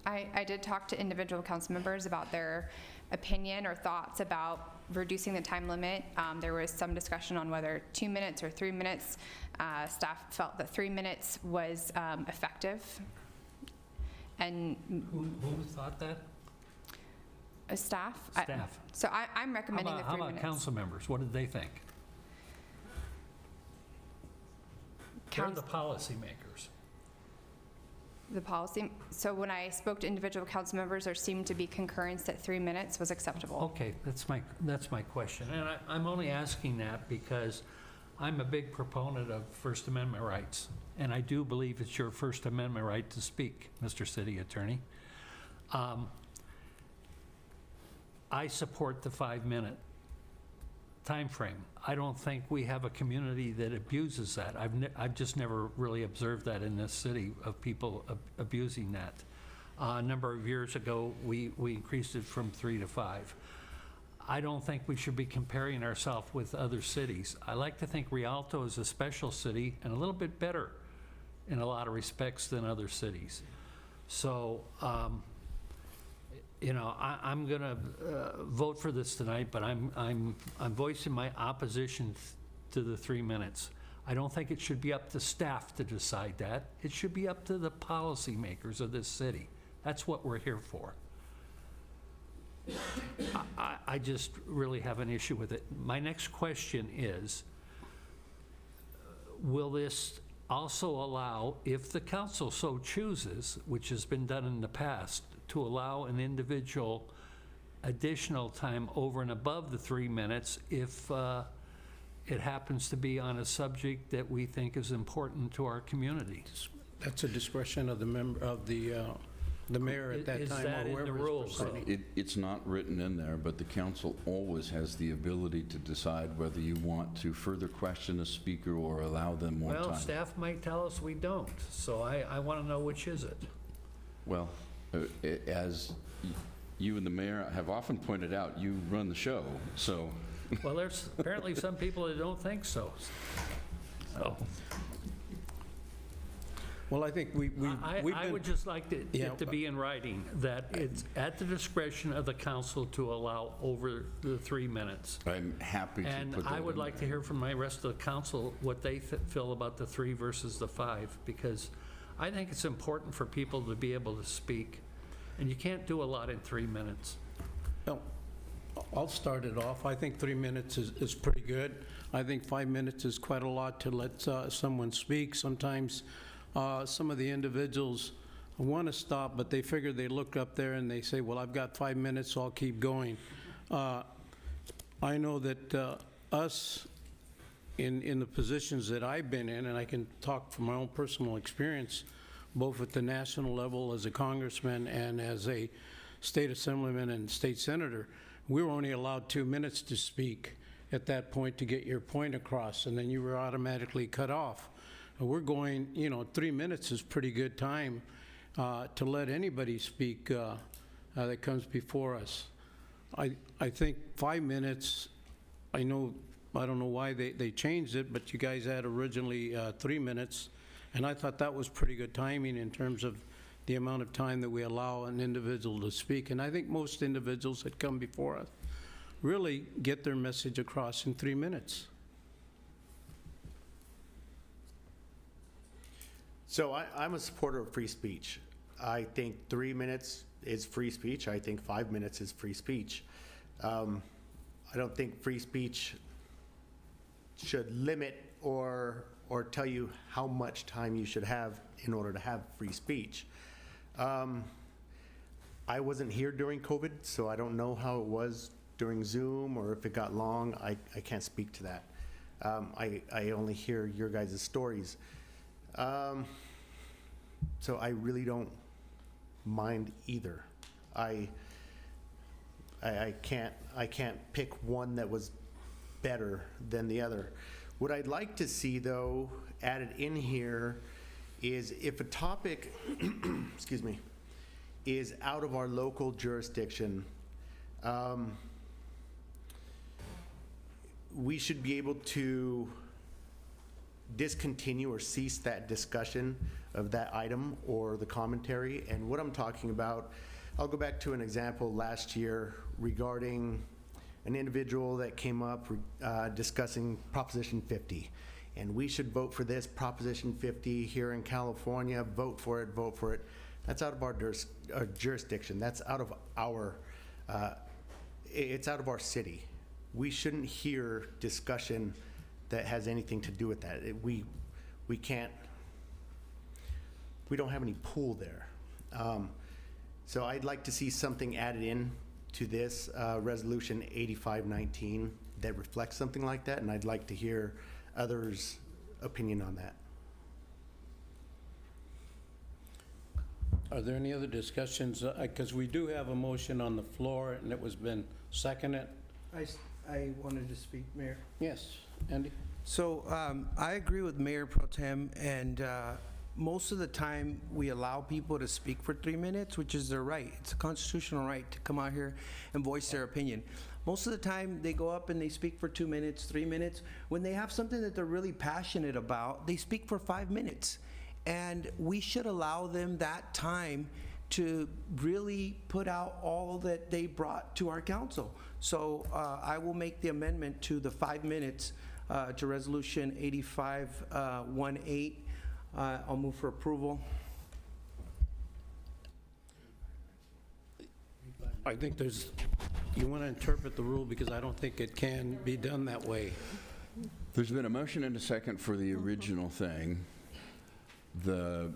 I did talk to individual council members about their opinion or thoughts about reducing the time limit. There was some discussion on whether 2 minutes or 3 minutes. Staff felt that 3 minutes was effective. And Who thought that? Staff? Staff. So I'm recommending the 3 minutes. How about council members? What did they think? They're the policymakers. The policy, so when I spoke to individual council members, there seemed to be concurrence that 3 minutes was acceptable. Okay, that's my question. And I'm only asking that because I'm a big proponent of First Amendment rights. And I do believe it's your First Amendment right to speak, Mr. City Attorney. I support the 5-minute time frame. I don't think we have a community that abuses that. I've just never really observed that in this city of people abusing that. A number of years ago, we increased it from 3 to 5. I don't think we should be comparing ourselves with other cities. I like to think Rialto is a special city and a little bit better in a lot of respects than other cities. So, you know, I'm going to vote for this tonight, but I'm voicing my opposition to the 3 minutes. I don't think it should be up to staff to decide that. It should be up to the policymakers of this city. That's what we're here for. I just really have an issue with it. My next question is, will this also allow, if the council so chooses, which has been done in the past, to allow an individual additional time over and above the 3 minutes if it happens to be on a subject that we think is important to our community? That's a discretion of the member of the mayor at that Is time. that or in the whoever is rules? presiding. It's not written in there, but the council always has the ability to decide whether you want to further question a speaker or allow them more time. Well, staff might tell us we don't, so I want to know which is it. Well, as you and the mayor have often pointed out, you run the show, so. Well, there's apparently some people that don't think so. So, Well, I think we've I been... would just like it Yeah, to be in writing that it's at the discretion of the council to allow over the 3 minutes. I'm happy to And put that I would in like to there. hear from my rest of the council what they feel about the 3 versus the 5, because I think it's important for people to be able to speak, and you can't do a lot in 3 minutes. No, I'll start it off. I think 3 minutes is pretty good. I think 5 minutes is quite a lot to let someone speak. Sometimes some of the individuals want to stop, but they figure they look up there and they say, well, I've got 5 minutes, so I'll keep going. I know that us, in the positions that I've been in, and I can talk from my own personal experience, both at the national level as a congressman and as a state assemblyman and state senator, we were only allowed 2 minutes to speak at that point to get your point across, and then you were automatically cut off. And we're going, 3 minutes is pretty good time to let anybody speak that comes before us. I think 5 minutes, I don't know why they changed it, but you guys had originally 3 minutes, and I thought that was pretty good timing in terms of the amount of time that we allow an individual to speak. And I think most individuals that come before us really get their message across in 3 minutes. So I'm a supporter of free speech. I think 3 minutes is free speech. I think 5 minutes is free speech. I don't think free speech should limit or tell you how much time you should have in order to have free speech. I wasn't here during COVID, so I don't know how it was during Zoom or if it got long. I can't speak to that. I only hear your guys' stories. So I really don't mind either. I can't pick one that was better than the other. What I'd like to see, though, added in here is if a topic, excuse me, is out of our local jurisdiction, we should be able to discontinue or cease that discussion of that item or the commentary. And what I'm talking about, I'll go back to an example last year regarding an individual that came up discussing Proposition 50. And we should vote for this Proposition 50 here in California, vote for it, vote for it. That's out of our jurisdiction. That's out of our, it's out of our city. We shouldn't hear discussion that has anything to do with that. We can't, we don't have any pull there. So I'd like to see something added in to this Resolution 8519 that reflects something like that, and I'd like to hear others' opinion on that. Are there any other discussions? Because we do have a motion on the floor, and it was been seconded. I wanted to speak, Mayor. Yes, Andy? So I agree with Mayor Pro Tem, and most of the time we allow people to speak for 3 minutes, which is their right. It's a constitutional right to come out here and voice their opinion. Most of the time they go up and they speak for 2 minutes, 3 minutes. When they have something that they're really passionate about, they speak for 5 minutes. And we should allow them that time to really put out all that they brought to our council. So I will make the amendment to the 5 minutes to Resolution 8518. I'll move for approval. I think there's, you want to interpret the rule because I don't think it can be done that way. There's been a motion and a second for the original thing. The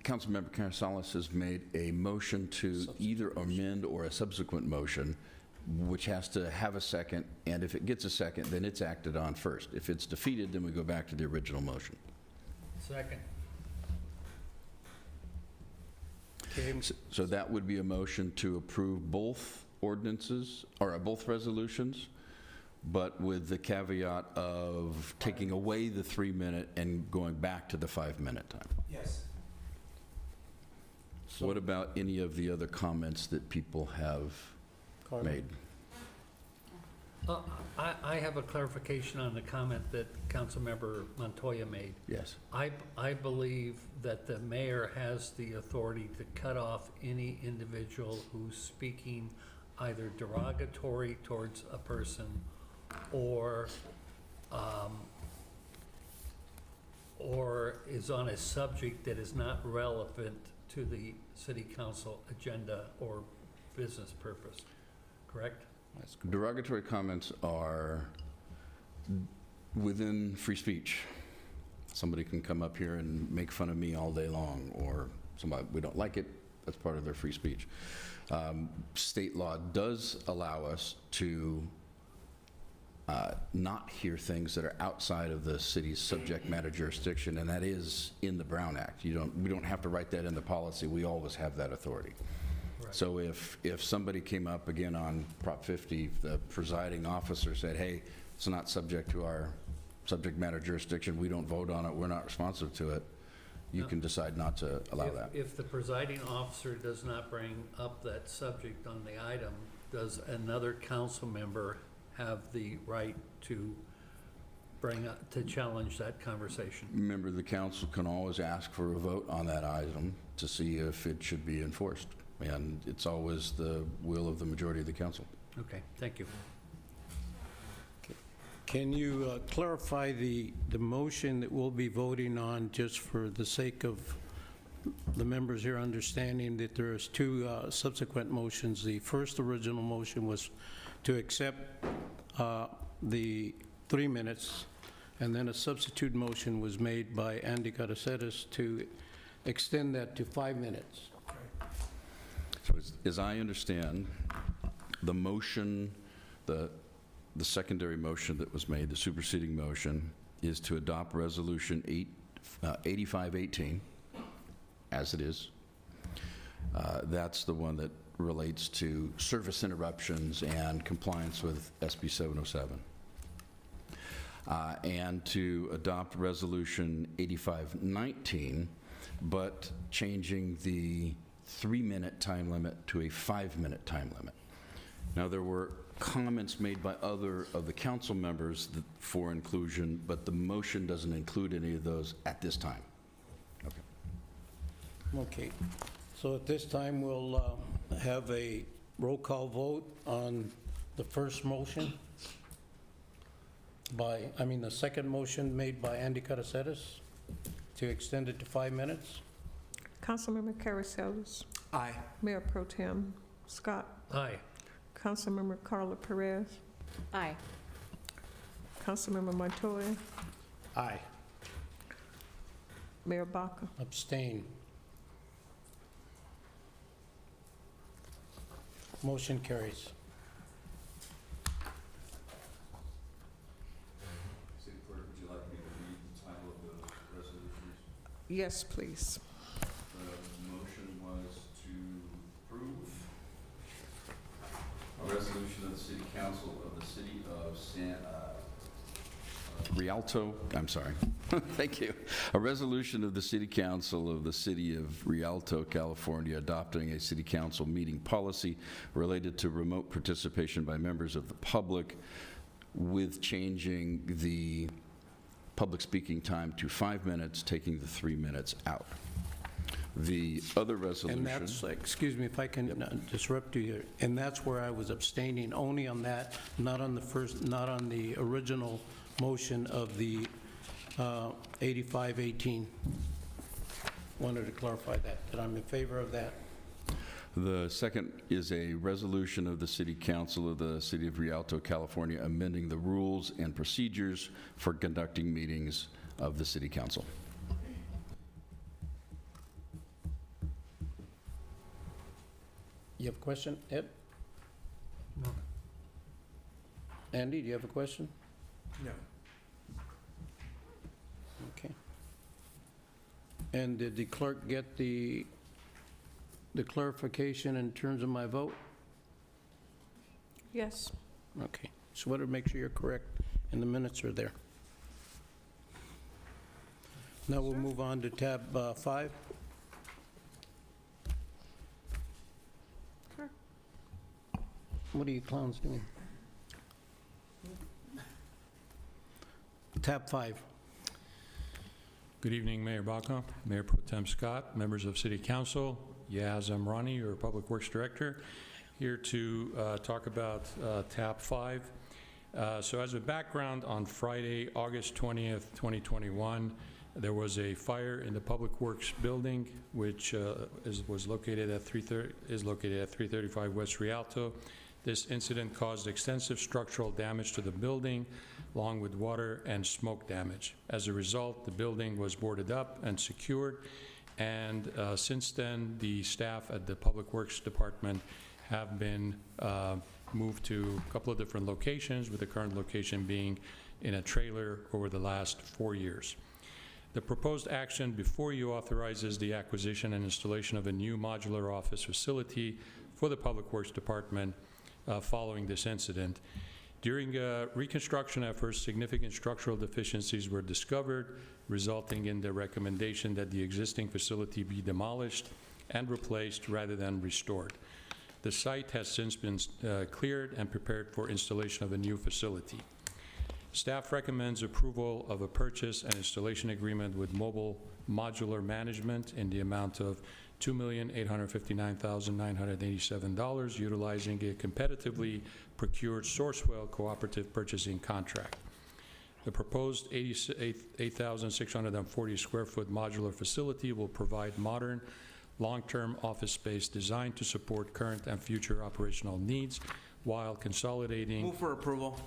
Councilmember Casalas has made a motion to either amend or a subsequent motion, which has to have a second, and if it gets a second, then it's acted on first. If it's defeated, then we go back to the original motion. Second. Okay. So that would be a motion to approve both ordinances, or both resolutions, but with the caveat of taking away the 3 minute and going back to the 5 minute time. Yes. So what about any of the other comments that people have made? I have a clarification on the comment that Councilmember Montoya made. Yes. I believe that the mayor has the authority to cut off any individual who's speaking either derogatory towards a person or is on a subject that is not relevant to the city council agenda or business purpose, correct? Derogatory comments are within free speech. Somebody can come up here and make fun of me all day long, or somebody, we don't like it, that's part of their free speech. State law does allow us to not hear things that are outside of the city's subject matter jurisdiction, and that is in the Brown Act. We don't have to write that in the policy. We always have that authority. Right. So if somebody came up again on Prop 50, the presiding officer said, hey, it's not subject to our subject matter jurisdiction, we don't vote on it, we're not responsive to it, you can decide not to allow that. If the presiding officer does not bring up that subject on the item, does another council member have the right to challenge that conversation? Member of the council can always ask for a vote on that item to see if it should be enforced. And it's always the will of the majority of the council. Okay, thank you. Can you clarify the motion that we'll be voting on, just for the sake of the members here understanding that there's two subsequent motions. The first original motion was to accept the 3 minutes, and then a substitute motion was made by Andy Caraceres to extend that to 5 minutes. So as I understand, the motion, the secondary motion that was made, the superseding motion, is to adopt Resolution 8518 as it is. That's the one that relates to service interruptions and compliance with SB 707. And to adopt Resolution 8519, but changing the 3-minute time limit to a 5-minute time limit. Now, there were comments made by other of the council members for inclusion, but the motion doesn't include any of those at this time. Okay. So at this time, we'll have a roll call vote on the first motion the second motion made by Andy Caraceres to extend it to 5 minutes. Councilmember Caraceres. Aye. Mayor Pro Tem Scott. Aye. Councilmember Carla Perez. Aye. Councilmember Montoya. Aye. Mayor Baca. Abstain. Motion carries. City Clerk, would you like me to read the title of the resolutions? Yes, please. The motion was to approve a resolution of the City Council of the City of Rialto, I'm sorry. Thank you. A resolution of the City Council of the City of Rialto, California, adopting a City Council meeting policy related to remote participation by members of the public, with changing the public speaking time to 5 minutes, taking the 3 minutes out. The other resolution... And that's, excuse me if I can disrupt you here, and that's where I was abstaining, only on that, not on the original motion of the 8518. Wanted to clarify that I'm in favor of that. The second is a resolution of the City Council of the City of Rialto, California, amending the rules and procedures for conducting meetings of the City Council. You have a question, Ed? No. Andy, do you have a question? No. Okay. And did the clerk get the clarification in terms of my vote? Yes. Okay. So wanted to make sure you're correct and the minutes are there. Now we'll move on to tab 5. Sure. What are you clowns doing? Tab 5. Good evening, Mayor Baca, Mayor Pro Tem Scott, members of City Council, Yaz Amrani, your Public Works Director, here to talk about tab 5. So as a background, on Friday, August 20th, 2021, there was a fire in the Public Works building, which is located at 335 West Rialto. This incident caused extensive structural damage to the building, along with water and smoke damage. As a result, the building was boarded up and secured, and since then, the staff at the Public Works Department have been moved to a couple of different locations, with the current location being in a trailer over the last 4 years. The proposed action before you authorizes the acquisition and installation of a new modular office facility for the Public Works Department following this incident. During reconstruction efforts, significant structural deficiencies were discovered, resulting in the recommendation that the existing facility be demolished and replaced rather than restored. The site has since been cleared and prepared for installation of a new facility. Staff recommends approval of a purchase and installation agreement with Mobile Modular Management in the amount of $2,859,987, utilizing a competitively procured Sourcewell cooperative purchasing contract. The proposed 8,640 square foot modular facility will provide modern, long-term office space designed to support current and future operational needs while consolidating. Move for approval.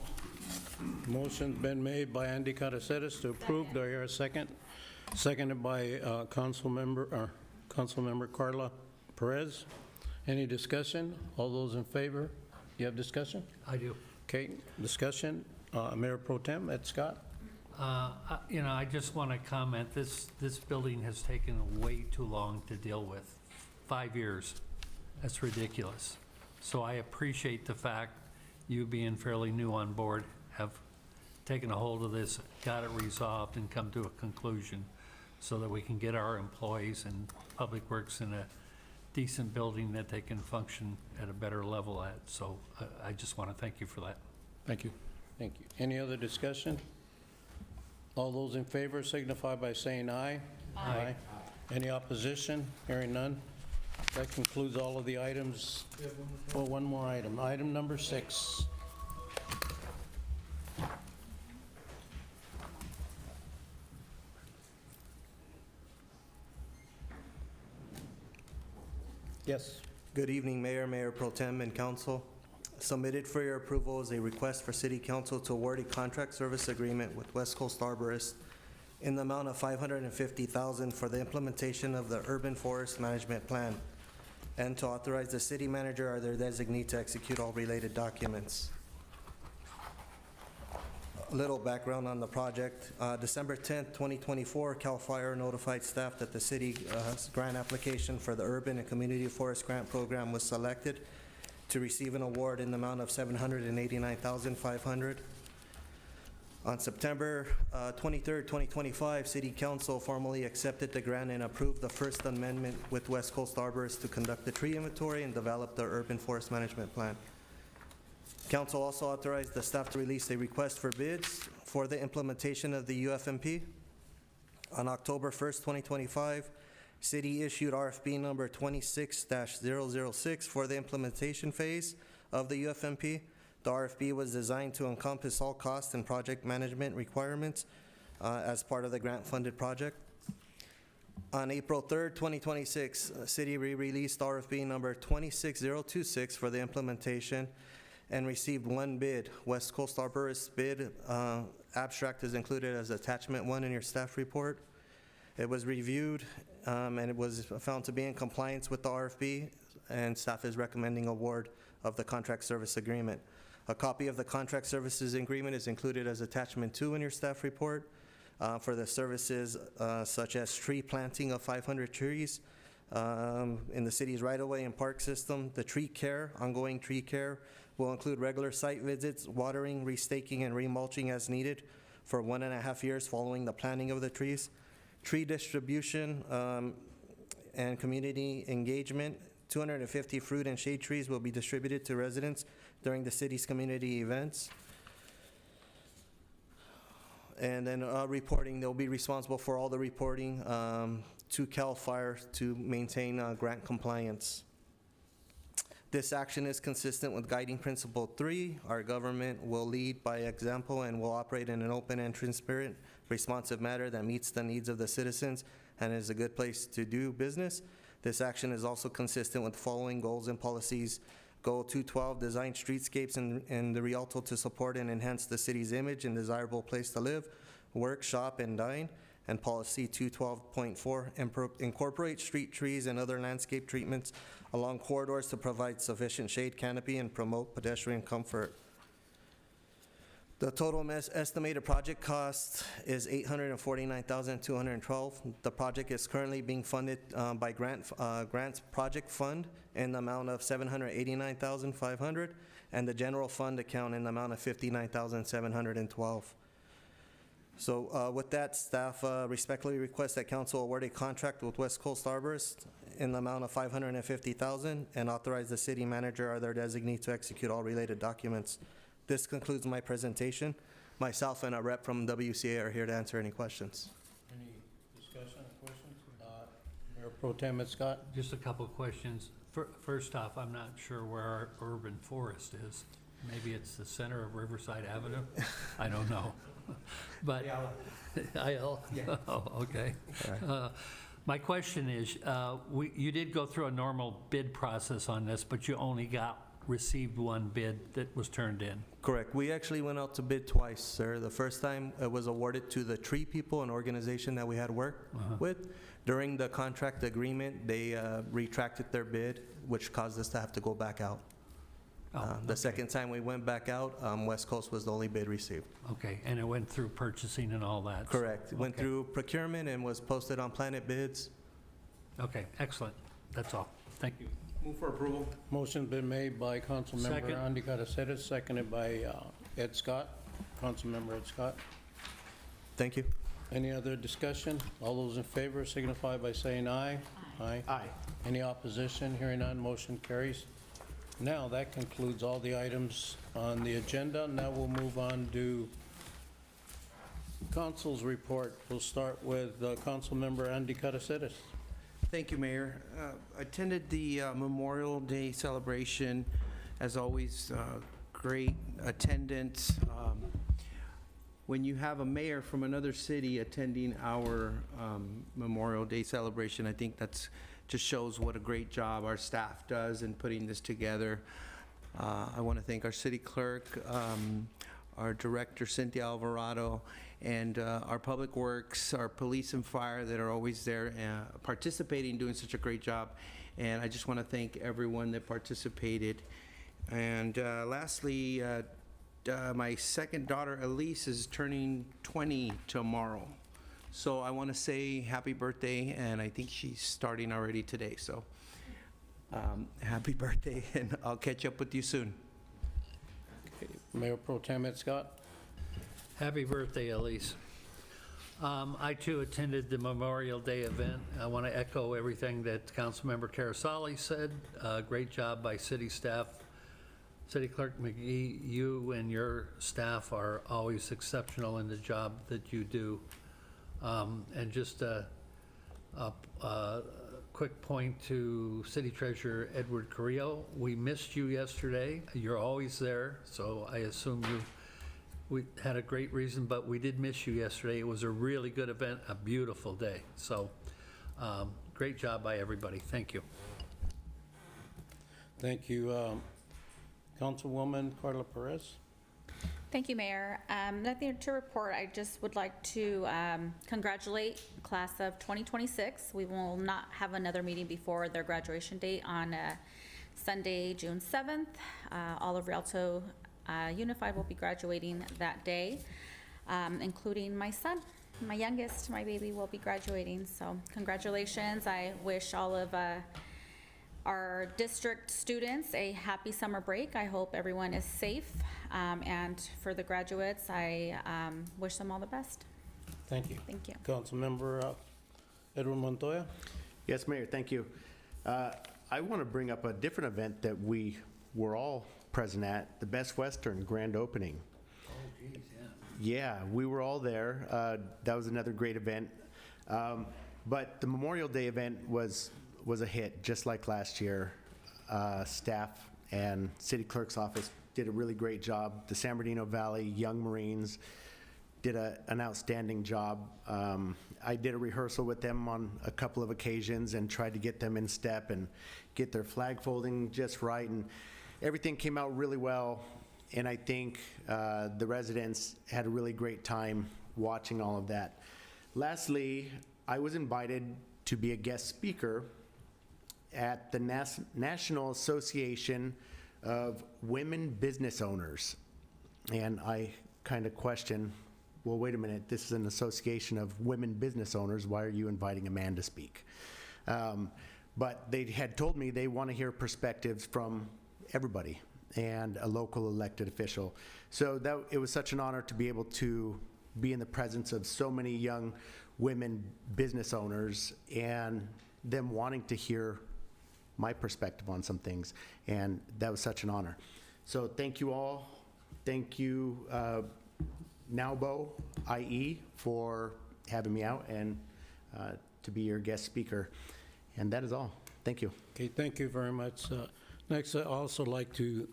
Motion's been made by Andy Caraceres to approve. Do I hear a second? Seconded by Councilmember Carla Perez. Any discussion? All those in favor? You have discussion? I do. Okay, discussion. Mayor Pro Tem, Ed Scott. I just want to comment, this building has taken way too long to deal with. 5 years. That's ridiculous. So I appreciate the fact you being fairly new on board have taken a hold of this, got it resolved, and come to a conclusion so that we can get our employees and Public Works in a decent building that they can function at a better level at. So I just want to thank you for that. Thank you. Thank you. Any other discussion? All those in favor signify by saying aye. Aye. Any opposition? Hearing none. That concludes all of the items. Oh, one more item. Item number 6. Yes. Good evening, Mayor, Mayor Pro Tem, and Council. Submitted for your approval is a request for City Council to award a contract service agreement with West Coast Arborist in the amount of $550,000 for the implementation of the Urban Forest Management Plan, and to authorize the city manager or their designee to execute all related documents. A little background on the project. December 10th, 2024, CAL FIRE notified staff that the city's grant application for the Urban and Community Forest Grant Program was selected to receive an award in the amount of $789,500. On September 23rd, 2025, City Council formally accepted the grant and approved the first amendment with West Coast Arborists to conduct the tree inventory and develop the Urban Forest Management Plan. Council also authorized the staff to release a request for bids for the implementation of the UFMP. On October 1st, 2025, City issued RFP number 26-006 for the implementation phase of the UFMP. The RFP was designed to encompass all cost and project management requirements as part of the grant-funded project. On April 3rd, 2026, City re-released RFP number 26026 for the implementation and received one bid. West Coast Arborist bid abstract is included as attachment 1 in your staff report. It was reviewed and it was found to be in compliance with the RFP, and staff is recommending award of the contract service agreement. A copy of the contract services agreement is included as attachment 2 in your staff report for the services such as tree planting of 500 trees in the city's right-of-way and park system. The tree care, ongoing tree care, will include regular site visits, watering, restaking, and remulching as needed for 1.5 years following the planting of the trees. Tree distribution and community engagement. 250 fruit and shade trees will be distributed to residents during the city's community events. And then reporting, they'll be responsible for all the reporting to CAL FIRE to maintain grant compliance. This action is consistent with guiding principle 3. Our government will lead by example and will operate in an open and transparent, responsive manner that meets the needs of the citizens and is a good place to do business. This action is also consistent with the following goals and policies. Goal 212, design streetscapes in the Rialto to support and enhance the city's image and desirable place to live, work, shop, and dine. And policy 212.4, incorporate street trees and other landscape treatments along corridors to provide sufficient shade canopy and promote pedestrian comfort. The total estimated project cost is $849,212. The project is currently being funded by Grants Project Fund in the amount of $789,500 and the general fund account in the amount of $59,712. So with that, staff respectfully request that council award a contract with West Coast Arborist in the amount of $550,000 and authorize the city manager or their designee to execute all related documents. This concludes my presentation. Myself and a rep from WCA are here to answer any questions. Any discussion or questions? Mayor Pro Tem Scott? Just a couple of questions. First off, I'm not sure where our urban forest is. Maybe it's the center of Riverside Avenue? I don't know. But, IL? Oh, okay. My question is, you did go through a normal bid process on this, but you only received one bid that was turned in. Correct. We actually went out to bid twice, sir. The first time it was awarded to the Tree People, an organization that we had worked with. During the contract agreement, they retracted their bid, which caused us to have to go back out. The second time we went back out, West Coast was the only bid received. Okay, and it went through purchasing and all that? Correct. It went Okay. through procurement and was posted on Planet Bids. Okay, excellent. That's all. Thank you. Move for approval. Motion's been made by Councilmember Second. Andy Caraceres, seconded by Ed Scott. Councilmember Ed Scott. Thank you. Any other discussion? All those in favor signify by saying aye. Aye. Aye. Any opposition? Hearing none, motion carries. Now, that concludes all the items on the agenda. Now we'll move on to Council's report. We'll start with Councilmember Andy Caraceres. Thank you, Mayor. I attended the Memorial Day celebration. As always, great attendance. When you have a mayor from another city attending our Memorial Day celebration, I think that's just shows what a great job our staff does in putting this together. I want to thank our city clerk, our director, Cynthia Alvarado, and our public works, our police and fire that are always there participating, doing such a great job. And I just want to thank everyone that participated. And lastly, my second daughter, Elise, is turning 20 tomorrow. So I want to say happy birthday, and I think she's starting already today. So happy birthday, and I'll catch up with you soon. Mayor Pro Tem Ed Scott. Happy birthday, Elise. I too attended the Memorial Day event. I want to echo everything that Councilmember Carasali said. Great job by city staff. City Clerk McGee, you and your staff are always exceptional in the job that you do. And just a quick point to City Treasurer Edward Carrillo. We missed you yesterday. You're always there, so I assume we had a great reason, but we did miss you yesterday. It was a really good event, a beautiful day. So great job by everybody. Thank you. Thank you. Councilwoman Carla Perez. Thank you, Mayor. Nothing to report. I just would like to congratulate the class of 2026. We will not have another meeting before their graduation date on Sunday, June 7th. All of Rialto Unified will be graduating that day, including my son. My youngest, my baby, will be graduating. So congratulations. I wish all of our district students a happy summer break. I hope everyone is safe. And for the graduates, I wish them all the best. Thank you. Thank you. Councilmember Edwin Montoya. Yes, Mayor, thank you. I want to bring up a different event that we were all present at, the Best Western grand opening. Oh, geez, yeah. Yeah, we were all there. That was another great event. But the Memorial Day event was a hit, just like last year. Staff and City Clerk's office did a really great job. The San Bernardino Valley Young Marines did an outstanding job. I did a rehearsal with them on a couple of occasions and tried to get them in step and get their flag folding just right, and everything came out really well. And I think the residents had a really great time watching all of that. Lastly, I was invited to be a guest speaker at the National Association of Women Business Owners. And I kind of question, well, wait a minute, this is an association of women business owners. Why are you inviting a man to speak? But they had told me they want to hear perspectives from everybody and a local elected official. So it was such an honor to be able to be in the presence of so many young women business owners and them wanting to hear my perspective on some things, and that was such an honor. So thank you all. Thank you, Nowbo IE, for having me out and to be your guest speaker. And that is all. Thank you. Okay, thank you very much. Next, I'd also like to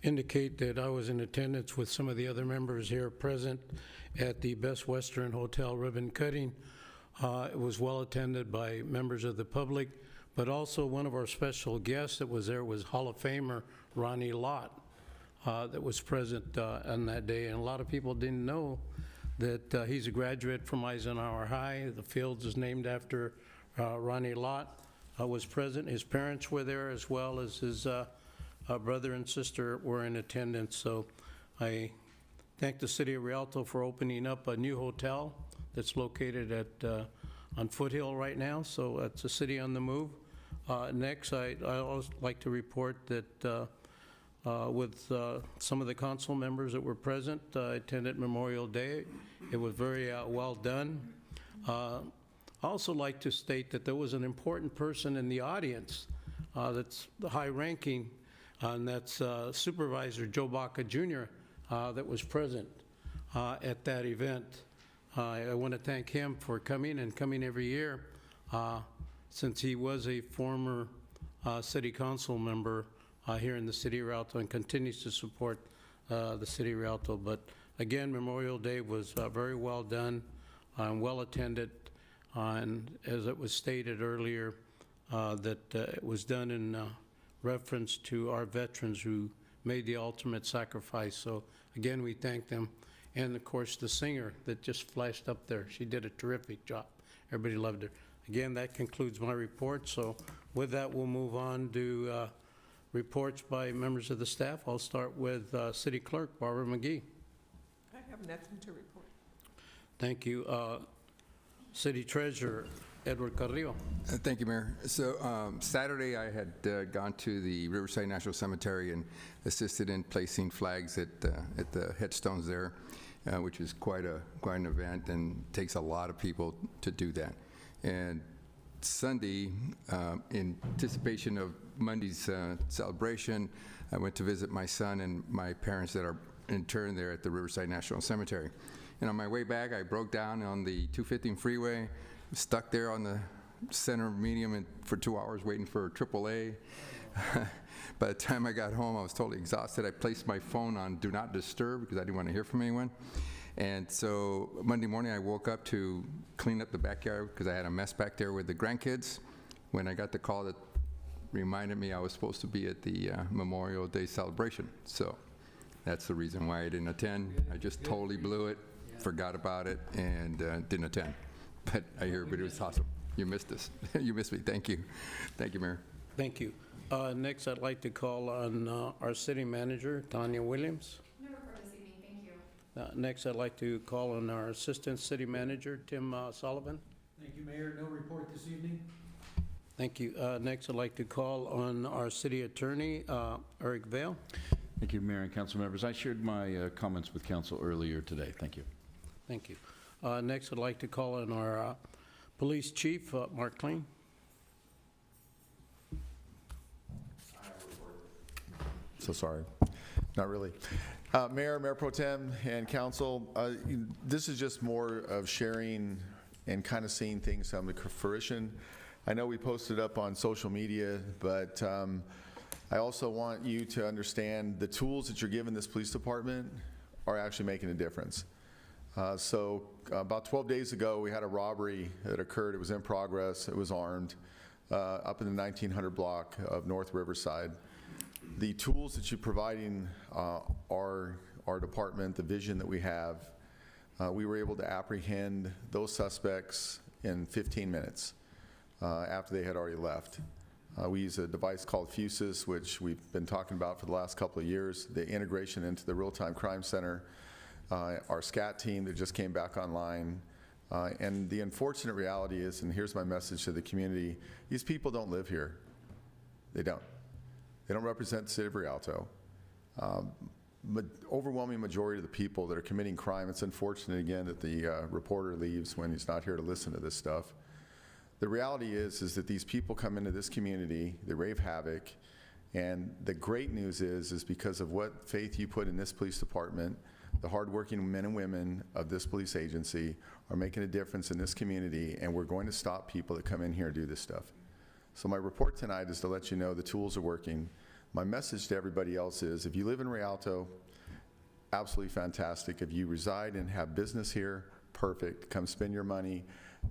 indicate that I was in attendance with some of the other members here present at the Best Western Hotel ribbon cutting. It was well attended by members of the public, but also one of our special guests that was there was Hall of Famer Ronnie Lott that was present on that day. And a lot of people didn't know that he's a graduate from Eisenhower High. The field is named after Ronnie Lott. Was present. His parents were there, as well as his brother and sister were in attendance. So I thank the City of Rialto for opening up a new hotel that's located at on Foothill right now. So it's a city on the move. Next, I also like to report that with some of the council members that were present, I attended Memorial Day. It was very well done. I also like to state that there was an important person in the audience that's the high-ranking, and that's Supervisor Joe Baca Jr. That was present at that event. I want to thank him for coming and coming every year, since he was a former city council member here in the city of Rialto and continues to support the city of Rialto. But again, Memorial Day was very well done and well attended. And as it was stated earlier, that it was done in reference to our veterans who made the ultimate sacrifice. So again, we thank them. And of course, the singer that just flashed up there, she did a terrific job. Everybody loved her. Again, that concludes my report. So with that, we'll move on to reports by members of the staff. I'll start with City Clerk Barbara McGee. I have nothing to report. Thank you. City Treasurer Edward Carrillo. Thank you, Mayor. So Saturday, I had gone to the Riverside National Cemetery and assisted in placing flags at the headstones there, which is quite an event and takes a lot of people to do that. And Sunday, in anticipation of Monday's celebration, I went to visit my son and my parents that are interned there at the Riverside National Cemetery. And on my way back, I broke down on the 215 freeway, stuck there on the center medium for 2 hours waiting for AAA. By the time I got home, I was totally exhausted. I placed my phone on Do Not Disturb because I didn't want to hear from anyone. And so Monday morning, I woke up to clean up the backyard because I had a mess back there with the grandkids when I got the call that reminded me I was supposed to be at the Memorial Day celebration. So that's the reason why I didn't attend. I just totally blew it. Forgot about it and didn't attend. But I hear it was awesome. You missed us. You missed me. Thank you. Thank you, Mayor. Thank you. Next, I'd like to call on our city manager, Tanya Williams. No report this evening, thank you. Next, I'd like to call on our assistant city manager, Tim Sullivan. Thank you, Mayor. No report this evening. Thank you. Next, I'd like to call on our city attorney, Eric Vale. Thank you, Mayor and council members. I shared my comments with council earlier today. Thank you. Thank you. Next, I'd like to call on our police chief, Mark Klein. So sorry. Not really. Mayor, Mayor Pro Tem, and council, this is just more of sharing and kind of seeing things come to fruition. I know we posted up on social media, but I also want you to understand the tools that you're giving this police department are actually making a difference. So about 12 days ago, we had a robbery that occurred. It was in progress. It was armed up in the 1900 block of North Riverside. The tools that you're providing our department, the vision that we have, we were able to apprehend those suspects in 15 minutes after they had already left. We use a device called Fusus, which we've been talking about for the last couple of years, the integration into the real-time crime center. Our SCAT team that just came back online. And the unfortunate reality is, and here's my message to the community, these people don't live here. They don't. They don't represent the city of Rialto. Overwhelming majority of the people that are committing crime, it's unfortunate again that the reporter leaves when he's not here to listen to this stuff. The reality is that these people come into this community, they rave havoc, and the great news is because of what faith you put in this police department, the hardworking men and women of this police agency are making a difference in this community, and we're going to stop people that come in here and do this stuff. So my report tonight is to let you know the tools are working, My message to everybody else is, if you live in Rialto, absolutely fantastic. If you reside and have business here, perfect. Come spend your money,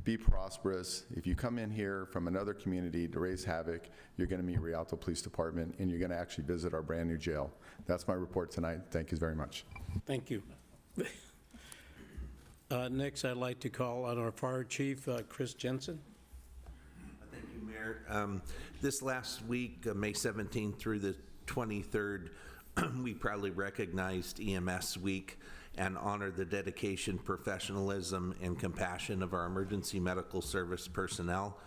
be prosperous. If you come in here from another community to raise havoc, you're going to meet Rialto Police Department, and you're going to actually visit our brand new jail. That's my report tonight. Thank you very much. Thank you. Next, I'd like to call on our Fire Chief, Chris Jensen. Thank you, Mayor. This last week, May 17th through the 23rd, we proudly recognized EMS Week and honored the dedication, professionalism, and compassion of our emergency medical service personnel,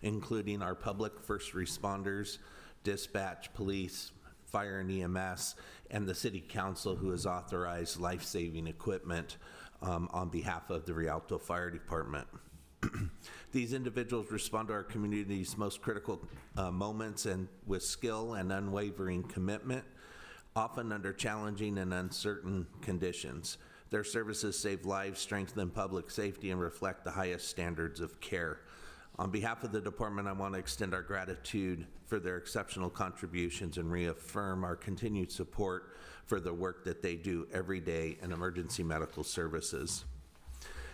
including our public first responders, dispatch, police, fire and EMS, and the City Council, who has authorized life-saving equipment on behalf of the Rialto Fire Department. These individuals respond to our community's most critical moments and with skill and unwavering commitment, often under challenging and uncertain conditions. Their services save lives, strengthen public safety, and reflect the highest standards of care. On behalf of the department, I want to extend our gratitude for their exceptional contributions and reaffirm our continued support for the work that they do every day in emergency medical services.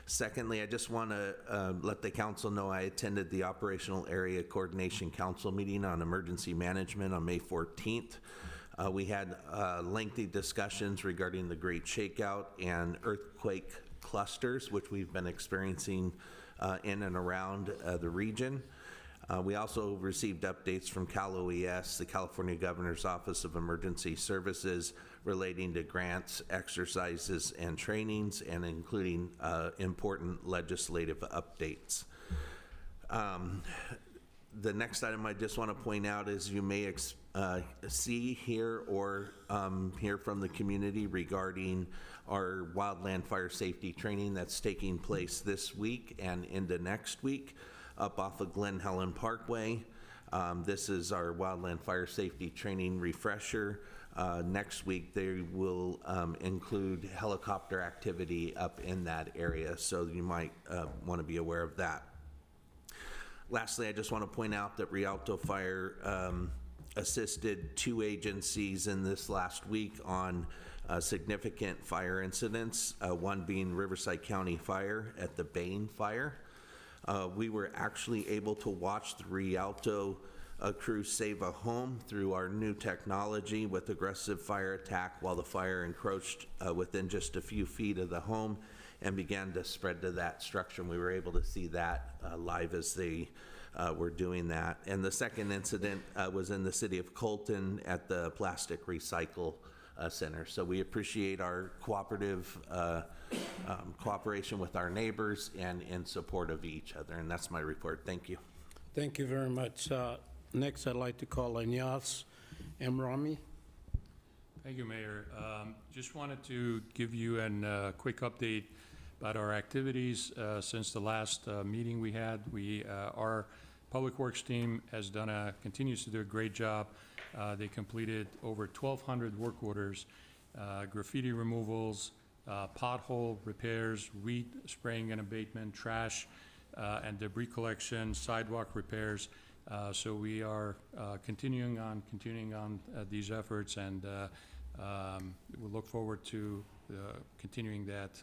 Secondly, I just want to let the council know I attended the Operational Area Coordination Council meeting on emergency management on May 14th. We had lengthy discussions regarding the Great Shakeout and earthquake clusters, which we've been experiencing in and around the region. We also received updates from Cal OES, the California Governor's Office of Emergency Services, relating to grants, exercises, and trainings, and including important legislative updates. The next item I just want to point out is you may see, hear, or hear from the community regarding our wildland fire safety training that's taking place this week and into next week up off of Glen Helen Parkway. This is our wildland fire safety training refresher. Next week they will include helicopter activity up in that area, so you might want to be aware of that. Lastly, I just want to point out that Rialto Fire assisted 2 agencies in this last week on significant fire incidents, one being Riverside County Fire at the Bain Fire. We were actually able to watch the Rialto crew save a home through our new technology with aggressive fire attack while the fire encroached within just a few feet of the home and began to spread to that structure. And we were able to see that live as they were doing that. And the second incident was in the city of Colton at the Plastic Recycle Center. So we appreciate our cooperative cooperation with our neighbors and in support of each other. And that's my report. Thank you. Thank you very much. Next, I'd like to call on Yas Emrami. Thank you, Mayor. Just wanted to give you a quick update about our activities since the last meeting we had. Our Public Works team continues to do a great job. They completed over 1,200 work orders, graffiti removals, pothole repairs, weed spraying and abatement, trash and debris collection, sidewalk repairs. So we are continuing on these efforts, and we look forward to continuing that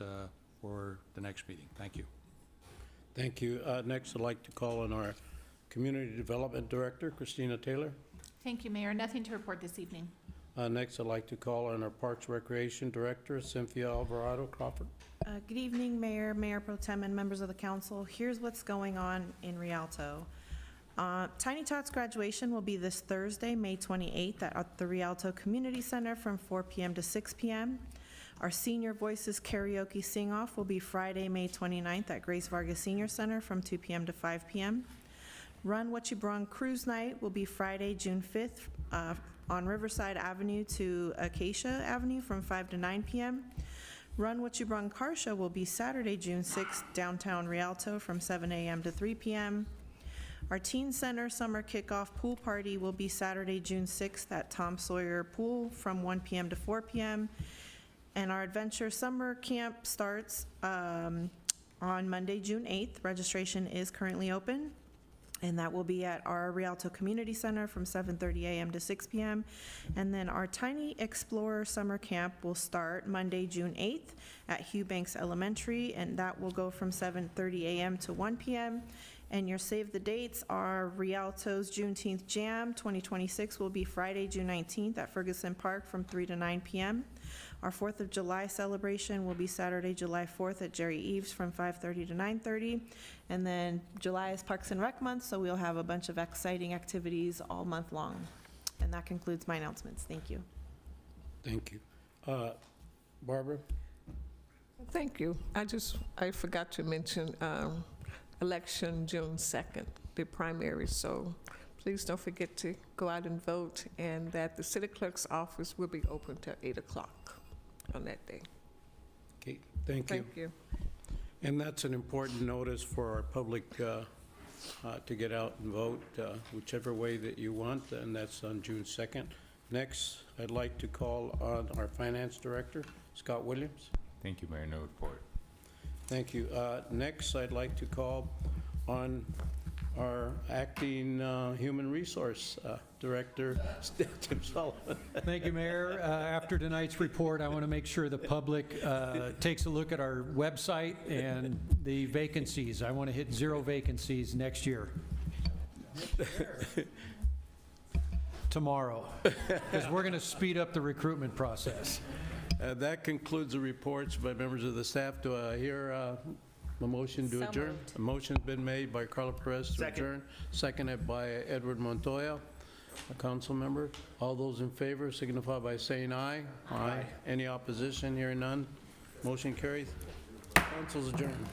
for the next meeting. Thank you. Thank you. Next, I'd like to call on our Community Development Director, Christina Taylor. Thank you, Mayor. Nothing to report this evening. Next, I'd like to call on our Parks Recreation Director, Cynthia Alvarado Crawford. Good evening, Mayor, Mayor Pro Tem, and members of the council. Here's what's going on in Rialto. Tiny Tots graduation will be this Thursday, May 28th at the Rialto Community Center from 4 p.m. to 6 p.m. Our Senior Voices Karaoke Sing-Off will be Friday, May 29th at Grace Vargas Senior Center from 2 p.m. to 5 p.m. Run What You Brung Cruise Night will be Friday, June 5th on Riverside Avenue to Acacia Avenue from 5 to 9 p.m. Run What You Brung Car Show will be Saturday, June 6th, downtown Rialto from 7 a.m. to 3 p.m. Our Teen Center Summer Kickoff Pool Party will be Saturday, June 6th at Tom Sawyer Pool from 1 p.m. to 4 p.m. And our Adventure Summer Camp starts on Monday, June 8th. Registration is currently open. And that will be at our Rialto Community Center from 7:30 a.m. to 6 p.m. And then our Tiny Explorer Summer Camp will start Monday, June 8th at Hugh Banks Elementary, and that will go from 7:30 a.m. to 1 p.m. And your save the dates are Rialto's Juneteenth Jam 2026 will be Friday, June 19th at Ferguson Park from 3 to 9 p.m. Our 4th of July celebration will be Saturday, July 4th at Jerry Eves from 5:30 to 9:30. And then July is Parks and Rec month, so we'll have a bunch of exciting activities all month long. And that concludes my announcements. Thank you. Thank you. Barbara? Thank you. I forgot to mention election June 2nd, the primary, so please don't forget to go out and vote, and that the city clerk's office will be open till 8 o'clock on that day. Okay, thank you. Thank you. And that's an important notice for our public to get out and vote whichever way that you want, and that's on June 2nd. Next, I'd like to call on our Finance Director, Scott Williams. Thank you, Mayor. No report. Thank you. Next, I'd like to call on our Acting Human Resource Director, Tim Sullivan. Thank you, Mayor. After tonight's report, I want to make sure the public takes a look at our website and the vacancies. I want to hit 0 vacancies next year. Tomorrow, because we're going to speed up the recruitment process. That concludes the reports by members of the staff. Do I hear a motion to So adjourn? moved. A motion's been made by Carla Perez to Second. adjourn, seconded by Edward Montoya, a council member. All those in favor signify by saying aye. Aye. Any opposition? Hearing none. Motion carries. Council's adjourned.